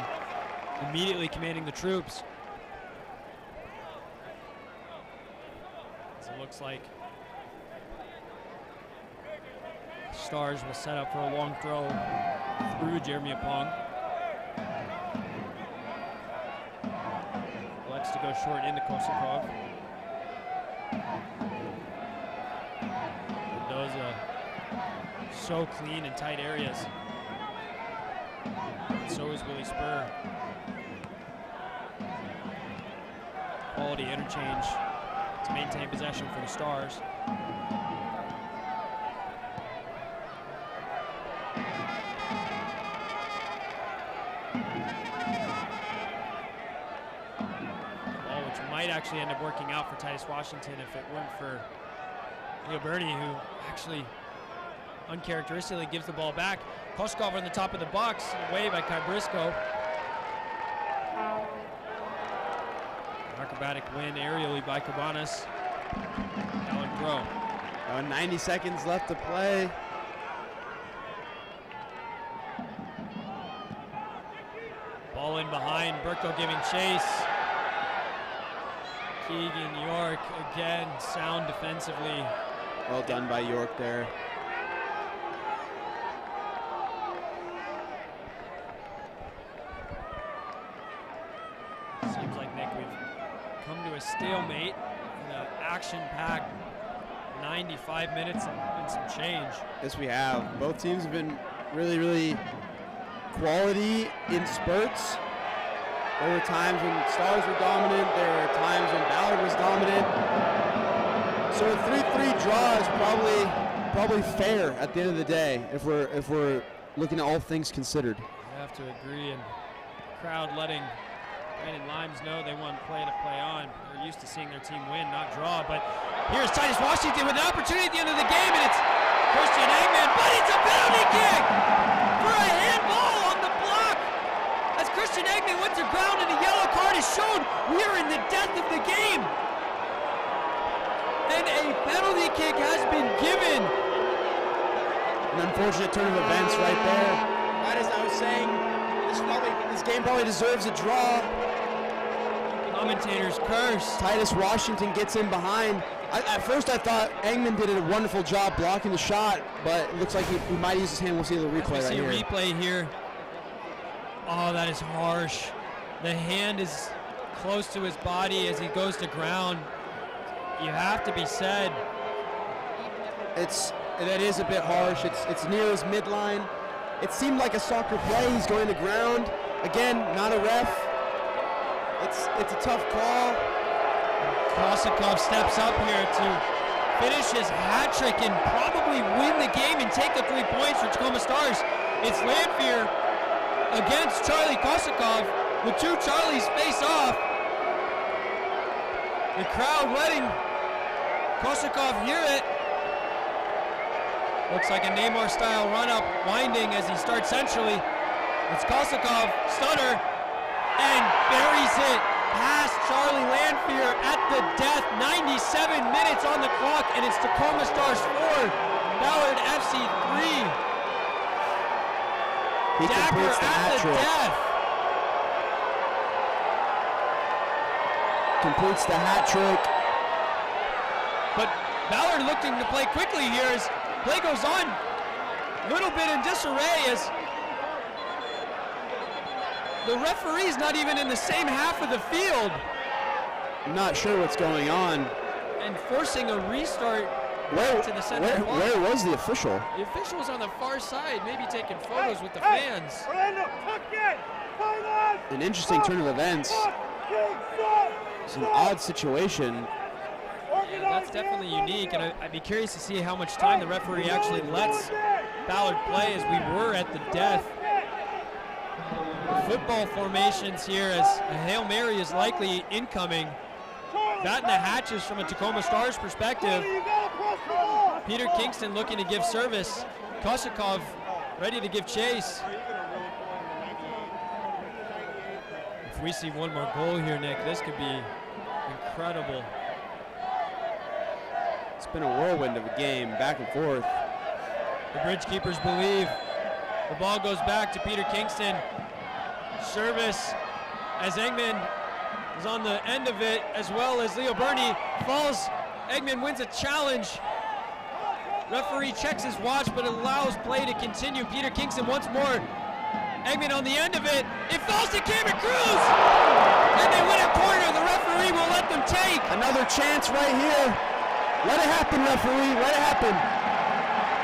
immediately commanding the troops. As it looks like Stars will set up for a long throw through Jeremy Pong. Elects to go short into Kosakov. Mendoza, so clean in tight areas. And so is Willie Spur. Quality interchange to maintain possession for the Stars. Might actually end up working out for Titus Washington if it weren't for Leo Bernie, who actually uncharacteristically gives the ball back. Koskov on the top of the box, away by Kai Briscoe. Acrobatic win aerially by Cabanas. Ballard throw. 90 seconds left to play. Ball in behind, Burko giving chase. Keegan York again, sound defensively. Well done by York there. Seems like, Nick, we've come to a stalemate in an action-packed 95 minutes and some change. Yes, we have. Both teams have been really, really quality in spurts. There were times when Stars were dominant. There were times when Ballard was dominant. So a 3-3 draw is probably fair at the end of the day if we're looking at all things considered. I have to agree, and the crowd letting Brandon Limes know they want play to play on. They're used to seeing their team win, not draw. But here's Titus Washington with an opportunity at the end of the game, and it's Christian Eggman, but it's a penalty kick for a handball on the block. As Christian Eggman went to ground and a yellow card is shown, we are in the death of the game. And a penalty kick has been given. An unfortunate turn of events right there. Right as I was saying, this game probably deserves a draw. Commentators curse. Titus Washington gets in behind. At first I thought Eggman did a wonderful job blocking the shot, but it looks like he might use his hand. We'll see the replay right here. See a replay here. Oh, that is harsh. The hand is close to his body as he goes to ground. You have to be said. That is a bit harsh. It's near his midline. It seemed like a soccer play. He's going to ground. Again, not a ref. It's a tough call. Kosakov steps up here to finish his hat trick and probably win the game and take the 3 points for Tacoma Stars. It's Lanphier against Charlie Kosakov. The two Charlies face off. The crowd letting Kosakov hear it. Looks like a Neymar-style run-up, winding as he starts centrally. It's Kosakov, stunner, and buries it past Charlie Lanphier at the death. 97 minutes on the clock, and it's Tacoma Stars 4, Ballard FC 3. He Dagger completes the hat at the trick. death. Completes the hat trick. But Ballard looking to play quickly here as play goes on. A little bit in disarray as The referee's not even in the same half of the field. I'm not sure what's going on. And forcing a restart to the center. Where was the official? The official was on the far side, maybe taking photos with the fans. An interesting turn of events. It's an odd situation. Yeah, that's definitely unique, and I'd be curious to see how much time the referee actually lets Ballard play, as we were at the death. Football formations here, as a Hail Mary is likely incoming. Batting the hatches from a Tacoma Stars perspective. Peter Kingston looking to give service. Koshikov ready to give chase. If we see one more goal here, Nick, this could be incredible. It's been a whirlwind of a game, back and forth. The bridge keepers believe. The ball goes back to Peter Kingston. Service as Eggman is on the end of it, as well as Leo Burney falls. Eggman wins a challenge. Referee checks his watch, but allows play to continue. Peter Kingston once more. Eggman on the end of it. It falls to Cameron Cruz! And they win a corner. The referee will let them take. Another chance right here. Let it happen, referee. Let it happen.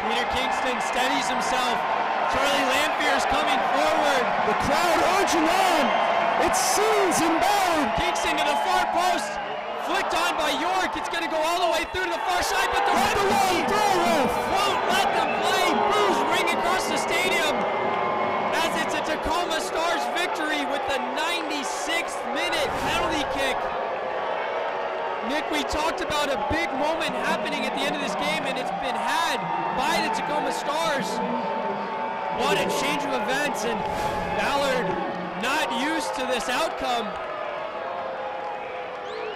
Peter Kingston steadies himself. Charlie Lamphere is coming forward. The crowd urging on. It's scenes in Ballard. Kingston to the far post. Flicked on by York. It's going to go all the way through to the far side, but the referee won't let them play. Boos ring across the stadium as it's a Tacoma Stars victory with the 96th minute penalty kick. Nick, we talked about a big moment happening at the end of this game, and it's been had by the Tacoma Stars. What a change of events, and Ballard not used to this outcome.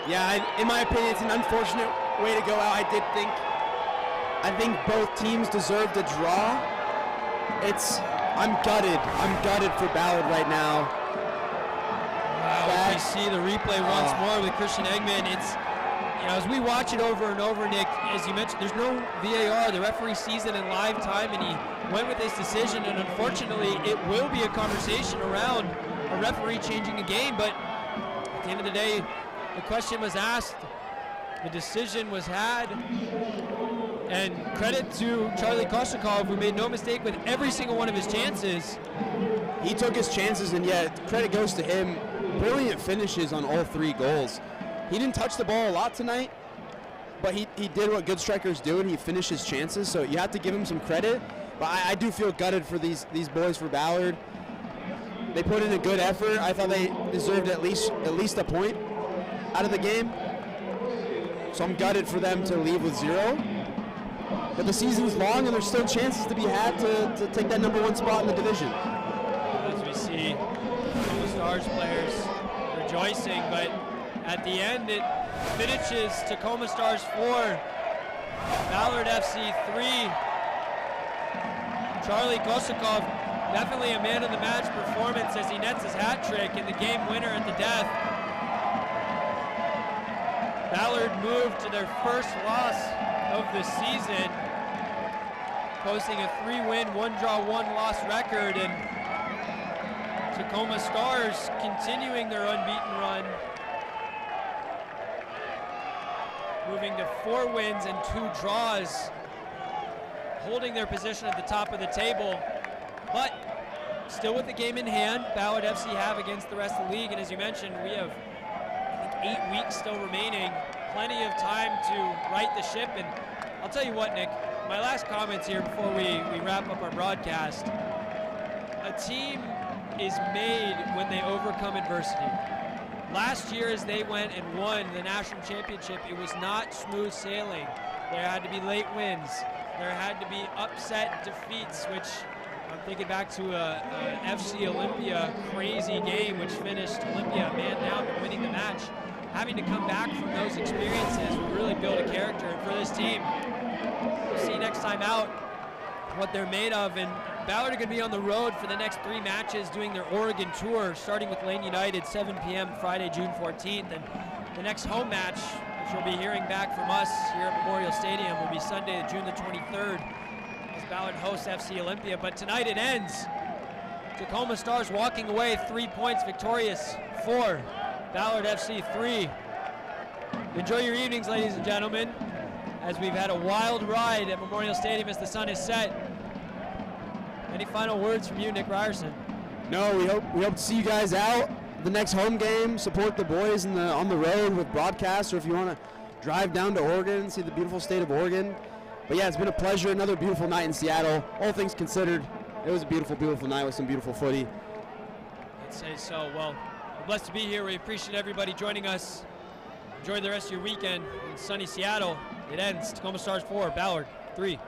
Yeah, in my opinion, it's an unfortunate way to go out. I think both teams deserved a draw. I'm gutted. I'm gutted for Ballard right now. Wow, we see the replay once more with Christian Eggman. It's, as we watch it over and over, Nick, as you mentioned, there's no VAR. The referee sees it in live time, and he went with his decision, and unfortunately, it will be a conversation around a referee changing a game, but at the end of the day, the question was asked, the decision was had, and credit to Charlie Koshikov, who made no mistake with every single one of his chances. He took his chances, and yet credit goes to him. Brilliant finishes on all three goals. He didn't touch the ball a lot tonight, but he did what good strikers do, and he finished his chances, so you have to give him some credit. But I do feel gutted for these boys for Ballard. They put in a good effort. I thought they deserved at least a point out of the game. So I'm gutted for them to leave with 0. But the season's long, and there's still chances to be had to take that #1 spot in the division. As we see the Stars players rejoicing, but at the end it finishes Tacoma Stars 4, Ballard FC 3. Charlie Koshikov, definitely a man of the match performance as he nets his hat trick in the game winner at the death. Ballard moved to their first loss of the season, posting a 3-win, 1-draw, 1-loss record, and Tacoma Stars continuing their unbeaten run, moving to 4 wins and 2 draws, holding their position at the top of the table, but still with the game in hand, Ballard FC have against the rest of the league, and as you mentioned, we have 8 weeks still remaining, plenty of time to right the ship. And I'll tell you what, Nick, my last comments here before we wrap up our broadcast. A team is made when they overcome adversity. Last year, as they went and won the national championship, it was not smooth sailing. There had to be late wins. There had to be upset defeats, which I'm thinking back to a FC Olympia crazy game, which finished Olympia man down but winning the match. Having to come back from those experiences will really build a character. And for this team, we'll see next time out what they're made of. And Ballard are going to be on the road for the next 3 matches, doing their Oregon tour, starting with Lane United, 7 p.m. Friday, June 14th. And the next home match, which you'll be hearing back from us here at Memorial Stadium, will be Sunday, June the 23rd, as Ballard hosts FC Olympia. But tonight it ends Tacoma Stars walking away 3 points victorious, 4. Ballard FC 3. Enjoy your evenings, ladies and gentlemen, as we've had a wild ride at Memorial Stadium as the sun is set. Any final words from you, Nick Ryerson? No, we hope to see you guys out the next home game. Support the boys on the road with broadcasts, or if you want to drive down to Oregon and see the beautiful state of Oregon. But yeah, it's been a pleasure. Another beautiful night in Seattle. All things considered, it was a beautiful, beautiful night with some beautiful footy. I'd say so. Well, we're blessed to be here. We appreciate everybody joining us. Enjoy the rest of your weekend in sunny Seattle. It ends Tacoma Stars 4, Ballard 3.